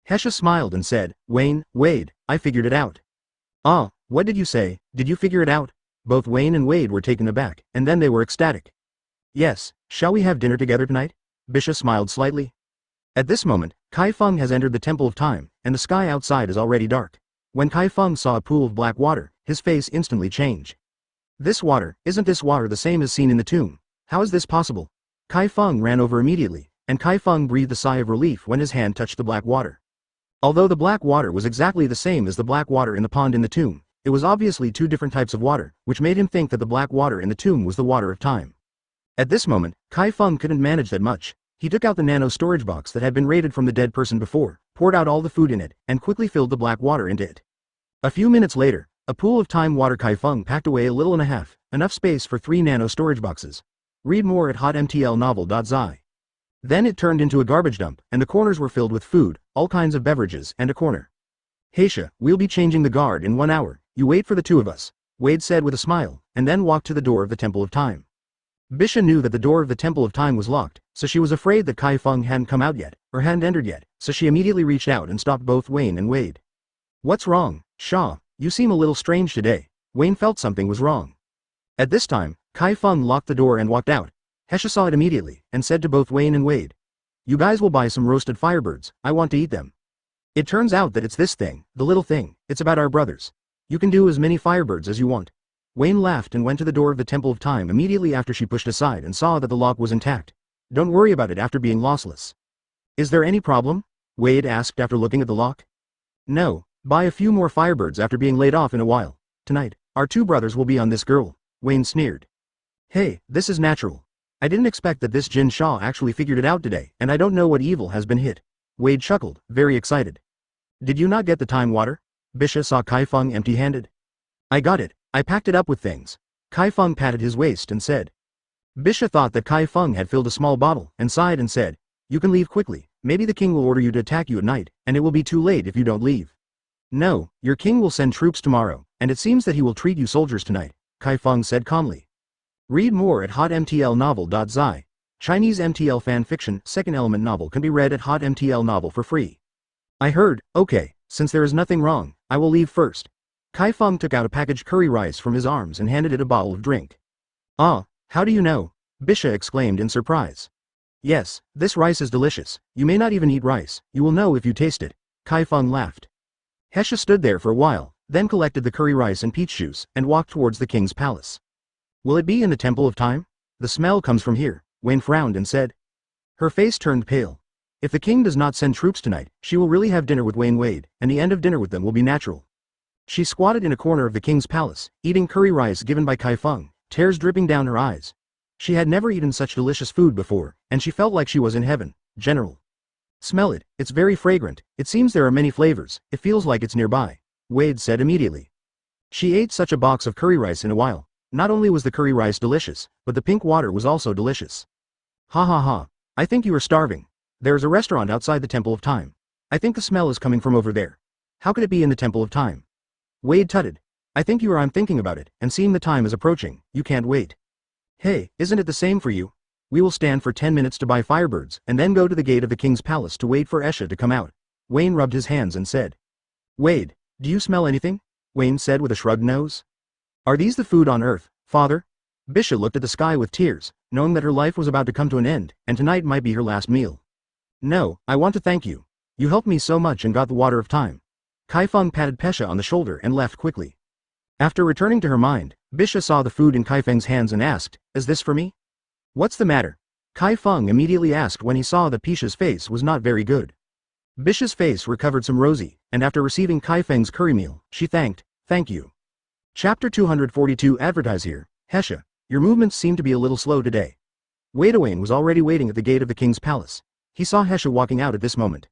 Speaker 1: Hesha smiled and said, Wade, I figured it out. Ah, what did you say, did you figure it out? Both Wayne and Wade were taken aback, and then they were ecstatic. Yes, shall we have dinner together tonight? Bisha smiled slightly. At this moment, Chi Feng has entered the Temple of Time, and the sky outside is already dark. When Chi Feng saw a pool of black water, his face instantly changed. Isn't this water the same as seen in the tomb? How is this possible? Chi Feng ran over immediately, and Chi Feng breathed a sigh of relief when his hand touched the black water. Although the black water was exactly the same as the black water in the pond in the tomb, it was obviously 2 different types of water, which made him think that the black water in the tomb was the water of time. At this moment, Chi Feng couldn't manage that much. He took out the nano storage box that had been raided from the dead person before, poured out all the food in it, and quickly filled the black water into it. A few minutes later, a pool of time water Chi Feng packed away a little and a half, enough space for 3 nano storage boxes. Read more at hotmtlnovel.zi. Then it turned into a garbage dump, and the corners were filled with food, all kinds of beverages, and a corner. Heisha, we'll be changing the guard in 1 hour, you wait for the 2 of us, Wade said with a smile, and then walked to the door of the Temple of Time. Bisha knew that the door of the Temple of Time was locked, so she was afraid that Chi Feng hadn't come out yet, or hadn't entered yet, so she immediately reached out and stopped both Wayne and Wade. What's wrong, Shaw? You seem a little strange today. Wayne felt something was wrong. At this time, Chi Feng locked the door and walked out. Hesha saw it immediately, and said to both Wayne and Wade, you guys will buy some roasted firebirds, I want to eat them. It turns out that it's this thing, the little thing, it's about our brothers. You can do as many firebirds as you want. Wayne laughed and went to the door of the Temple of Time immediately after she pushed aside and saw that the lock was intact. Don't worry about it after being lossless. Is there any problem? Wade asked after looking at the lock. No, buy a few more firebirds after being laid off in a while. Tonight, our 2 brothers will be on this girl, Wayne sneered. Hey, this is natural. I didn't expect that this Jin Shaw actually figured it out today, and I don't know what evil has been hit. Wade chuckled, very excited. Did you not get the time water? Bisha saw Chi Feng empty-handed. I got it, I packed it up with things. Chi Feng patted his waist and said. Bisha thought that Chi Feng had filled a small bottle, and sighed and said, you can leave quickly, maybe the king will order you to attack you at night, and it will be too late if you don't leave. No, your king will send troops tomorrow, and it seems that he will treat you soldiers tonight, Chi Feng said calmly. Read more at hotmtlnovel.zi. Chinese MTL fan fiction, second element novel can be read at hotmtl novel for free. I heard, okay, since there is nothing wrong, I will leave first. Chi Feng took out a packaged curry rice from his arms and handed it a bottle of drink. Ah, how do you know? Bisha exclaimed in surprise. Yes, this rice is delicious, you may not even eat rice, you will know if you taste it, Chi Feng laughed. Hesha stood there for a while, then collected the curry rice and peach juice, and walked towards the king's palace. Will it be in the Temple of Time? The smell comes from here, Wayne frowned and said. Her face turned pale. If the king does not send troops tonight, she will really have dinner with Wade, and the end of dinner with them will be natural. She squatted in a corner of the king's palace, eating curry rice given by Chi Feng, tears dripping down her eyes. She had never eaten such delicious food before, and she felt like she was in heaven. General. Smell it, it's very fragrant, it seems there are many flavors, it feels like it's nearby, Wade said immediately. She ate such a box of curry rice in a while. Not only was the curry rice delicious, but the pink water was also delicious. Ha ha ha, I think you are starving. There is a restaurant outside the Temple of Time. I think the smell is coming from over there. How could it be in the Temple of Time? Wade tutted. I think you are. I'm thinking about it, and seeing the time is approaching, you can't wait. Hey, isn't it the same for you? We will stand for 10 minutes to buy firebirds and then go to the gate of the king's palace to wait for Esha to come out. Wayne rubbed his hands and said. Wade, do you smell anything? Wayne said with a shrugged nose. Are these the food on earth, father? Bisha looked at the sky with tears, knowing that her life was about to come to an end, and tonight might be her last meal. No, I want to thank you. You helped me so much and got the water of time. Chi Feng patted Pesha on the shoulder and left quickly. After returning to her mind, Bisha saw the food in Chi Feng's hands and asked, Is this for me? What's the matter? Chi Feng immediately asked when he saw that Pisha's face was not very good. Bisha's face recovered some rosy, and after receiving Chi Feng's curry meal, she thanked, Thank you. Chapter 242 Advertise here, Hesha, your movements seem to be a little slow today. Wadawain was already waiting at the gate of the king's palace. He saw Hesha walking out at this moment.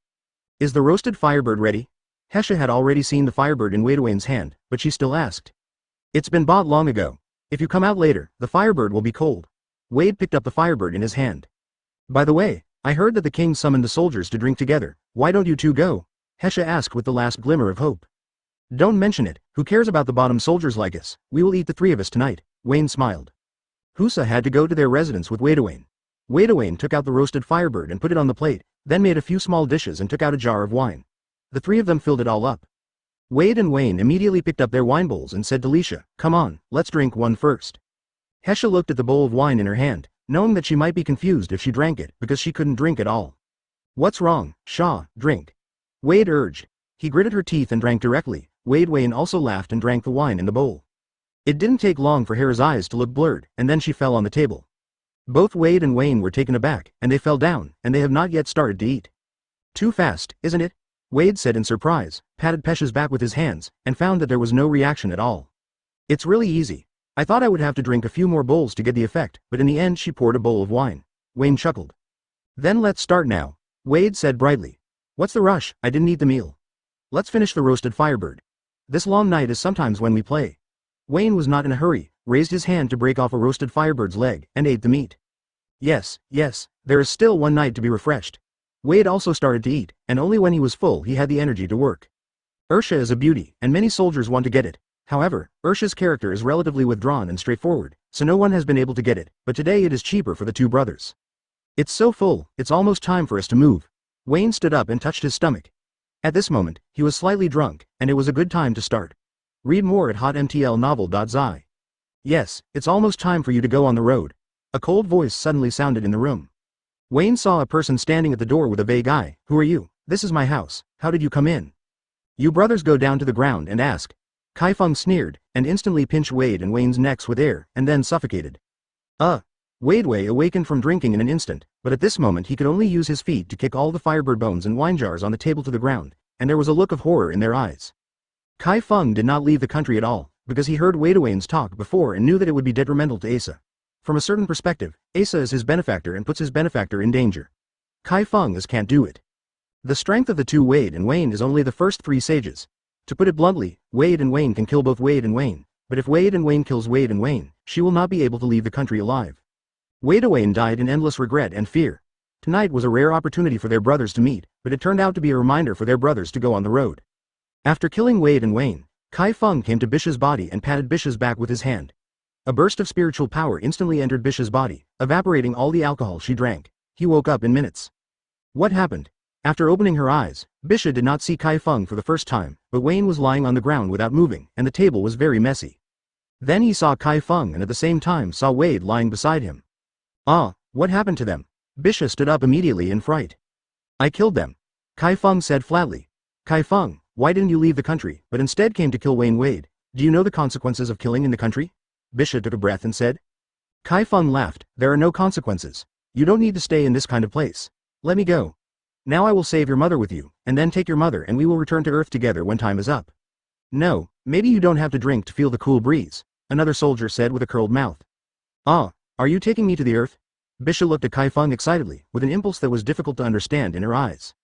Speaker 1: Is the roasted firebird ready? Hesha had already seen the firebird in Wadawain's hand, but she still asked. It's been bought long ago. If you come out later, the firebird will be cold. Wade picked up the firebird in his hand. By the way, I heard that the king summoned the soldiers to drink together. Why don't you two go? Hesha asked with the last glimmer of hope. Don't mention it, who cares about the bottom soldiers like us? We will eat the three of us tonight, Wayne smiled. Husa had to go to their residence with Wadawain. Wadawain took out the roasted firebird and put it on the plate, then made a few small dishes and took out a jar of wine. The three of them filled it all up. Wade and Wayne immediately picked up their wine bowls and said to Lisha, Come on, let's drink one first. Hesha looked at the bowl of wine in her hand, knowing that she might be confused if she drank it because she couldn't drink at all. What's wrong, Shaw, drink. Wade urged. He gritted her teeth and drank directly. Wayne also laughed and drank the wine in the bowl. It didn't take long for Hera's eyes to look blurred, and then she fell on the table. Both Wade and Wayne were taken aback, and they fell down, and they have not yet started to eat. Too fast, isn't it? Wade said in surprise, patted Pesha's back with his hands, and found that there was no reaction at all. It's really easy. I thought I would have to drink a few more bowls to get the effect, but in the end she poured a bowl of wine. Wayne chuckled. Then let's start now, Wade said brightly. What's the rush? I didn't eat the meal. Let's finish the roasted firebird. This long night is sometimes when we play. Wayne was not in a hurry, raised his hand to break off a roasted firebird's leg, and ate the meat. Yes, there is still one night to be refreshed. Wade also started to eat, and only when he was full he had the energy to work. Ursha is a beauty, and many soldiers want to get it. However, Ursha's character is relatively withdrawn and straightforward, so no one has been able to get it, but today it is cheaper for the two brothers. It's so full, it's almost time for us to move. Wayne stood up and touched his stomach. At this moment, he was slightly drunk, and it was a good time to start. Read more at hotmtlnovel.zi. Yes, it's almost time for you to go on the road. A cold voice suddenly sounded in the room. Wayne saw a person standing at the door with a vague eye. Who are you? This is my house. How did you come in? You brothers go down to the ground and ask. Chi Feng sneered, and instantly pinched Wade and Wayne's necks with air, and then suffocated. Wade awakened from drinking in an instant, but at this moment he could only use his feet to kick all the firebird bones and wine jars on the table to the ground, and there was a look of horror in their eyes. Chi Feng did not leave the country at all, because he heard Wadawain's talk before and knew that it would be detrimental to Asa. From a certain perspective, Asa is his benefactor and puts his benefactor in danger. Chi Feng can't do it. The strength of the two Wade and Wayne is only the first three sages. To put it bluntly, Wade and Wayne can kill both Wade and Wayne, but if Wade and Wayne kills Wade and Wayne, she will not be able to leave the country alive. Wadawain died in endless regret and fear. Tonight was a rare opportunity for their brothers to meet, but it turned out to be a reminder for their brothers to go on the road. After killing Wade and Wayne, Chi Feng came to Bisha's body and patted Bisha's back with his hand. A burst of spiritual power instantly entered Bisha's body, evaporating all the alcohol she drank. He woke up in minutes. What happened? After opening her eyes, Bisha did not see Chi Feng for the first time, but Wayne was lying on the ground without moving, and the table was very messy. Then he saw Chi Feng and at the same time saw Wade lying beside him. What happened to them? Bisha stood up immediately in fright. I killed them. Chi Feng said flatly. Chi Feng, why didn't you leave the country, but instead came to kill Wade? Do you know the consequences of killing in the country? Bisha took a breath and said. Chi Feng laughed. There are no consequences. You don't need to stay in this kind of place. Let me go. Now I will save your mother with you, and then take your mother and we will return to Earth together when time is up. No, maybe you don't have to drink to feel the cool breeze, another soldier said with a curled mouth. Are you taking me to the Earth? Bisha looked at Chi Feng excitedly, with an impulse that was difficult to understand in her eyes.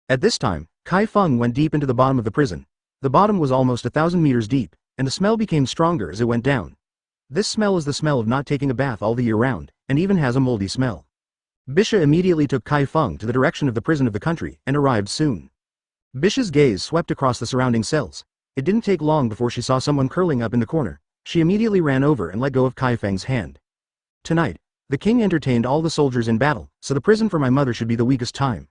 Speaker 1: At this time, Chi Feng went deep into the bottom of the prison. The bottom was almost 1,000 meters deep, and the smell became stronger as it went down. This smell is the smell of not taking a bath all the year round, and even has a moldy smell. Bisha immediately took Chi Feng to the direction of the prison of the country, and arrived soon. Bisha's gaze swept across the surrounding cells. It didn't take long before she saw someone curling up in the corner. She immediately ran over and let go of Chi Feng's hand. Tonight, The king entertained all the soldiers in battle, so the prison for my mother should be the weakest time.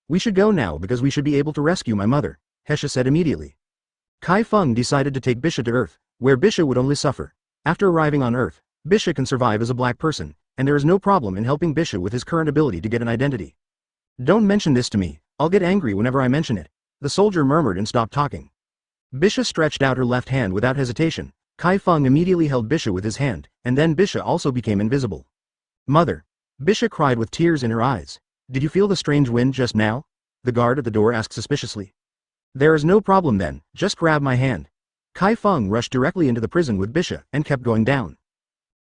Speaker 1: We should go now because we should be able to rescue my mother, Hesha said immediately. Chi Feng decided to take Bisha to Earth, where Bisha would only suffer. After arriving on Earth, Bisha can survive as a black person, and there is no problem in helping Bisha with his current ability to get an identity. Don't mention this to me, I'll get angry whenever I mention it, the soldier murmured and stopped talking. Bisha stretched out her left hand without hesitation. Chi Feng immediately held Bisha with his hand, and then Bisha also became invisible. Mother. Bisha cried with tears in her eyes. Did you feel the strange wind just now? The guard at the door asked suspiciously. There is no problem then, just grab my hand. Chi Feng rushed directly into the prison with Bisha and kept going down.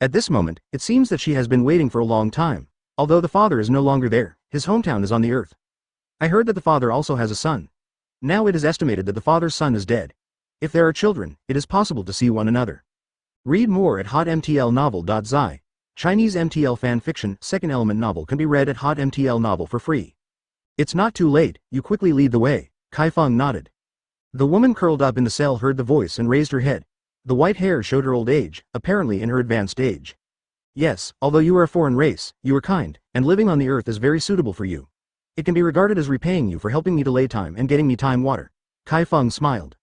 Speaker 1: At this moment, it seems that she has been waiting for a long time. Although the father is no longer there, his hometown is on the earth. I heard that the father also has a son. Now it is estimated that the father's son is dead. If there are children, it is possible to see one another. Read more at hotmtlnovel.zi. Chinese MTL fan fiction, second element novel can be read at hotmtl novel for free. It's not too late, you quickly lead the way, Chi Feng nodded. The woman curled up in the cell heard the voice and raised her head. The white hair showed her old age, apparently in her advanced age. Yes, although you are a foreign race, you are kind, and living on the earth is very suitable for you. It can be regarded as repaying you for helping me delay time and getting me time water. Chi Feng smiled.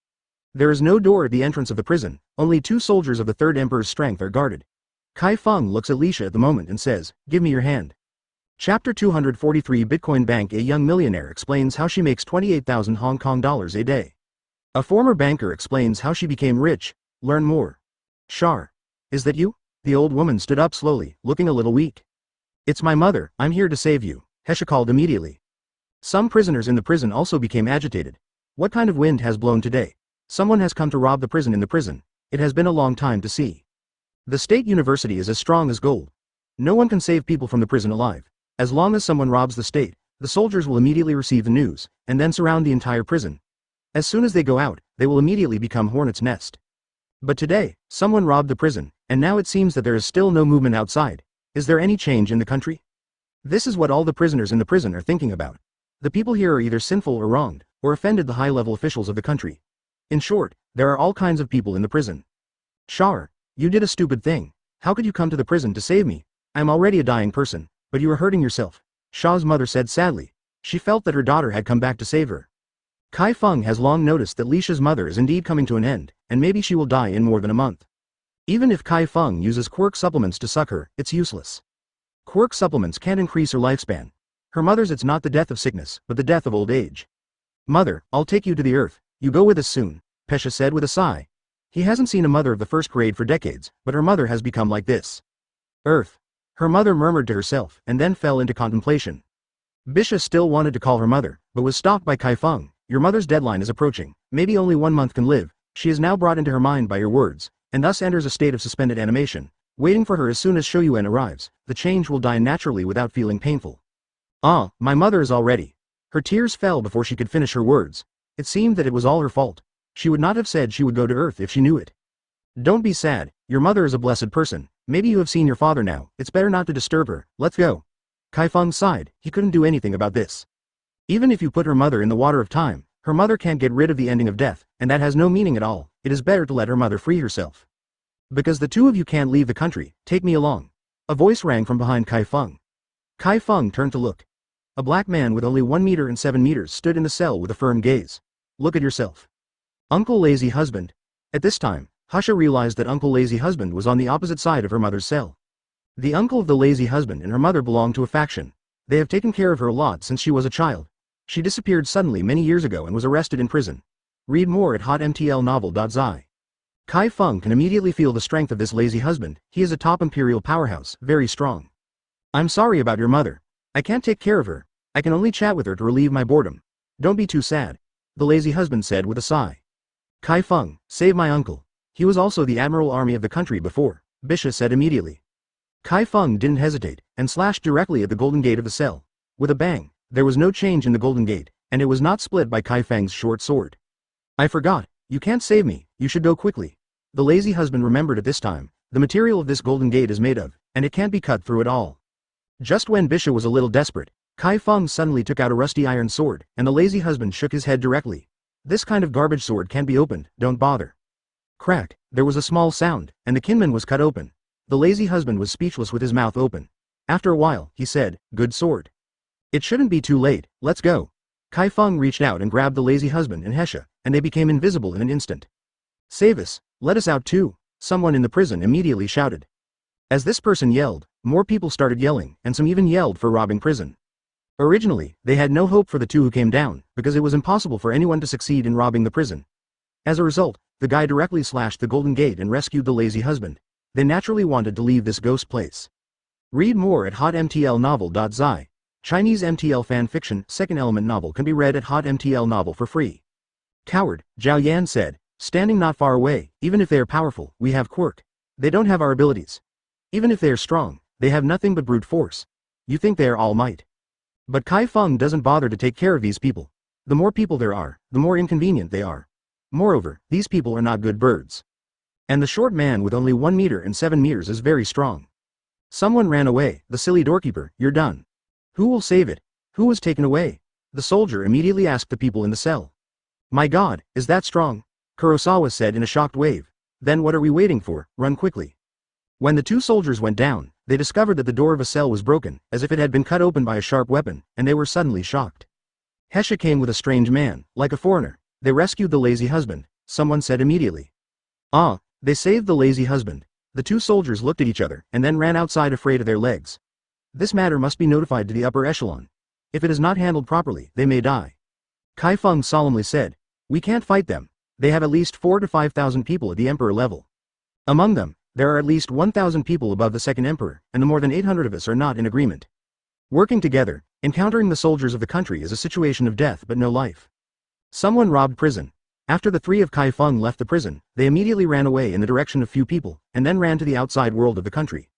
Speaker 1: There is no door at the entrance of the prison, only 2 soldiers of the Third Emperor's strength are guarded. Chi Feng looks at Lisha at the moment and says, give me your hand. Chapter 243 Bitcoin Bank. A young millionaire explains how she makes 28,000 Hong Kong dollars a day. A former banker explains how she became rich. Learn more. Shar. Is that you? The old woman stood up slowly, looking a little weak. It's my mother, I'm here to save you, Hesha called immediately. Some prisoners in the prison also became agitated. What kind of wind has blown today? Someone has come to rob the prison in the prison. It has been a long time to see. The state university is as strong as gold. No one can save people from the prison alive. As long as someone robs the state, the soldiers will immediately receive the news, and then surround the entire prison. As soon as they go out, they will immediately become hornet's nest. But today, someone robbed the prison, and now it seems that there is still no movement outside. Is there any change in the country? This is what all the prisoners in the prison are thinking about. The people here are either sinful or wronged, or offended the high-level officials of the country. In short, there are all kinds of people in the prison. Shar, you did a stupid thing. How could you come to the prison to save me? I am already a dying person, but you are hurting yourself, Sha's mother said sadly. She felt that her daughter had come back to save her. Chi Feng has long noticed that Lisha's mother is indeed coming to an end, and maybe she will die in more than a month. Even if Chi Feng uses Quirk supplements to suck her, it's useless. Quirk supplements can't increase her lifespan. Her mother's it's not the death of sickness, but the death of old age. Mother, I'll take you to the earth, you go with us soon, Pesha said with a sigh. He hasn't seen a mother of the first grade for decades, but her mother has become like this. Earth. Her mother murmured to herself, and then fell into contemplation. Bisha still wanted to call her mother, but was stopped by Chi Feng. Your mother's deadline is approaching, maybe only 1 month can live, she is now brought into her mind by your words, and thus enters a state of suspended animation, waiting for her as soon as Shoyuan arrives, the change will die naturally without feeling painful. Ah, my mother is all ready. Her tears fell before she could finish her words. It seemed that it was all her fault. She would not have said she would go to Earth if she knew it. Don't be sad, your mother is a blessed person, maybe you have seen your father now, it's better not to disturb her, let's go. Chi Feng sighed, he couldn't do anything about this. Even if you put her mother in the water of time, her mother can't get rid of the ending of death, and that has no meaning at all. It is better to let her mother free herself. Because the 2 of you can't leave the country, take me along. A voice rang from behind Chi Feng. Chi Feng turned to look. A black man with only 1 meter and 7 meters stood in the cell with a firm gaze. Look at yourself. Uncle Lazy Husband. At this time, Husha realized that Uncle Lazy Husband was on the opposite side of her mother's cell. The uncle of the Lazy Husband and her mother belonged to a faction. They have taken care of her a lot since she was a child. She disappeared suddenly many years ago and was arrested in prison. Read more at hotmtlnovel.zi. Chi Feng can immediately feel the strength of this lazy husband. He is a top imperial powerhouse, very strong. I'm sorry about your mother. I can't take care of her. I can only chat with her to relieve my boredom. Don't be too sad, the lazy husband said with a sigh. Chi Feng, save my uncle. He was also the admiral army of the country before, Bisha said immediately. Chi Feng didn't hesitate, and slashed directly at the golden gate of the cell. With a bang, there was no change in the golden gate, and it was not split by Chi Feng's short sword. I forgot, you can't save me, you should go quickly. The lazy husband remembered at this time, the material of this golden gate is made of, and it can't be cut through at all. Just when Bisha was a little desperate, Chi Feng suddenly took out a rusty iron sword, and the lazy husband shook his head directly. This kind of garbage sword can't be opened, don't bother. Crack, there was a small sound, and the kinman was cut open. The lazy husband was speechless with his mouth open. After a while, he said, "Good sword. It shouldn't be too late, let's go." Chi Feng reached out and grabbed the lazy husband and Hesha, and they became invisible in an instant. "Save us, let us out too," someone in the prison immediately shouted. As this person yelled, more people started yelling, and some even yelled for robbing prison. Originally, they had no hope for the two who came down, because it was impossible for anyone to succeed in robbing the prison. As a result, the guy directly slashed the golden gate and rescued the lazy husband. They naturally wanted to leave this ghost place. Read more at hotmtlnovel.zi. Chinese MTL fan fiction, second element novel can be read at hotmtl novel for free. "Coward," Zhao Yan said, standing not far away. "Even if they are powerful, we have Quirk. They don't have our abilities. Even if they are strong, they have nothing but brute force. You think they are all might." But Chi Feng doesn't bother to take care of these people. The more people there are, the more inconvenient they are. Moreover, these people are not good birds. And the short man with only 1 meter and 7 meters is very strong. Someone ran away, the silly doorkeeper. "You're done." "Who will save it? Who was taken away?" The soldier immediately asked the people in the cell. "My God, is that strong?" Kurosawa said in a shocked wave. "Then what are we waiting for? Run quickly." When the two soldiers went down, they discovered that the door of a cell was broken, as if it had been cut open by a sharp weapon, and they were suddenly shocked. Hesha came with a strange man, like a foreigner. "They rescued the lazy husband," someone said immediately. "Ah, they saved the lazy husband." The two soldiers looked at each other, and then ran outside afraid of their legs. This matter must be notified to the upper echelon. If it is not handled properly, they may die. Chi Feng solemnly said, "We can't fight them. They have at least 4,000 to 5,000 people at the emperor level. Among them, there are at least 1,000 people above the second emperor, and the more than 800 of us are not in agreement. Working together, encountering the soldiers of the country is a situation of death but no life." Someone robbed prison. After the three of Chi Feng left the prison, they immediately ran away in the direction of few people, and then ran to the outside world of the country.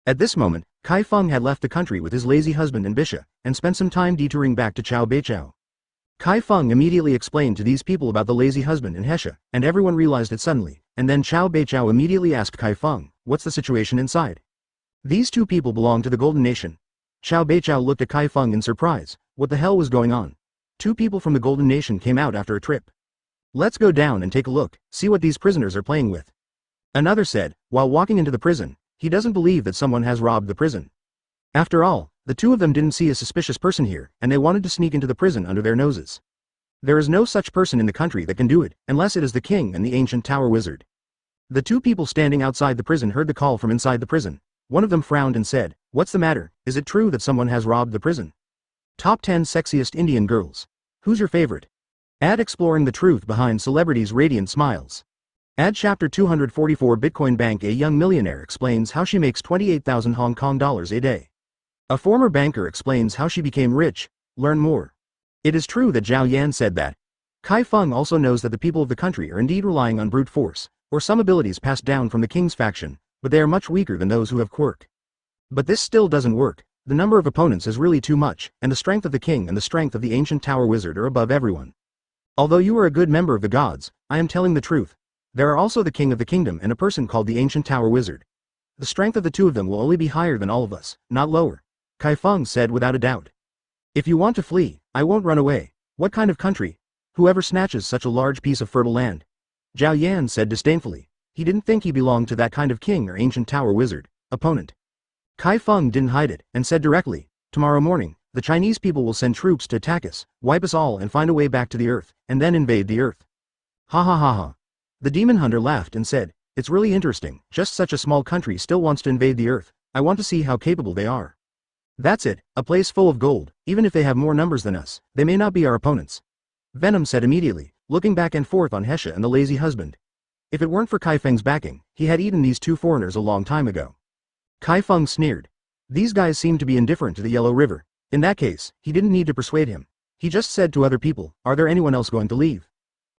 Speaker 1: At this moment, Chi Feng had left the country with his lazy husband and Bisha, and spent some time detouring back to Chao Beichao. Chi Feng immediately explained to these people about the lazy husband and Hesha, and everyone realized it suddenly, and then Chao Beichao immediately asked Chi Feng, "What's the situation inside?" "These two people belong to the Golden Nation." Chao Beichao looked at Chi Feng in surprise. What the hell was going on? Two people from the Golden Nation came out after a trip. "Let's go down and take a look, see what these prisoners are playing with." Another said, while walking into the prison, he doesn't believe that someone has robbed the prison. After all, the two of them didn't see a suspicious person here, and they wanted to sneak into the prison under their noses. There is no such person in the country that can do it, unless it is the king and the ancient tower wizard. The two people standing outside the prison heard the call from inside the prison. One of them frowned and said, "What's the matter? Is it true that someone has robbed the prison?" Top 10 sexiest Indian girls. Who's your favorite? Ad exploring the truth behind celebrities' radiant smiles. Ad chapter 244 Bitcoin Bank. A young millionaire explains how she makes 28,000 Hong Kong dollars a day. A former banker explains how she became rich. Learn more. It is true that Zhao Yan said that. Chi Feng also knows that the people of the country are indeed relying on brute force, or some abilities passed down from the king's faction, but they are much weaker than those who have Quirk. But this still doesn't work. The number of opponents is really too much, and the strength of the king and the strength of the ancient tower wizard are above everyone. Although you are a good member of the gods, I am telling the truth. There are also the king of the kingdom and a person called the ancient tower wizard. The strength of the two of them will only be higher than all of us, not lower. Chi Feng said without a doubt. "If you want to flee, I won't run away. What kind of country? Whoever snatches such a large piece of fertile land?" Zhao Yan said disdainfully. He didn't think he belonged to that kind of king or ancient tower wizard. Opponent. Chi Feng didn't hide it, and said directly, "Tomorrow morning, the Chinese people will send troops to attack us, wipe us all and find a way back to the earth, and then invade the earth." Ha ha ha ha. The demon hunter laughed and said, "It's really interesting, just such a small country still wants to invade the earth. I want to see how capable they are. That's it, a place full of gold. Even if they have more numbers than us, they may not be our opponents." Venom said immediately, looking back and forth on Hesha and the lazy husband. If it weren't for Chi Feng's backing, he had eaten these two foreigners a long time ago. Chi Feng sneered. These guys seem to be indifferent to the Yellow River. In that case, he didn't need to persuade him. He just said to other people, "Are there anyone else going to leave?"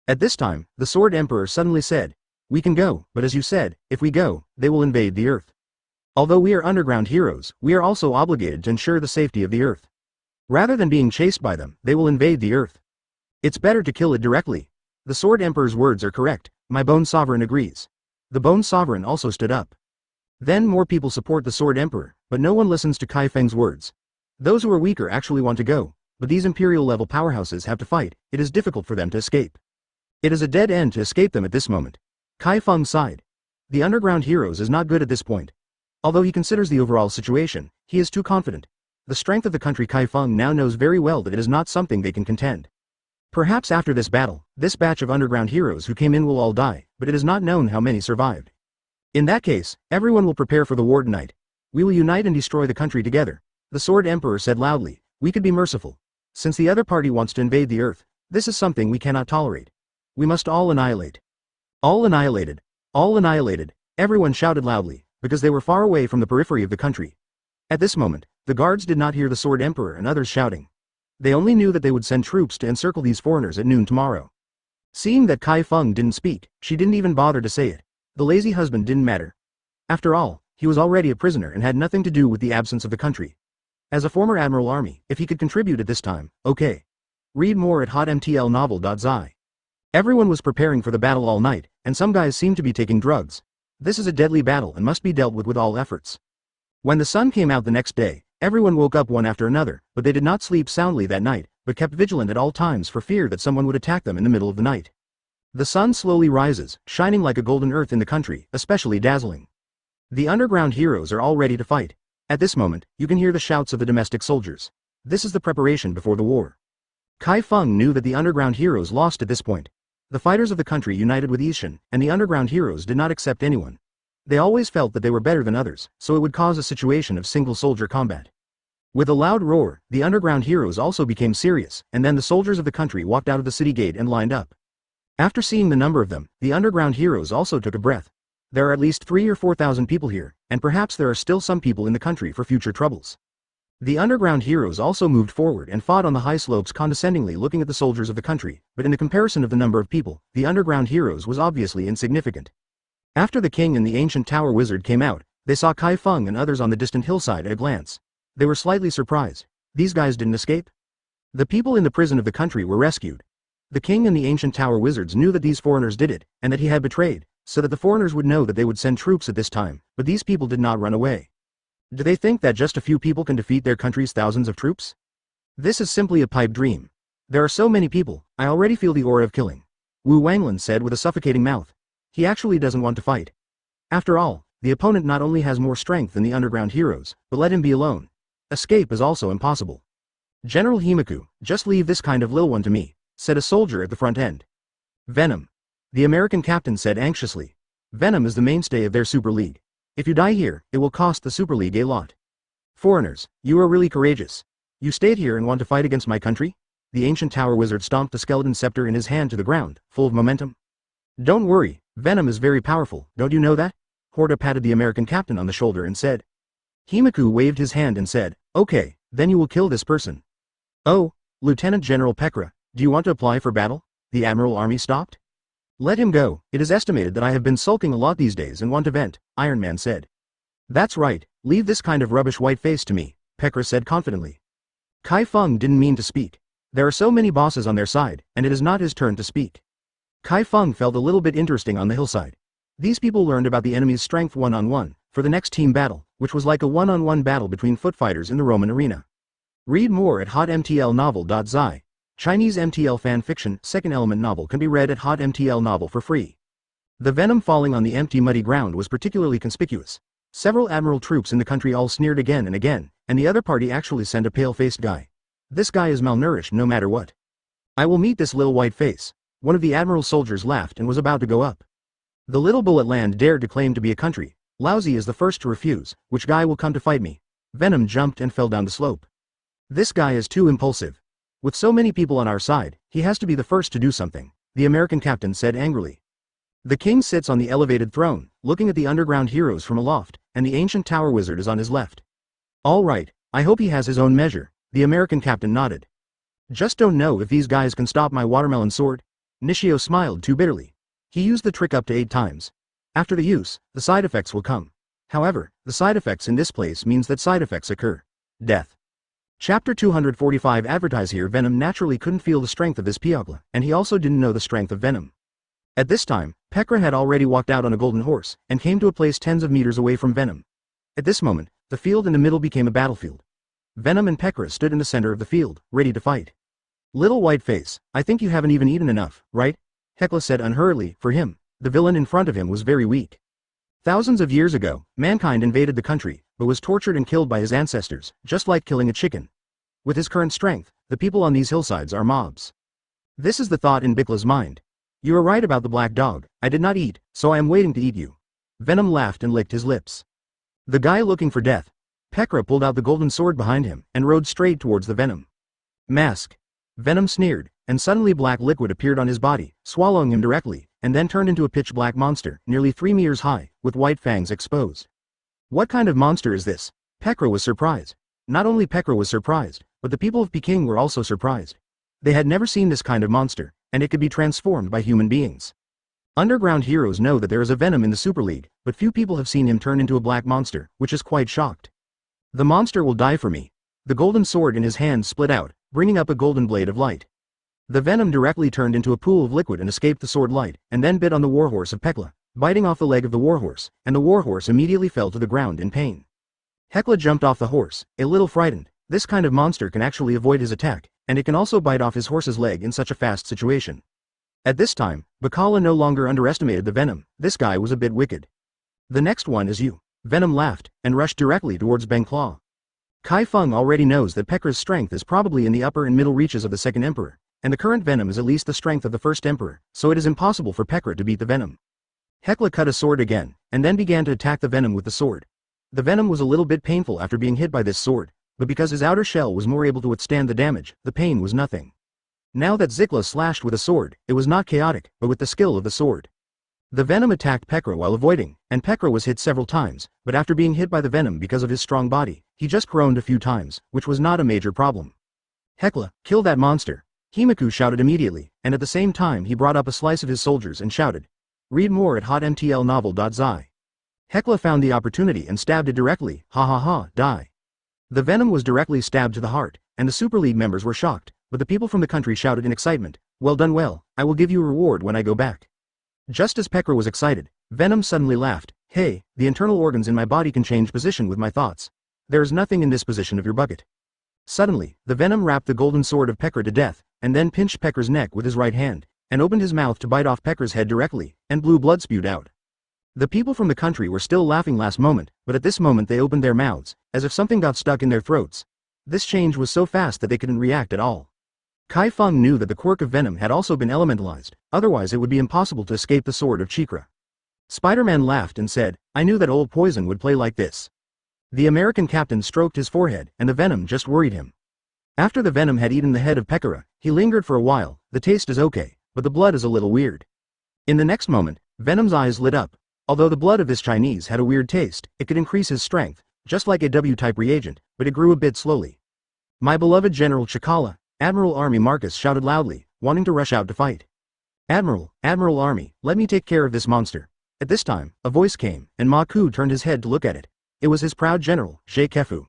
Speaker 1: At this time, the Sword Emperor suddenly said, "We can go, but as you said, if we go, they will invade the earth. Although we are underground heroes, we are also obligated to ensure the safety of the earth. Rather than being chased by them, they will invade the earth. It's better to kill it directly." The Sword Emperor's words are correct. My Bone Sovereign agrees. The Bone Sovereign also stood up. Then more people support the Sword Emperor, but no one listens to Chi Feng's words. Those who are weaker actually want to go, but these imperial-level powerhouses have to fight. It is difficult for them to escape. It is a dead end to escape them at this moment. Chi Feng sighed. The underground heroes is not good at this point. Although he considers the overall situation, He is too confident. The strength of the country Chi Feng now knows very well that it is not something they can contend. Perhaps after this battle, this batch of underground heroes who came in will all die, but it is not known how many survived. In that case, everyone will prepare for the war tonight. We will unite and destroy the country together. The Sword Emperor said loudly. We could be merciful. Since the other party wants to invade the earth, this is something we cannot tolerate. We must all annihilate. All annihilated. All annihilated. Everyone shouted loudly, because they were far away from the periphery of the country. At this moment, the guards did not hear the Sword Emperor and others shouting. They only knew that they would send troops to encircle these foreigners at noon tomorrow. Seeing that Chi Feng didn't speak, she didn't even bother to say it. The lazy husband didn't matter. After all, he was already a prisoner and had nothing to do with the absence of the country. As a former Admiral Army, if he could contribute at this time, okay. Read more at hotmtlnovel.zi. Everyone was preparing for the battle all night, and some guys seemed to be taking drugs. This is a deadly battle and must be dealt with all efforts. When the sun came out the next day, everyone woke up one after another, but they did not sleep soundly that night, but kept vigilant at all times for fear that someone would attack them in the middle of the night. The sun slowly rises, shining like a golden earth in the country, especially dazzling. The underground heroes are all ready to fight. At this moment, you can hear the shouts of the domestic soldiers. This is the preparation before the war. Chi Feng knew that the underground heroes lost at this point. The fighters of the country united with Ishan, and the underground heroes did not accept anyone. They always felt that they were better than others, so it would cause a situation of single-soldier combat. With a loud roar, the underground heroes also became serious, and then the soldiers of the country walked out of the city gate and lined up. After seeing the number of them, the underground heroes also took a breath. There are at least 3,000 or 4,000 people here, and perhaps there are still some people in the country for future troubles. The underground heroes also moved forward and fought on the high slopes, condescendingly looking at the soldiers of the country, but in the comparison of the number of people, the underground heroes was obviously insignificant. After the king and the ancient tower wizard came out, they saw Chi Feng and others on the distant hillside at a glance. They were slightly surprised. These guys didn't escape? The people in the prison of the country were rescued. The king and the ancient tower wizards knew that these foreigners did it, and that he had betrayed, so that the foreigners would know that they would send troops at this time, but these people did not run away. Do they think that just a few people can defeat their country's thousands of troops? This is simply a pipe dream. There are so many people, I already feel the aura of killing. Wu Wanglin said with a suffocating mouth. He actually doesn't want to fight. After all, the opponent not only has more strength than the underground heroes, but let him be alone. Escape is also impossible. General Himaku, just leave this kind of lil one to me, said a soldier at the front end. Venom. The American captain said anxiously. Venom is the mainstay of their Super League. If you die here, it will cost the Super League a lot. Foreigners, you are really courageous. You stayed here and want to fight against my country? The ancient tower wizard stomped the skeleton scepter in his hand to the ground, full of momentum. Don't worry, Venom is very powerful, don't you know that? Horta patted the American captain on the shoulder and said. Himaku waved his hand and said, okay, then you will kill this person. Oh, Lieutenant General Pekra, do you want to apply for battle? The Admiral Army stopped. Let him go, it is estimated that I have been sulking a lot these days and want to vent, Iron Man said. That's right, leave this kind of rubbish white face to me, Pekra said confidently. Chi Feng didn't mean to speak. There are so many bosses on their side, and it is not his turn to speak. Chi Feng felt a little bit interesting on the hillside. These people learned about the enemy's strength one-on-one, for the next team battle, which was like a one-on-one battle between foot fighters in the Roman arena. Read more at hotmtlnovel.zi. Chinese MTL fan fiction, second element novel can be read at hotmtl novel for free. The venom falling on the empty muddy ground was particularly conspicuous. Several admiral troops in the country all sneered again and again, and the other party actually sent a pale-faced guy. This guy is malnourished no matter what. I will meet this little white face. One of the admiral's soldiers laughed and was about to go up. The little bull at land dared to claim to be a country. Lousy is the first to refuse. Which guy will come to fight me? Venom jumped and fell down the slope. This guy is too impulsive. With so many people on our side, he has to be the first to do something, the American captain said angrily. The king sits on the elevated throne, looking at the underground heroes from aloft, and the ancient tower wizard is on his left. All right, I hope he has his own measure, the American captain nodded. Just don't know if these guys can stop my watermelon sword. Nishio smiled too bitterly. He used the trick up to 8 times. After the use, the side effects will come. However, the side effects in this place means that side effects occur. Death. Chapter 245 advertise here Venom naturally couldn't feel the strength of this Piogla, and he also didn't know the strength of Venom. At this time, Pekra had already walked out on a golden horse, and came to a place tens of meters away from Venom. At this moment, the field in the middle became a battlefield. Venom and Pekra stood in the center of the field, ready to fight. Little white face, I think you haven't even eaten enough, right? Hekla said unhurriedly. For him, the villain in front of him was very weak. Thousands of years ago, mankind invaded the country, but was tortured and killed by his ancestors, just like killing a chicken. With his current strength, the people on these hillsides are mobs. This is the thought in Bikla's mind. You are right about the black dog, I did not eat, so I am waiting to eat you. Venom laughed and licked his lips. The guy looking for death. Pekra pulled out the golden sword behind him and rode straight towards the Venom. Mask. Venom sneered, and suddenly black liquid appeared on his body, swallowing him directly, and then turned into a pitch-black monster, nearly 3 meters high, with white fangs exposed. What kind of monster is this? Pekra was surprised. Not only Pekra was surprised, but the people of Peking were also surprised. They had never seen this kind of monster, and it could be transformed by human beings. Underground heroes know that there is a Venom in the Super League, but few people have seen him turn into a black monster, which is quite shocked. The monster will die for me. The golden sword in his hand split out, bringing up a golden blade of light. The Venom directly turned into a pool of liquid and escaped the sword light, and then bit on the warhorse of Hekla, biting off the leg of the warhorse, and the warhorse immediately fell to the ground in pain. Hekla jumped off the horse, a little frightened. This kind of monster can actually avoid his attack, and it can also bite off his horse's leg in such a fast situation. At this time, Bacala no longer underestimated the Venom. This guy was a bit wicked. The next one is you. Venom laughed, and rushed directly towards Beng Claw. Chi Feng already knows that Pekra's strength is probably in the upper and middle reaches of the second emperor, and the current Venom is at least the strength of the first emperor, so it is impossible for Pekra to beat the Venom. Hekla cut a sword again, and then began to attack the Venom with the sword. The Venom was a little bit painful after being hit by this sword, but because his outer shell was more able to withstand the damage, the pain was nothing. Now that Zikla slashed with a sword, it was not chaotic, but with the skill of the sword. The Venom attacked Pekra while avoiding, and Pekra was hit several times, but after being hit by the Venom because of his strong body, he just groaned a few times, which was not a major problem. Hekla, kill that monster! Himiku shouted immediately, and at the same time he brought up a slice of his soldiers and shouted. Read more at hotmtlnovel.zi. Hekla found the opportunity and stabbed it directly, ha ha ha, die. The Venom was directly stabbed to the heart, and the Super League members were shocked, but the people from the country shouted in excitement, well done well, I will give you a reward when I go back. Just as Pekra was excited, Venom suddenly laughed, hey, the internal organs in my body can change position with my thoughts. There is nothing in this position of your bucket. Suddenly, the Venom wrapped the golden sword of Pekra to death, and then pinched Pekra's neck with his right hand, and opened his mouth to bite off Pekra's head directly, and blue blood spewed out. The people from the country were still laughing last moment, but at this moment they opened their mouths, as if something got stuck in their throats. This change was so fast that they couldn't react at all. Chi Feng knew that the quirk of Venom had also been elementalized, otherwise it would be impossible to escape the sword of Chikra. Spider-Man laughed and said, I knew that old Poison would play like this. The American captain stroked his forehead, and the Venom just worried him. After the Venom had eaten the head of Pekara, he lingered for a while. The taste is okay, but the blood is a little weird. In the next moment, Venom's eyes lit up. Although the blood of this Chinese had a weird taste, it could increase his strength, just like a W-type reagent, but it grew a bit slowly. My beloved General Chikala, Admiral Army Marcus shouted loudly, wanting to rush out to fight. Admiral Army, let me take care of this monster. At this time, a voice came, and Ma Ku turned his head to look at it. It was his proud general, Zhe Kefu.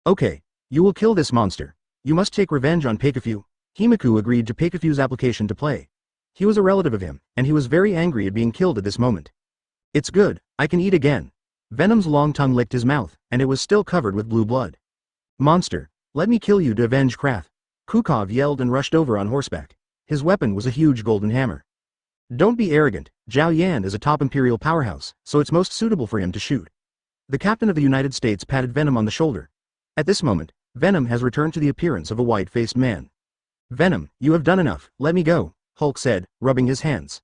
Speaker 1: Okay, you will kill this monster. You must take revenge on Peikafu. Himiku agreed to Peikafu's application to play. He was a relative of him, and he was very angry at being killed at this moment. It's good, I can eat again. Venom's long tongue licked his mouth, and it was still covered with blue blood. Monster, let me kill you to avenge Krath. Kukov yelled and rushed over on horseback. His weapon was a huge golden hammer. Don't be arrogant, Zhao Yan is a top imperial powerhouse, so it's most suitable for him to shoot. The captain of the United States patted Venom on the shoulder. At this moment, Venom has returned to the appearance of a white-faced man. Venom, you have done enough, let me go, Hulk said, rubbing his hands.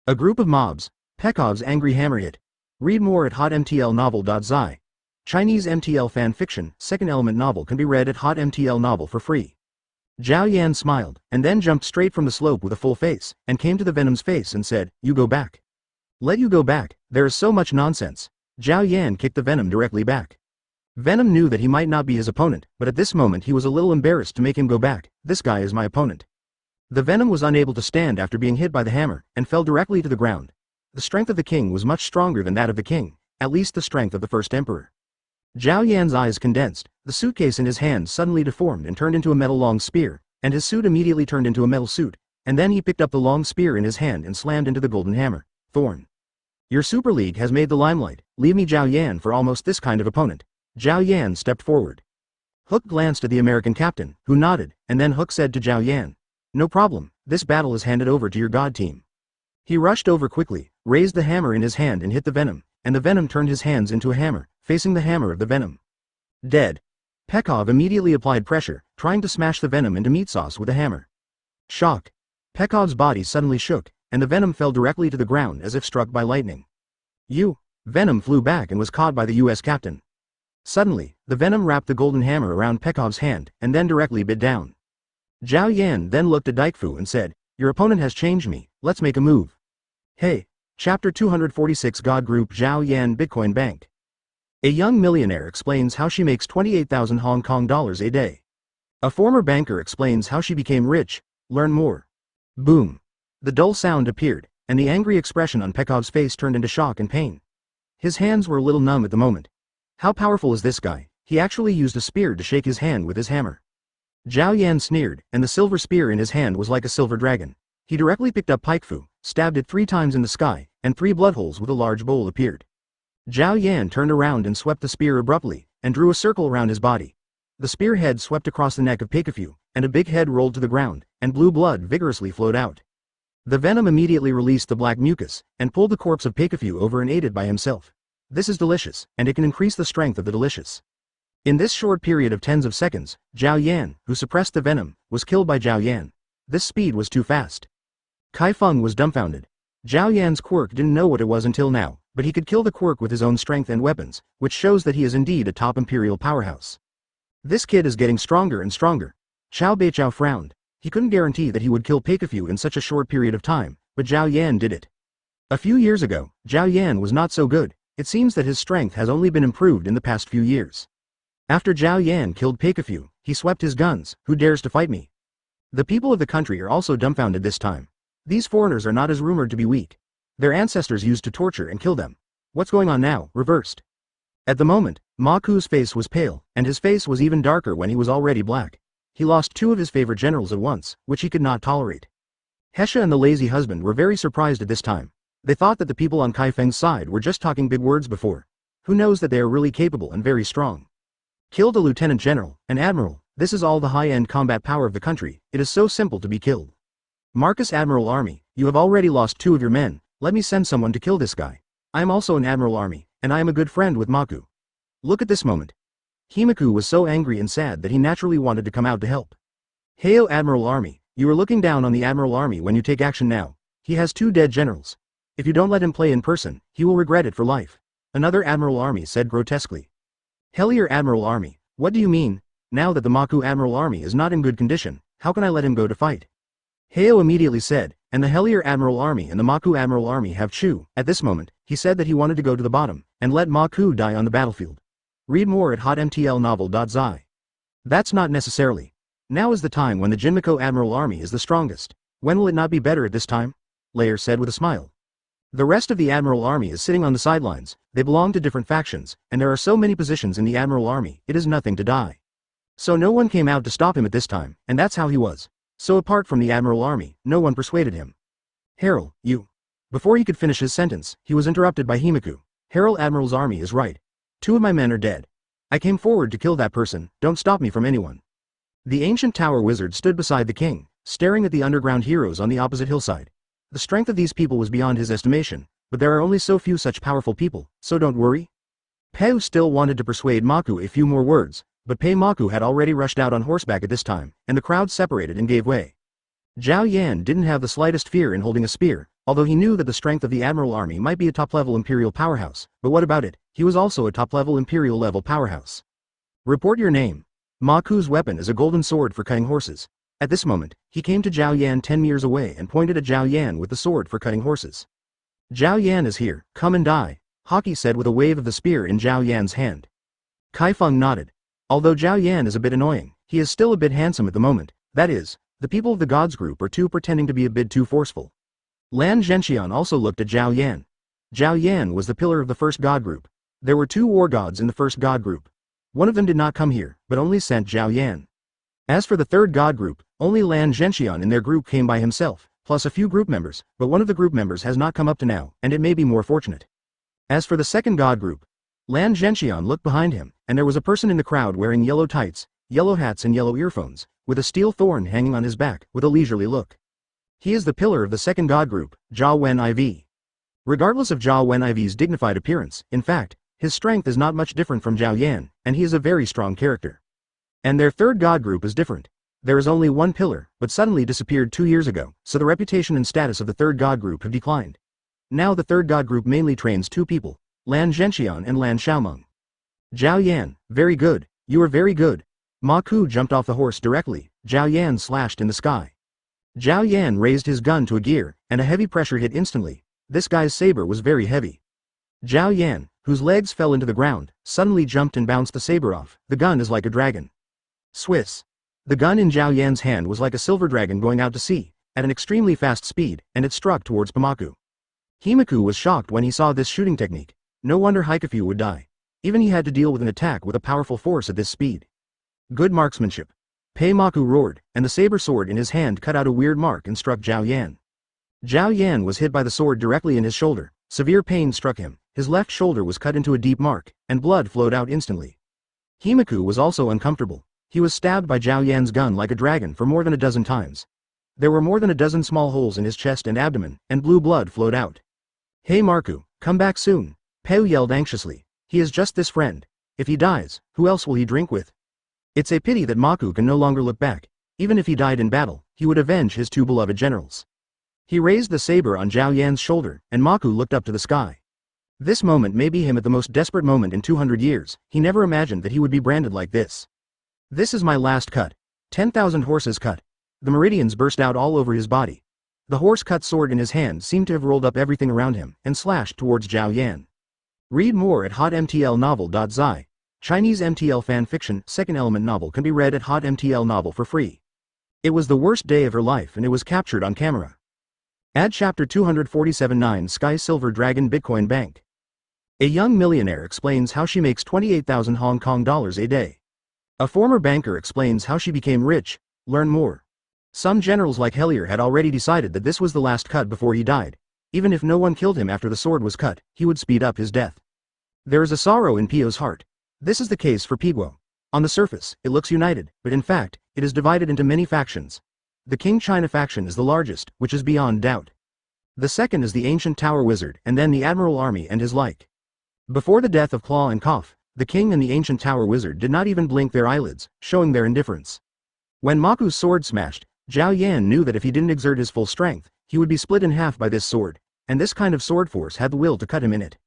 Speaker 1: A group of mobs. Pekov's angry hammer hit. Read more at hotmtlnovel.zi. Chinese MTL fan fiction, second element novel can be read at hotmtl novel for free. Zhao Yan smiled, and then jumped straight from the slope with a full face, and came to the Venom's face and said, you go back. Let you go back, there is so much nonsense. Zhao Yan kicked the Venom directly back. Venom knew that he might not be his opponent, but at this moment he was a little embarrassed to make him go back. This guy is my opponent. The Venom was unable to stand after being hit by the hammer, and fell directly to the ground. The strength of the king was much stronger than that of the king, at least the strength of the first emperor. Zhao Yan's eyes condensed, the suitcase in his hand suddenly deformed and turned into a metal long spear, and his suit immediately turned into a metal suit, and then he picked up the long spear in his hand and slammed into the golden hammer. Thorn. Your Super League has made the limelight, leave me Zhao Yan for almost this kind of opponent. Zhao Yan stepped forward. Hook glanced at the American captain, who nodded, and then Hook said to Zhao Yan, no problem, this battle is handed over to your god team. He rushed over quickly, raised the hammer in his hand and hit the Venom, and the Venom turned his hands into a hammer, facing the hammer of the venom. Dead. Pekov immediately applied pressure, trying to smash the venom into meat sauce with a hammer. Shock. Pekov's body suddenly shook, and the venom fell directly to the ground as if struck by lightning. Venom flew back and was caught by the US captain. Suddenly, the venom wrapped the golden hammer around Pekov's hand, and then directly bit down. Zhao Yan then looked at Daifu and said, "Your opponent has changed me, let's make a move." Hey! Chapter 246 God Group Zhao Yan Bitcoin Bank. A young millionaire explains how she makes 28,000 Hong Kong dollars a day. A former banker explains how she became rich. Learn more. Boom. The dull sound appeared, and the angry expression on Pekov's face turned into shock and pain. His hands were a little numb at the moment. How powerful is this guy? He actually used a spear to shake his hand with his hammer. Zhao Yan sneered, and the silver spear in his hand was like a silver dragon. He directly picked up Pikefu, stabbed it 3 times in the sky, and 3 blood holes with a large bowl appeared. Zhao Yan turned around and swept the spear abruptly, and drew a circle around his body. The spear head swept across the neck of Pikefu, and a big head rolled to the ground, and blue blood vigorously flowed out. The venom immediately released the black mucus, and pulled the corpse of Pikefu over and ate it by himself. This is delicious, and it can increase the strength of the delicious. In this short period of tens of seconds, Zhao Yan, who suppressed the venom, was killed by Zhao Yan. This speed was too fast. Chi Feng was dumbfounded. Zhao Yan's quirk didn't know what it was until now, but he could kill the quirk with his own strength and weapons, which shows that he is indeed a top imperial powerhouse. This kid is getting stronger and stronger. Xiao Beichao frowned. He couldn't guarantee that he would kill Pikefu in such a short period of time, but Zhao Yan did it. A few years ago, Zhao Yan was not so good. It seems that his strength has only been improved in the past few years. After Zhao Yan killed Pikefu, he swept his guns. Who dares to fight me? The people of the country are also dumbfounded this time. These foreigners are not as rumored to be weak. Their ancestors used to torture and kill them. What's going on now? Reversed. At the moment, Ma Ku's face was pale, and his face was even darker when he was already black. He lost 2 of his favorite generals at once, which he could not tolerate. Hesha and the lazy husband were very surprised at this time. They thought that the people on Chi Feng's side were just talking big words before. Who knows that they are really capable and very strong. Killed a lieutenant general, an admiral, this is all the high-end combat power of the country. It is so simple to be killed. Marcus Admiral Army, you have already lost 2 of your men. Let me send someone to kill this guy. I am also an Admiral Army, and I am a good friend with Maku. Look at this moment. Himaku was so angry and sad that he naturally wanted to come out to help. Heyo Admiral Army, you are looking down on the Admiral Army when you take action now. He has 2 dead generals. If you don't let him play in person, he will regret it for life. Another Admiral Army said grotesquely. Hellier Admiral Army, what do you mean? Now that the Maku Admiral Army is not in good condition, how can I let him go to fight? Heyo immediately said, and the Hellier Admiral Army and the Maku Admiral Army have Chu. At this moment, he said that he wanted to go to the bottom, and let Maku die on the battlefield. Read more at hotmtlnovel.zi. That's not necessarily. Now is the time when the Jinmiko Admiral Army is the strongest. When will it not be better at this time? Layer said with a smile. The rest of the Admiral Army is sitting on the sidelines. They belong to different factions, and there are so many positions in the Admiral Army, it is nothing to die. So no one came out to stop him at this time, and that's how he was. So apart from the Admiral Army, no one persuaded him. Harold, you. Before he could finish his sentence, he was interrupted by Himaku. Harold Admiral's army is right. 2 of my men are dead. I came forward to kill that person, don't stop me from anyone. The ancient tower wizard stood beside the king, staring at the underground heroes on the opposite hillside. The strength of these people was beyond his estimation, but there are only so few such powerful people, so don't worry. Peu still wanted to persuade Maku a few more words, but Pei Maku had already rushed out on horseback at this time, and the crowd separated and gave way. Zhao Yan didn't have the slightest fear in holding a spear, although he knew that the strength of the Admiral Army might be a top-level imperial powerhouse, but what about it? He was also a top-level imperial-level powerhouse. Report your name. Maku's weapon is a golden sword for cutting horses. At this moment, he came to Zhao Yan 10 meters away and pointed at Zhao Yan with the sword for cutting horses. Zhao Yan is here, come and die, Hockey said with a wave of the spear in Zhao Yan's hand. Chi Feng nodded. Although Zhao Yan is a bit annoying, he is still a bit handsome at the moment, that is, the people of the gods group are too pretending to be a bit too forceful. Lan Zhenxian also looked at Zhao Yan. Zhao Yan was the pillar of the first god group. There were 2 war gods in the first god group. One of them did not come here, but only sent Zhao Yan. As for the third god group, only Lan Zhenxian in their group came by himself, plus a few group members, but one of the group members has not come up to now, and it may be more fortunate. As for the second god group, Lan Zhenxian looked behind him, and there was a person in the crowd wearing yellow tights, yellow hats and yellow earphones, with a steel thorn hanging on his back, with a leisurely look. He is the pillar of the second god group, Jia Wen IV. Regardless of Jia Wen IV's dignified appearance, in fact, His strength is not much different from Zhao Yan, and he is a very strong character. And their third god group is different. There is only one pillar, but suddenly disappeared 2 years ago, so the reputation and status of the third god group have declined. Now the third god group mainly trains 2 people, Lan Zhenxian and Lan Xiaomeng. Zhao Yan, very good, you are very good. Ma Ku jumped off the horse directly, Zhao Yan slashed in the sky. Zhao Yan raised his gun to a gear, and a heavy pressure hit instantly. This guy's saber was very heavy. Zhao Yan, whose legs fell into the ground, suddenly jumped and bounced the saber off. The gun is like a dragon. Swiss. The gun in Zhao Yan's hand was like a silver dragon going out to sea, at an extremely fast speed, and it struck towards Pamaku. Himaku was shocked when he saw this shooting technique. No wonder Haikafu would die. Even he had to deal with an attack with a powerful force at this speed. Good marksmanship. Peimaku roared, and the saber sword in his hand cut out a weird mark and struck Zhao Yan. Zhao Yan was hit by the sword directly in his shoulder. Severe pain struck him, his left shoulder was cut into a deep mark, and blood flowed out instantly. Himaku was also uncomfortable. He was stabbed by Zhao Yan's gun like a dragon for more than a dozen times. There were more than a dozen small holes in his chest and abdomen, and blue blood flowed out. Hey Marku, come back soon. Peu yelled anxiously. He is just this friend. If he dies, who else will he drink with? It's a pity that Maku can no longer look back. Even if he died in battle, he would avenge his 2 beloved generals. He raised the saber on Zhao Yan's shoulder, and Maku looked up to the sky. This moment may be him at the most desperate moment in 200 years. He never imagined that he would be branded like this. This is my last cut. 10,000 horses cut. The meridians burst out all over his body. The horse-cut sword in his hand seemed to have rolled up everything around him, and slashed towards Zhao Yan. Read more at hotmtlnovel.zi. Chinese MTL fan fiction, second element novel can be read at hotmtl novel for free. It was the worst day of her life and it was captured on camera. Add chapter 247-9 Sky Silver Dragon Bitcoin Bank. A young millionaire explains how she makes 28,000 Hong Kong dollars a day. A former banker explains how she became rich. Learn more. Some generals like Hellier had already decided that this was the last cut before he died. Even if no one killed him after the sword was cut, he would speed up his death. There is a sorrow in Pio's heart. This is the case for Piguo. On the surface, it looks united, but in fact, it is divided into many factions. The King China faction is the largest, which is beyond doubt. The second is the ancient Tower Wizard, and then the Admiral Army and his like. Before the death of Claw and Cough, the King and the ancient Tower Wizard did not even blink their eyelids, showing their indifference. When Maku's sword smashed, Zhao Yan knew that if he didn't exert his full strength, he would be split in half by this sword, and this kind of sword force had the will to cut him in it.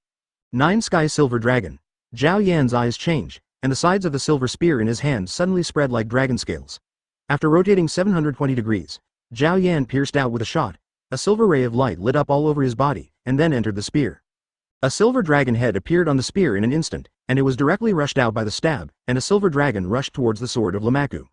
Speaker 1: 9 Sky Silver Dragon. Zhao Yan's eyes changed, and the sides of the silver spear in his hand suddenly spread like dragon scales. After rotating 720 degrees, Zhao Yan pierced out with a shot. A silver ray of light lit up all over his body, and then entered the spear. A silver dragon head appeared on the spear in an instant, and it was directly rushed out by the stab, and a silver dragon rushed towards the sword of Lamaku.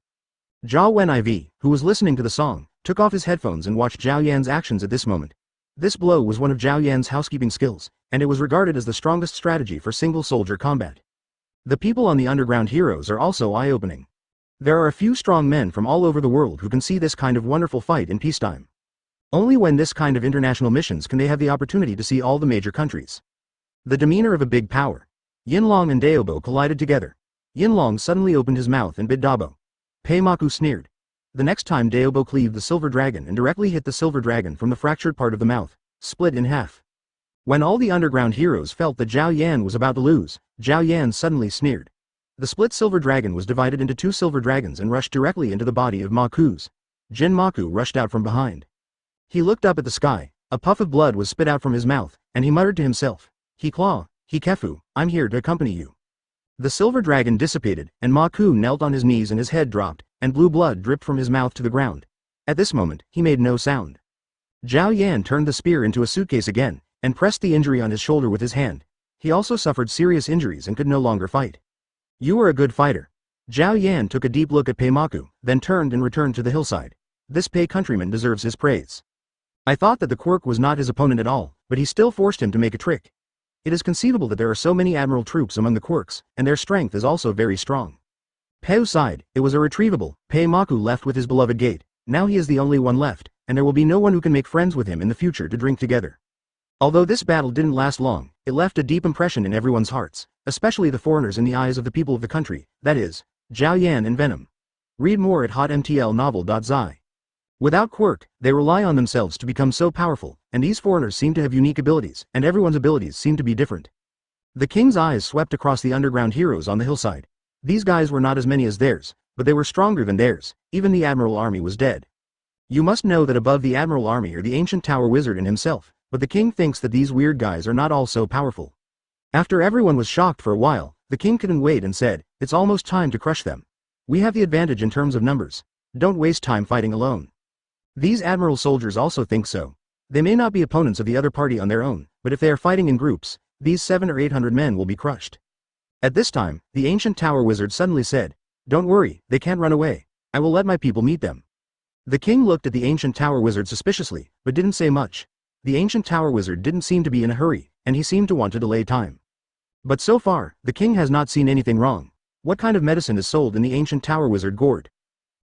Speaker 1: Zhao Wen IV, who was listening to the song, took off his headphones and watched Zhao Yan's actions at this moment. This blow was one of Zhao Yan's housekeeping skills, and it was regarded as the strongest strategy for single-soldier combat. The people on the underground heroes are also eye-opening. There are a few strong men from all over the world who can see this kind of wonderful fight in peacetime. Only when this kind of international missions can they have the opportunity to see all the major countries. The demeanor of a big power. Yinlong and Daobo collided together. Yinlong suddenly opened his mouth and bit Dabo. Peimaku sneered. The next time Daobo cleaved the silver dragon and directly hit the silver dragon from the fractured part of the mouth, split in half. When all the underground heroes felt that Zhao Yan was about to lose, Zhao Yan suddenly sneered. The split silver dragon was divided into 2 silver dragons and rushed directly into the body of Maku's. Jin Maku rushed out from behind. He looked up at the sky, a puff of blood was spit out from his mouth, and he muttered to himself, He Claw, He Kefu, I'm here to accompany you. The silver dragon dissipated, and Maku knelt on his knees and his head dropped, and blue blood dripped from his mouth to the ground. At this moment, he made no sound. Zhao Yan turned the spear into a suitcase again, and pressed the injury on his shoulder with his hand. He also suffered serious injuries and could no longer fight. You are a good fighter. Zhao Yan took a deep look at Peimaku, then turned and returned to the hillside. This Pei countryman deserves his praise. I thought that the Quirk was not his opponent at all, but he still forced him to make a trick. It is conceivable that there are so many admiral troops among the Quirks, and their strength is also very strong. Peu sighed. It was irretrievable. Peimaku left with his beloved gate. Now he is the only one left, and there will be no one who can make friends with him in the future to drink together. Although this battle didn't last long, it left a deep impression in everyone's hearts, especially the foreigners in the eyes of the people of the country, that is, Zhao Yan and Venom. Read more at hotmtlnovel.zi. Without Quirk, they rely on themselves to become so powerful, and these foreigners seem to have unique abilities, and everyone's abilities seem to be different. The king's eyes swept across the underground heroes on the hillside. These guys were not as many as theirs, but they were stronger than theirs. Even the admiral army was dead. You must know that above the admiral army are the ancient tower wizard and himself, but the king thinks that these weird guys are not all so powerful. After everyone was shocked for a while, the king couldn't wait and said, "It's almost time to crush them. We have the advantage in terms of numbers. Don't waste time fighting alone." These admiral soldiers also think so. They may not be opponents of the other party on their own, but if they are fighting in groups, these 700 or 800 men will be crushed. At this time, the ancient tower wizard suddenly said, "Don't worry, they can't run away. I will let my people meet them." The king looked at the ancient tower wizard suspiciously, but didn't say much. The ancient tower wizard didn't seem to be in a hurry, and he seemed to want to delay time. But so far, the king has not seen anything wrong. What kind of medicine is sold in the ancient tower wizard gourd?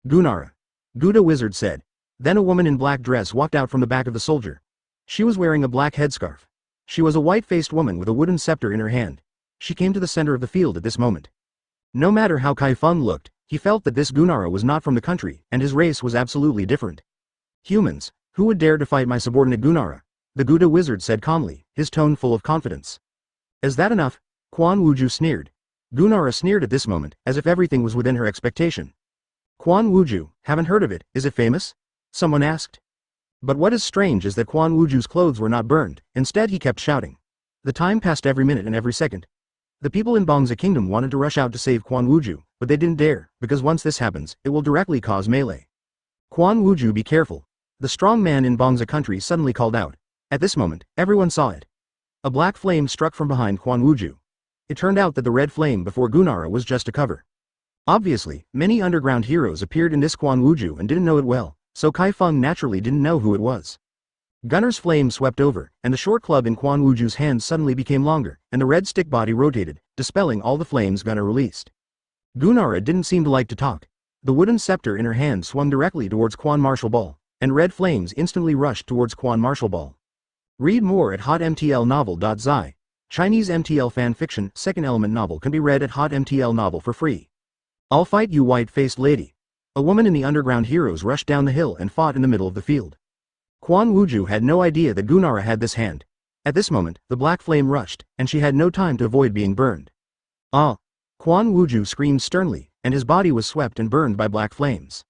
Speaker 1: Gunara. Gouda wizard said. Then a woman in black dress walked out from the back of the soldier. She was wearing a black headscarf. She was a white-faced woman with a wooden scepter in her hand. She came to the center of the field at this moment. No matter how Chi Feng looked, he felt that this Gunara was not from the country, and his race was absolutely different. "Humans, who would dare to fight my subordinate Gunara?" the Gouda wizard said calmly, his tone full of confidence. "Is that enough?" Quan Wuju sneered. Gunara sneered at this moment, as if everything was within her expectation. "Quan Wuju, haven't heard of it, is it famous?" someone asked. But what is strange is that Quan Wuju's clothes were not burned, instead he kept shouting. The time passed every minute and every second. The people in Bangza Kingdom wanted to rush out to save Quan Wuju, but they didn't dare, because once this happens, it will directly cause melee. "Quan Wuju, be careful." The strong man in Bangza country suddenly called out. At this moment, everyone saw it. A black flame struck from behind Quan Wuju. It turned out that the red flame before Gunara was just a cover. Obviously, many underground heroes appeared in this Quan Wuju and didn't know it well, so Chi Feng naturally didn't know who it was. Gunner's flame swept over, and the short club in Quan Wuju's hand suddenly became longer, and the red stick body rotated, dispelling all the flames Gunner released. Gunara didn't seem to like to talk. The wooden scepter in her hand swung directly towards Quan Martial Ball, and red flames instantly rushed towards Quan Martial Ball. Read more at hotmtlnovel.zi. Chinese MTL fan fiction, second element novel can be read at hotmtl novel for free. "I'll fight you, white-faced lady." A woman in the underground heroes rushed down the hill and fought in the middle of the field. Quan Wuju had no idea that Gunara had this hand. At this moment, the black flame rushed, and she had no time to avoid being burned. "Ah!" Quan Wuju screamed sternly, and his body was swept and burned by black flames.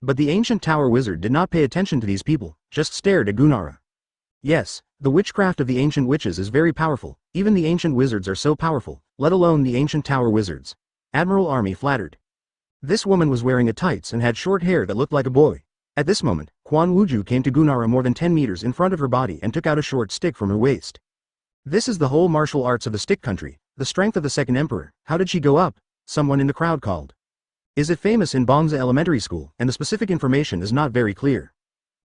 Speaker 1: But the ancient tower wizard did not pay attention to these people, just stared at Gunara. Yes, the witchcraft of the ancient witches is very powerful, even the ancient wizards are so powerful, let alone the ancient tower wizards. Admiral Army flattered. This woman was wearing a tights and had short hair that looked like a boy. At this moment, Quan Wuju came to Gunara more than 10 meters in front of her body and took out a short stick from her waist. "This is the whole martial arts of the stick country, the strength of the second emperor. How did she go up?" someone in the crowd called. "Is it famous in Bangza Elementary School, and the specific information is not very clear."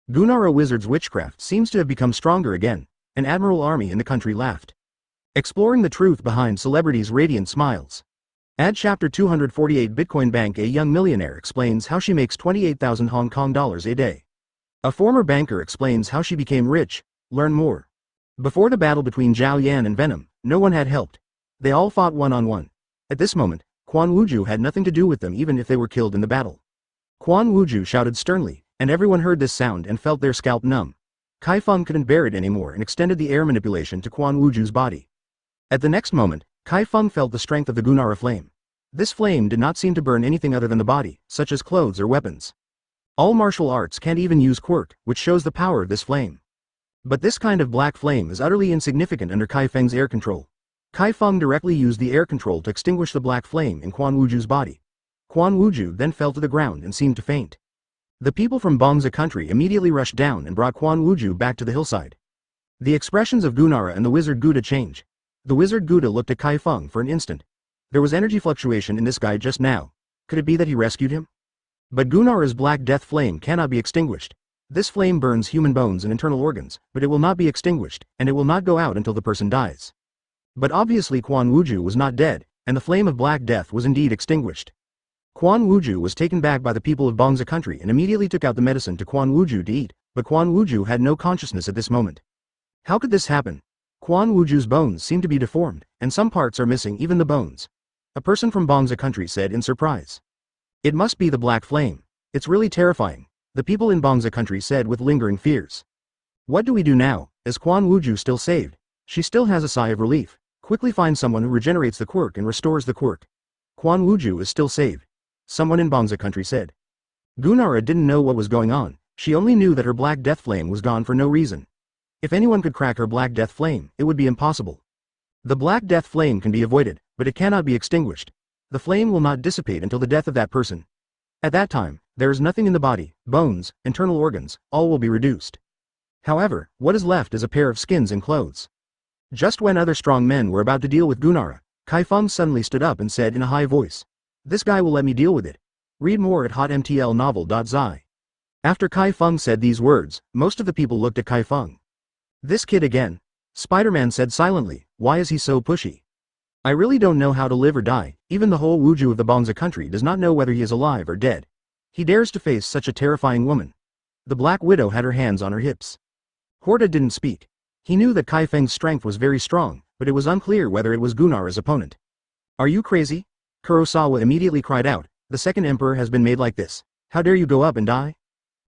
Speaker 1: Gunara wizard's witchcraft seems to have become stronger again, and Admiral Army in the country laughed. Exploring the truth behind celebrities' radiant smiles. Add chapter 248 Bitcoin Bank. A young millionaire explains how she makes 28,000 Hong Kong dollars a day. A former banker explains how she became rich. Learn more. Before the battle between Zhao Yan and Venom, no one had helped. They all fought one-on-one. At this moment, Quan Wuju had nothing to do with them even if they were killed in the battle. Quan Wuju shouted sternly, and everyone heard this sound and felt their scalp numb. Chi Feng couldn't bear it anymore and extended the air manipulation to Quan Wuju's body. At the next moment, Chi Feng felt the strength of the Gunara flame. This flame did not seem to burn anything other than the body, such as clothes or weapons. All martial arts can't even use Quirk, which shows the power of this flame. But this kind of black flame is utterly insignificant under Chi Feng's air control. Chi Feng directly used the air control to extinguish the black flame in Quan Wuju's body. Quan Wuju then fell to the ground and seemed to faint. The people from Bangza country immediately rushed down and brought Quan Wuju back to the hillside. The expressions of Gunara and the wizard Gouda changed. The wizard Gouda looked at Chi Feng for an instant. There was energy fluctuation in this guy just now. Could it be that he rescued him? But Gunara's black death flame cannot be extinguished. This flame burns human bones and internal organs, but it will not be extinguished, and it will not go out until the person dies. But obviously Quan Wuju was not dead, and the flame of black death was indeed extinguished. Quan Wuju was taken back by the people of Bangza country and immediately took out the medicine to Quan Wuju to eat, but Quan Wuju had no consciousness at this moment. How could this happen? Quan Wuju's bones seem to be deformed, and some parts are missing, even the bones. A person from Bangza country said in surprise. "It must be the black flame. It's really terrifying," the people in Bangza country said with lingering fears. "What do we do now? Is Quan Wuju still saved?" She still has a sigh of relief. Quickly find someone who regenerates the quirk and restores the quirk. Quan Wuju is still saved. Someone in Bangza country said. Gunara didn't know what was going on, she only knew that her black death flame was gone for no reason. If anyone could crack her black death flame, it would be impossible. The black death flame can be avoided, but it cannot be extinguished. The flame will not dissipate until the death of that person. At that time, there is nothing in the body, bones, internal organs, all will be reduced. However, what is left is a pair of skins and clothes. Just when other strong men were about to deal with Gunara, Chi Feng suddenly stood up and said in a high voice, "This guy will let me deal with it." Read more at hotmtlnovel.zi. After Chi Feng said these words, most of the people looked at Chi Feng. This kid again. Spider-Man said silently, "Why is he so pushy? I really don't know how to live or die, even the whole Wuju of the Bangza country does not know whether he is alive or dead. He dares to face such a terrifying woman." The Black Widow had her hands on her hips. Horta didn't speak. He knew that Chi Feng's strength was very strong, but it was unclear whether it was Gunara's opponent. "Are you crazy?" Kurosawa immediately cried out, "The second emperor has been made like this. How dare you go up and die?"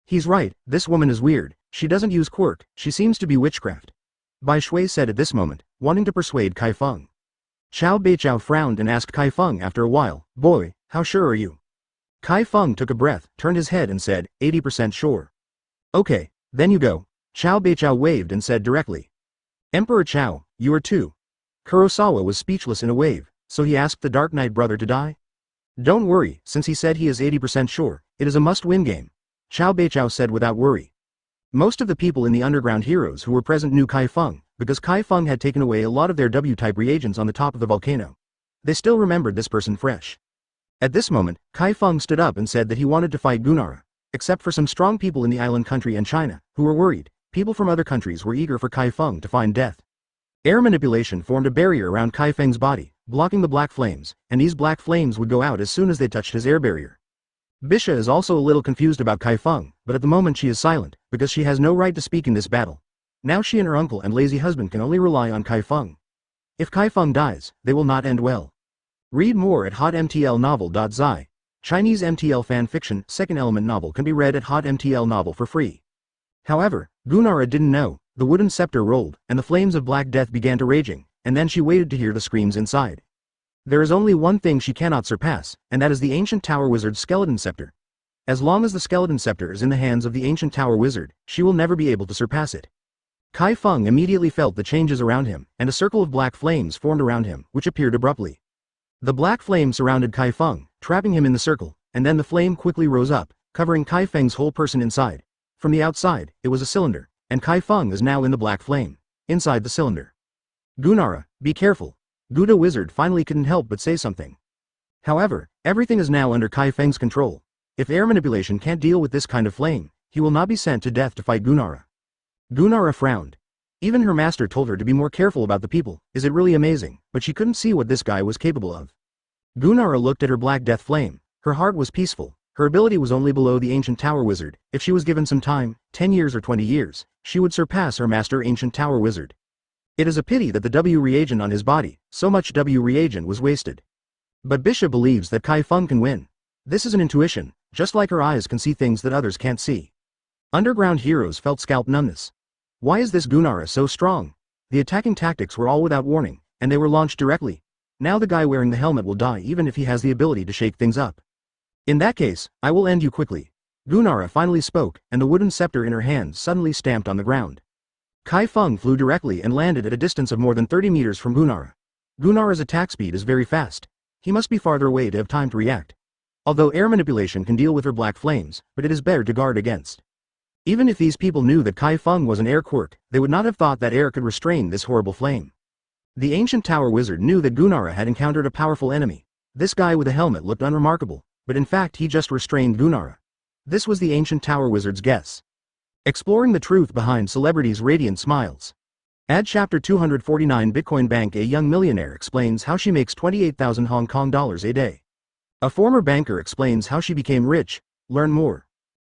Speaker 1: "He's right, this woman is weird, she doesn't use quirk, she seems to be witchcraft." Bai Shui said at this moment, wanting to persuade Chi Feng. Xiao Beichao frowned and asked Chi Feng after a while, "Boy, how sure are you?" Chi Feng took a breath, turned his head and said, 80% sure. "Okay, then you go." Xiao Beichao waved and said directly. "Emperor Chao, you are too." Kurosawa was speechless in a wave, so he asked the Dark Knight brother to die? "Don't worry, since he said he is 80% sure, it is a must-win game," Xiao Beichao said without worry. Most of the people in the underground heroes who were present knew Chi Feng, because Chi Feng had taken away a lot of their W-type reagents on the top of the volcano. They still remembered this person fresh. At this moment, Chi Feng stood up and said that he wanted to fight Gunara, except for some strong people in the island country and China, who were worried. People from other countries were eager for Chi Feng to find death. Air manipulation formed a barrier around Chi Feng's body, blocking the black flames, and these black flames would go out as soon as they touched his air barrier. Bisha is also a little confused about Chi Feng, but at the moment she is silent, because she has no right to speak in this battle. Now she and her uncle and lazy husband can only rely on Chi Feng. If Chi Feng dies, they will not end well. Read more at hotmtlnovel.zi. Chinese MTL fan fiction, second element novel can be read at hotmtl novel for free. However, Gunara didn't know, the wooden scepter rolled, and the flames of black death began to raging, and then she waited to hear the screams inside. There is only one thing she cannot surpass, and that is the ancient tower wizard's skeleton scepter. As long as the skeleton scepter is in the hands of the ancient tower wizard, she will never be able to surpass it. Chi Feng immediately felt the changes around him, and a circle of black flames formed around him, which appeared abruptly. The black flame surrounded Chi Feng, trapping him in the circle, and then the flame quickly rose up, covering Chi Feng's whole person inside. From the outside, it was a cylinder, and Chi Feng is now in the black flame, inside the cylinder. "Gunara, be careful." Gouda wizard finally couldn't help but say something. However, everything is now under Chi Feng's control. If air manipulation can't deal with this kind of flame, he will not be sent to death to fight Gunara. Gunara frowned. Even her master told her to be more careful about the people. Is it really amazing? But she couldn't see what this guy was capable of. Gunara looked at her black death flame. Her heart was peaceful. Her ability was only below the ancient tower wizard. If she was given some time, 10 years or 20 years, she would surpass her master ancient tower wizard. It is a pity that the W reagent on his body, so much W reagent was wasted. But Bisha believes that Chi Feng can win. This is an intuition, just like her eyes can see things that others can't see. Underground heroes felt scalp numbness. Why is this Gunara so strong? The attacking tactics were all without warning, and they were launched directly. Now the guy wearing the helmet will die even if he has the ability to shake things up. In that case, I will end you quickly. Gunara finally spoke, and the wooden scepter in her hand suddenly stamped on the ground. Chi Feng flew directly and landed at a distance of more than 30 meters from Gunara. Gunara's attack speed is very fast. He must be farther away to have time to react. Although air manipulation can deal with her black flames, but it is better to guard against. Even if these people knew that Chi Feng was an air quirk, they would not have thought that air could restrain this horrible flame. The ancient tower wizard knew that Gunara had encountered a powerful enemy. This guy with a helmet looked unremarkable, but in fact he just restrained Gunara. This was the ancient tower wizard's guess. Exploring the truth behind celebrities' radiant smiles. Add chapter 249 Bitcoin Bank. A young millionaire explains how she makes 28,000 Hong Kong dollars a day. A former banker explains how she became rich. Learn more.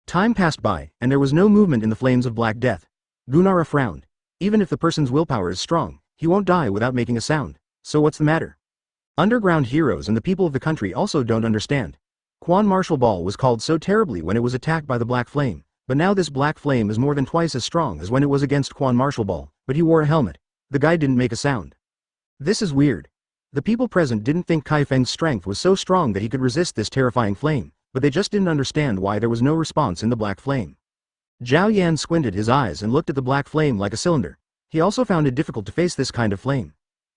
Speaker 1: Time passed by, and there was no movement in the flames of black death. Gunara frowned. Even if the person's willpower is strong, he won't die without making a sound. So what's the matter? Underground heroes and the people of the country also don't understand. Quan Martial Ball was called so terribly when it was attacked by the black flame. But now this black flame is more than twice as strong as when it was against Quan Martial Ball, but he wore a helmet. The guy didn't make a sound. This is weird. The people present didn't think Chi Feng's strength was so strong that he could resist this terrifying flame, but they just didn't understand why there was no response in the black flame. Zhao Yan squinted his eyes and looked at the black flame like a cylinder. He also found it difficult to face this kind of flame.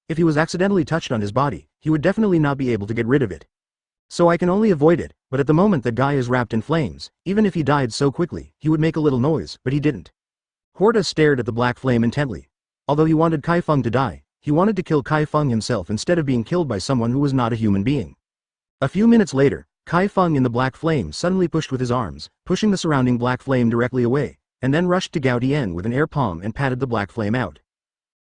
Speaker 1: If he was accidentally touched on his body, he would definitely not be able to get rid of it. So I can only avoid it, but at the moment that guy is wrapped in flames, even if he died so quickly, he would make a little noise, but he didn't. Horta stared at the black flame intently. Although he wanted Chi Feng to die, he wanted to kill Chi Feng himself instead of being killed by someone who was not a human being. A few minutes later, Chi Feng in the black flame suddenly pushed with his arms, pushing the surrounding black flame directly away, and then rushed to Gao Dian with an air palm and patted the black flame out.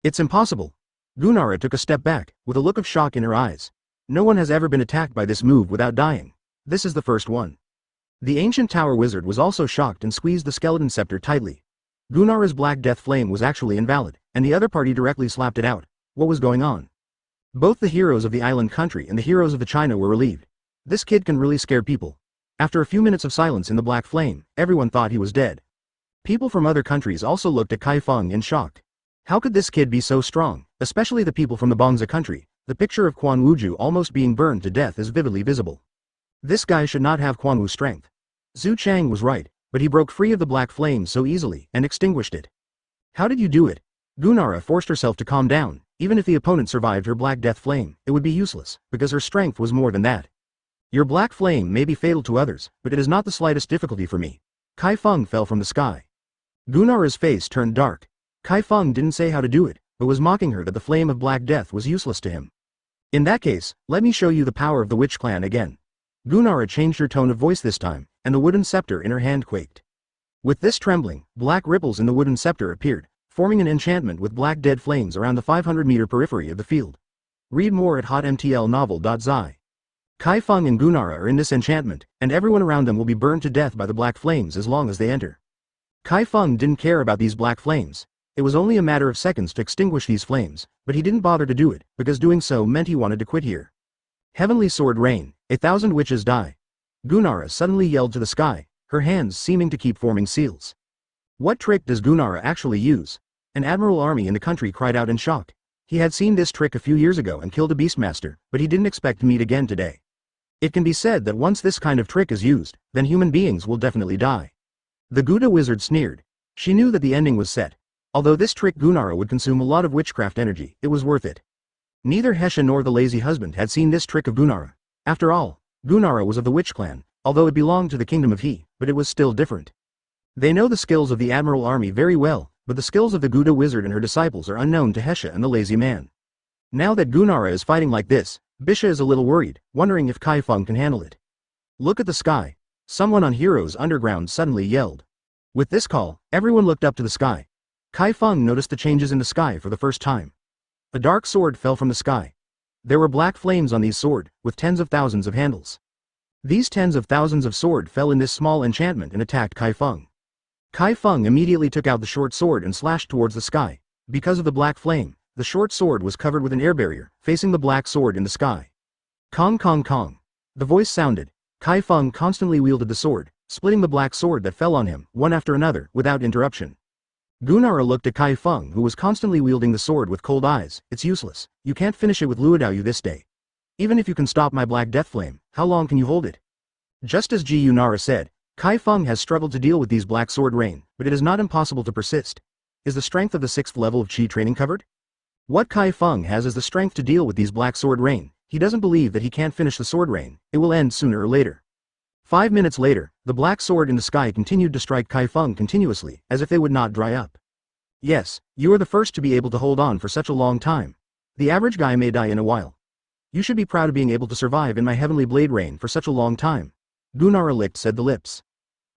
Speaker 1: It's impossible. Gunara took a step back, with a look of shock in her eyes. No one has ever been attacked by this move without dying. This is the first one. The ancient tower wizard was also shocked and squeezed the skeleton scepter tightly. Gunara's black death flame was actually invalid, and the other party directly slapped it out. What was going on? Both the heroes of the island country and the heroes of the China were relieved. This kid can really scare people. After a few minutes of silence in the black flame, everyone thought he was dead. People from other countries also looked at Chi Feng in shock. How could this kid be so strong, especially the people from the Bangsa country? The picture of Quan Wuju almost being burned to death is vividly visible. This guy should not have Quan Wu's strength. Zhu Chang was right, but he broke free of the black flame so easily and extinguished it. How did you do it? Gunara forced herself to calm down. Even if the opponent survived her black death flame, it would be useless, because her strength was more than that. Your black flame may be fatal to others, but it is not the slightest difficulty for me. Chi Feng fell from the sky. Gunara's face turned dark. Chi Feng didn't say how to do it, but was mocking her that the flame of black death was useless to him. In that case, let me show you the power of the witch clan again. Gunara changed her tone of voice this time, and the wooden scepter in her hand quaked. With this trembling, black ripples in the wooden scepter appeared, forming an enchantment with black dead flames around the 500-meter periphery of the field. Read more at hotmtlnovel.zi. Chi Feng and Gunara are in this enchantment, and everyone around them will be burned to death by the black flames as long as they enter. Chi Feng didn't care about these black flames. It was only a matter of seconds to extinguish these flames, but he didn't bother to do it, because doing so meant he wanted to quit here. Heavenly sword rain, 1,000 witches die. Gunara suddenly yelled to the sky, her hands seeming to keep forming seals. What trick does Gunara actually use? An admiral army in the country cried out in shock. He had seen this trick a few years ago and killed a beastmaster, but he didn't expect to meet again today. It can be said that once this kind of trick is used, then human beings will definitely die. The Gouda wizard sneered. She knew that the ending was set. Although this trick Gunara would consume a lot of witchcraft energy, it was worth it. Neither Hesha nor the lazy husband had seen this trick of Gunara. After all, Gunara was of the witch clan, although it belonged to the kingdom of He, but it was still different. They know the skills of the admiral army very well, but the skills of the Gouda wizard and her disciples are unknown to Hesha and the lazy man. Now that Gunara is fighting like this, Bisha is a little worried, wondering if Chi Feng can handle it. Look at the sky. Someone on Heroes Underground suddenly yelled. With this call, everyone looked up to the sky. Chi Feng noticed the changes in the sky for the first time. A dark sword fell from the sky. There were black flames on these sword, with tens of thousands of handles. These tens of thousands of sword fell in this small enchantment and attacked Chi Feng. Chi Feng immediately took out the short sword and slashed towards the sky. Because of the black flame, the short sword was covered with an air barrier, facing the black sword in the sky. Kong Kong Kong. The voice sounded. Chi Feng constantly wielded the sword, splitting the black sword that fell on him, one after another, without interruption. Gunara looked at Chi Feng, who was constantly wielding the sword with cold eyes. It's useless. You can't finish it with Luodaoyu this day. Even if you can stop my black death flame, how long can you hold it? Just as Ji Yunara said, Chi Feng has struggled to deal with these black sword rain, but it is not impossible to persist. Is the strength of the 6th level of Chi training covered? What Chi Feng has is the strength to deal with these black sword rain. He doesn't believe that he can't finish the sword rain. It will end sooner or later. 5 minutes later, the black sword in the sky continued to strike Chi Feng continuously, as if they would not dry up. Yes, you are the first to be able to hold on for such a long time. The average guy may die in a while. You should be proud of being able to survive in my heavenly blade rain for such a long time. Gunara licked said the lips.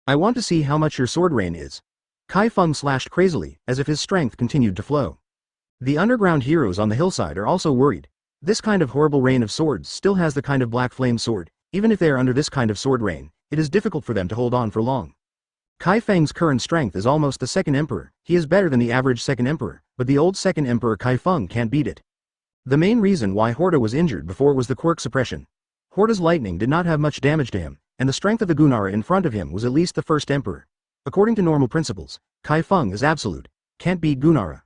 Speaker 1: I want to see how much your sword rain is. Chi Feng slashed crazily, as if his strength continued to flow. The underground heroes on the hillside are also worried. This kind of horrible rain of swords still has the kind of black flame sword. Even if they are under this kind of sword rain, it is difficult for them to hold on for long. Chi Feng's current strength is almost the second emperor. He is better than the average second emperor, but the old second emperor Chi Feng can't beat it. The main reason why Horta was injured before was the quirk suppression. Horta's lightning did not have much damage to him, and the strength of the Gunara in front of him was at least the first emperor. According to normal principles, Chi Feng is absolute, can't beat Gunara.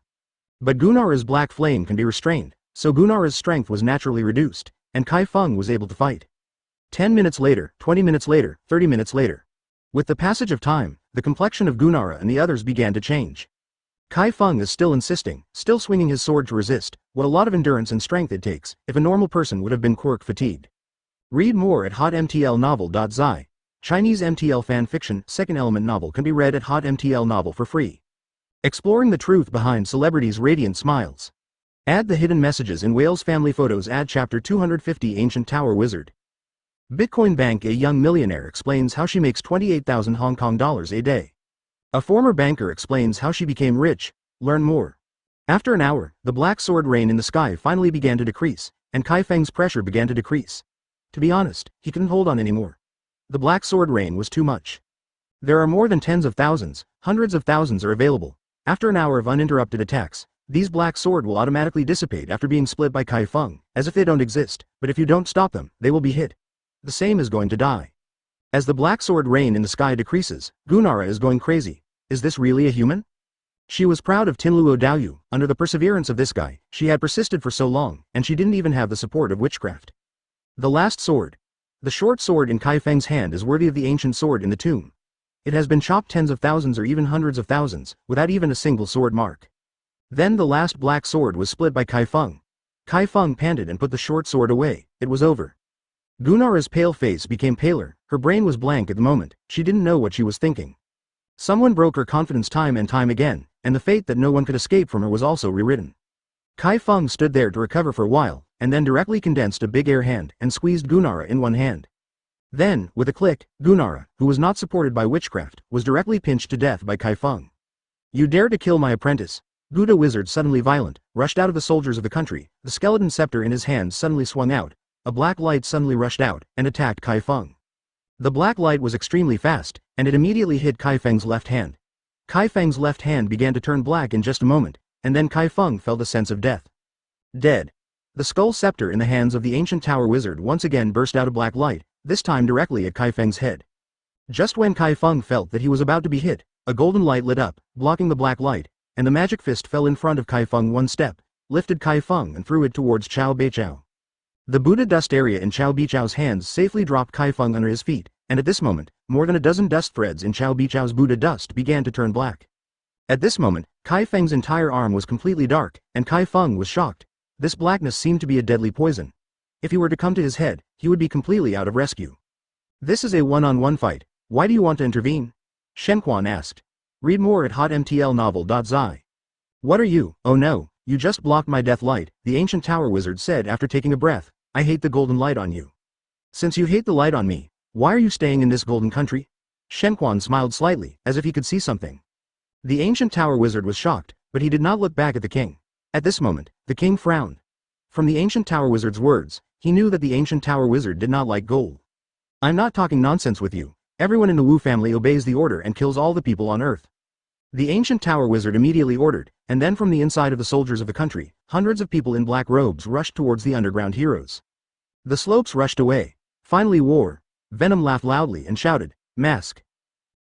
Speaker 1: But Gunara's black flame can be restrained, so Gunara's strength was naturally reduced, and Chi Feng was able to fight. 10 minutes later, 20 minutes later, 30 minutes later. With the passage of time, the complexion of Gunara and the others began to change. Chi Feng is still insisting, still swinging his sword to resist, what a lot of endurance and strength it takes, if a normal person would have been Quirk fatigued. Read more at hotmtlnovel.zi. Chinese MTL fan fiction, second element novel can be read at hotmtl novel for free. Exploring the truth behind celebrities' radiant smiles. Add the hidden messages in Whale's family photos. Add chapter 250 Ancient Tower Wizard. Bitcoin Bank. A young millionaire explains how she makes 28,000 Hong Kong dollars a day. A former banker explains how she became rich. Learn more. After an hour, the black sword rain in the sky finally began to decrease, and Chi Feng's pressure began to decrease. To be honest, he couldn't hold on anymore. The black sword rain was too much. There are more than tens of thousands, hundreds of thousands are available. After an hour of uninterrupted attacks, these black sword will automatically dissipate after being split by Chi Feng, as if they don't exist, but if you don't stop them, they will be hit. The same is going to die. As the black sword rain in the sky decreases, Gunara is going crazy. Is this really a human? She was proud of Tinluo Daoyu. Under the perseverance of this guy, she had persisted for so long, and she didn't even have the support of witchcraft. The last sword. The short sword in Chi Feng's hand is worthy of the ancient sword in the tomb. It has been chopped tens of thousands or even hundreds of thousands, without even a single sword mark. Then the last black sword was split by Chi Feng. Chi Feng panted and put the short sword away. It was over. Gunara's pale face became paler, her brain was blank at the moment, she didn't know what she was thinking. Someone broke her confidence time and time again, and the fate that no one could escape from her was also rewritten. Chi Feng stood there to recover for a while, and then directly condensed a big air hand and squeezed Gunara in one hand. Then, with a click, Gunara, who was not supported by witchcraft, was directly pinched to death by Chi Feng. You dare to kill my apprentice? Buddha wizard suddenly violent, rushed out of the soldiers of the country, the skeleton scepter in his hand suddenly swung out, a black light suddenly rushed out, and attacked Chi Feng. The black light was extremely fast, and it immediately hit Chi Feng's left hand. Chi Feng's left hand began to turn black in just a moment, and then Chi Feng felt a sense of death. Dead. The skull scepter in the hands of the ancient tower wizard once again burst out a black light, this time directly at Chi Feng's head. Just when Chi Feng felt that he was about to be hit, a golden light lit up, blocking the black light, and the magic fist fell in front of Chi Feng one step, lifted Chi Feng and threw it towards Chao Beichao. The Buddha dust area in Chao Beichao's hands safely dropped Chi Feng under his feet, and at this moment, more than a dozen dust threads in Chao Beichao's Buddha dust began to turn black. At this moment, Chi Feng's entire arm was completely dark, and Chi Feng was shocked. This blackness seemed to be a deadly poison. If he were to come to his head, he would be completely out of rescue. This is a one-on-one fight. Why do you want to intervene? Shenquan asked. Read more at hotmtlnovel.zi. What are you? Oh no, you just blocked my death light, the ancient tower wizard said after taking a breath. I hate the golden light on you. Since you hate the light on me, why are you staying in this golden country? Shenquan smiled slightly, as if he could see something. The ancient tower wizard was shocked, but he did not look back at the king. At this moment, the king frowned. From the ancient tower wizard's words, he knew that the ancient tower wizard did not like gold. I'm not talking nonsense with you. Everyone in the Wu family obeys the order and kills all the people on earth. The ancient tower wizard immediately ordered, and then from the inside of the soldiers of the country, hundreds of people in black robes rushed towards the underground heroes. The slopes rushed away. Finally war. Venom laughed loudly and shouted, Mask.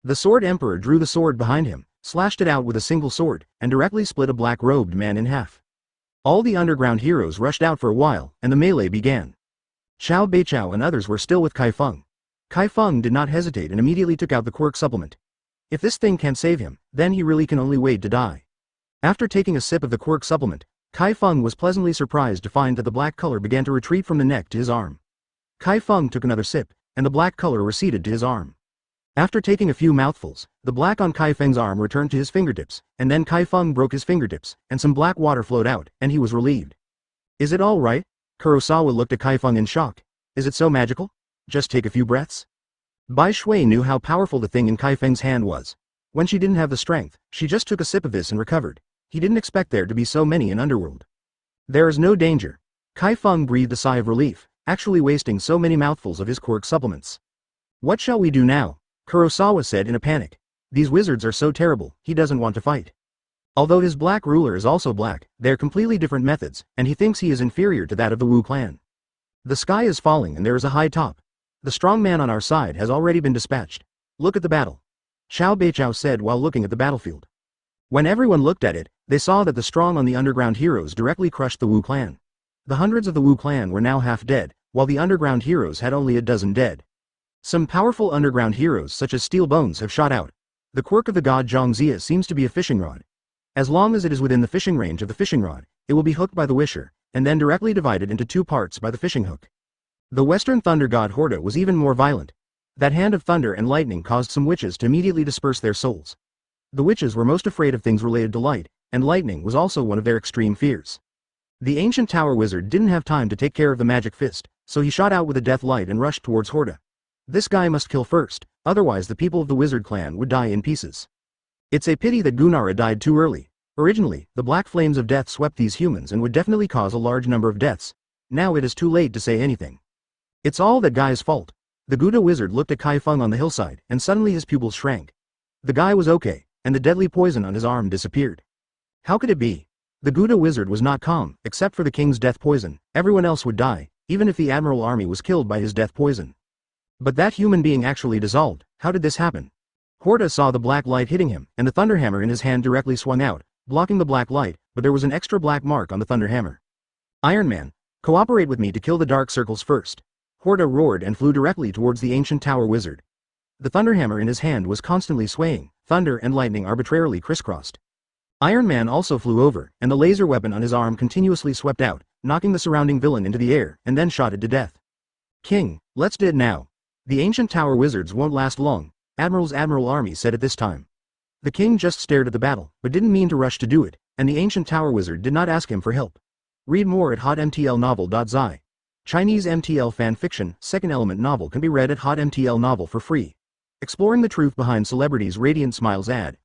Speaker 1: The sword emperor drew the sword behind him, slashed it out with a single sword, and directly split a black-robed man in half. All the underground heroes rushed out for a while, and the melee began. Chao Beichao and others were still with Chi Feng. Chi Feng did not hesitate and immediately took out the Quirk supplement. If this thing can't save him, then he really can only wait to die. After taking a sip of the Quirk supplement, Chi Feng was pleasantly surprised to find that the black color began to retreat from the neck to his arm. Chi Feng took another sip, and the black color receded to his arm. After taking a few mouthfuls, the black on Chi Feng's arm returned to his fingertips, and then Chi Feng broke his fingertips, and some black water flowed out, and he was relieved. Is it all right? Kurosawa looked at Chi Feng in shock. Is it so magical? Just take a few breaths? Bai Shui knew how powerful the thing in Chi Feng's hand was. When she didn't have the strength, she just took a sip of this and recovered. He didn't expect there to be so many in Underworld. There is no danger. Chi Feng breathed a sigh of relief, actually wasting so many mouthfuls of his Quirk supplements. What shall we do now? Kurosawa said in a panic. These wizards are so terrible, he doesn't want to fight. Although his black ruler is also black, they are completely different methods, and he thinks he is inferior to that of the Wu clan. The sky is falling and there is a high top. The strong man on our side has already been dispatched. Look at the battle. Chao Beichao said while looking at the battlefield. When everyone looked at it, they saw that the strong on the underground heroes directly crushed the Wu clan. The hundreds of the Wu clan were now half dead, while the underground heroes had only a dozen dead. Some powerful underground heroes such as Steel Bones have shot out. The quirk of the god Zhongzia seems to be a fishing rod. As long as it is within the fishing range of the fishing rod, it will be hooked by the wisher, and then directly divided into two parts by the fishing hook. The Western thunder god Horda was even more violent. That hand of thunder and lightning caused some witches to immediately disperse their souls. The witches were most afraid of things related to light, and lightning was also one of their extreme fears. The ancient tower wizard didn't have time to take care of the magic fist, so he shot out with a death light and rushed towards Horda. This guy must kill first, otherwise the people of the wizard clan would die in pieces. It's a pity that Gunara died too early. Originally, the black flames of death swept these humans and would definitely cause a large number of deaths. Now it is too late to say anything. It's all that guy's fault. The Gouda wizard looked at Chi Feng on the hillside, and suddenly his pupils shrank. The guy was okay, and the deadly poison on his arm disappeared. How could it be? The Gouda wizard was not calm, except for the king's death poison. Everyone else would die, even if the admiral army was killed by his death poison. But that human being actually dissolved. How did this happen? Horda saw the black light hitting him, and the thunderhammer in his hand directly swung out, blocking the black light, but there was an extra black mark on the thunderhammer. Iron Man, cooperate with me to kill the dark circles first. Horda roared and flew directly towards the ancient tower wizard. The thunderhammer in his hand was constantly swaying, thunder and lightning arbitrarily crisscrossed. Iron Man also flew over, and the laser weapon on his arm continuously swept out, knocking the surrounding villain into the air, and then shot it to death. King, let's do it now. The ancient tower wizards won't last long, Admiral's admiral army said at this time. The king just stared at the battle, but didn't mean to rush to do it, and the ancient tower wizard did not ask him for help. Read more at hotmtlnovel.zi. Chinese MTL fan fiction, second element novel can be read at hotmtlnovel for free. Exploring the truth behind celebrities' radiant smiles ad.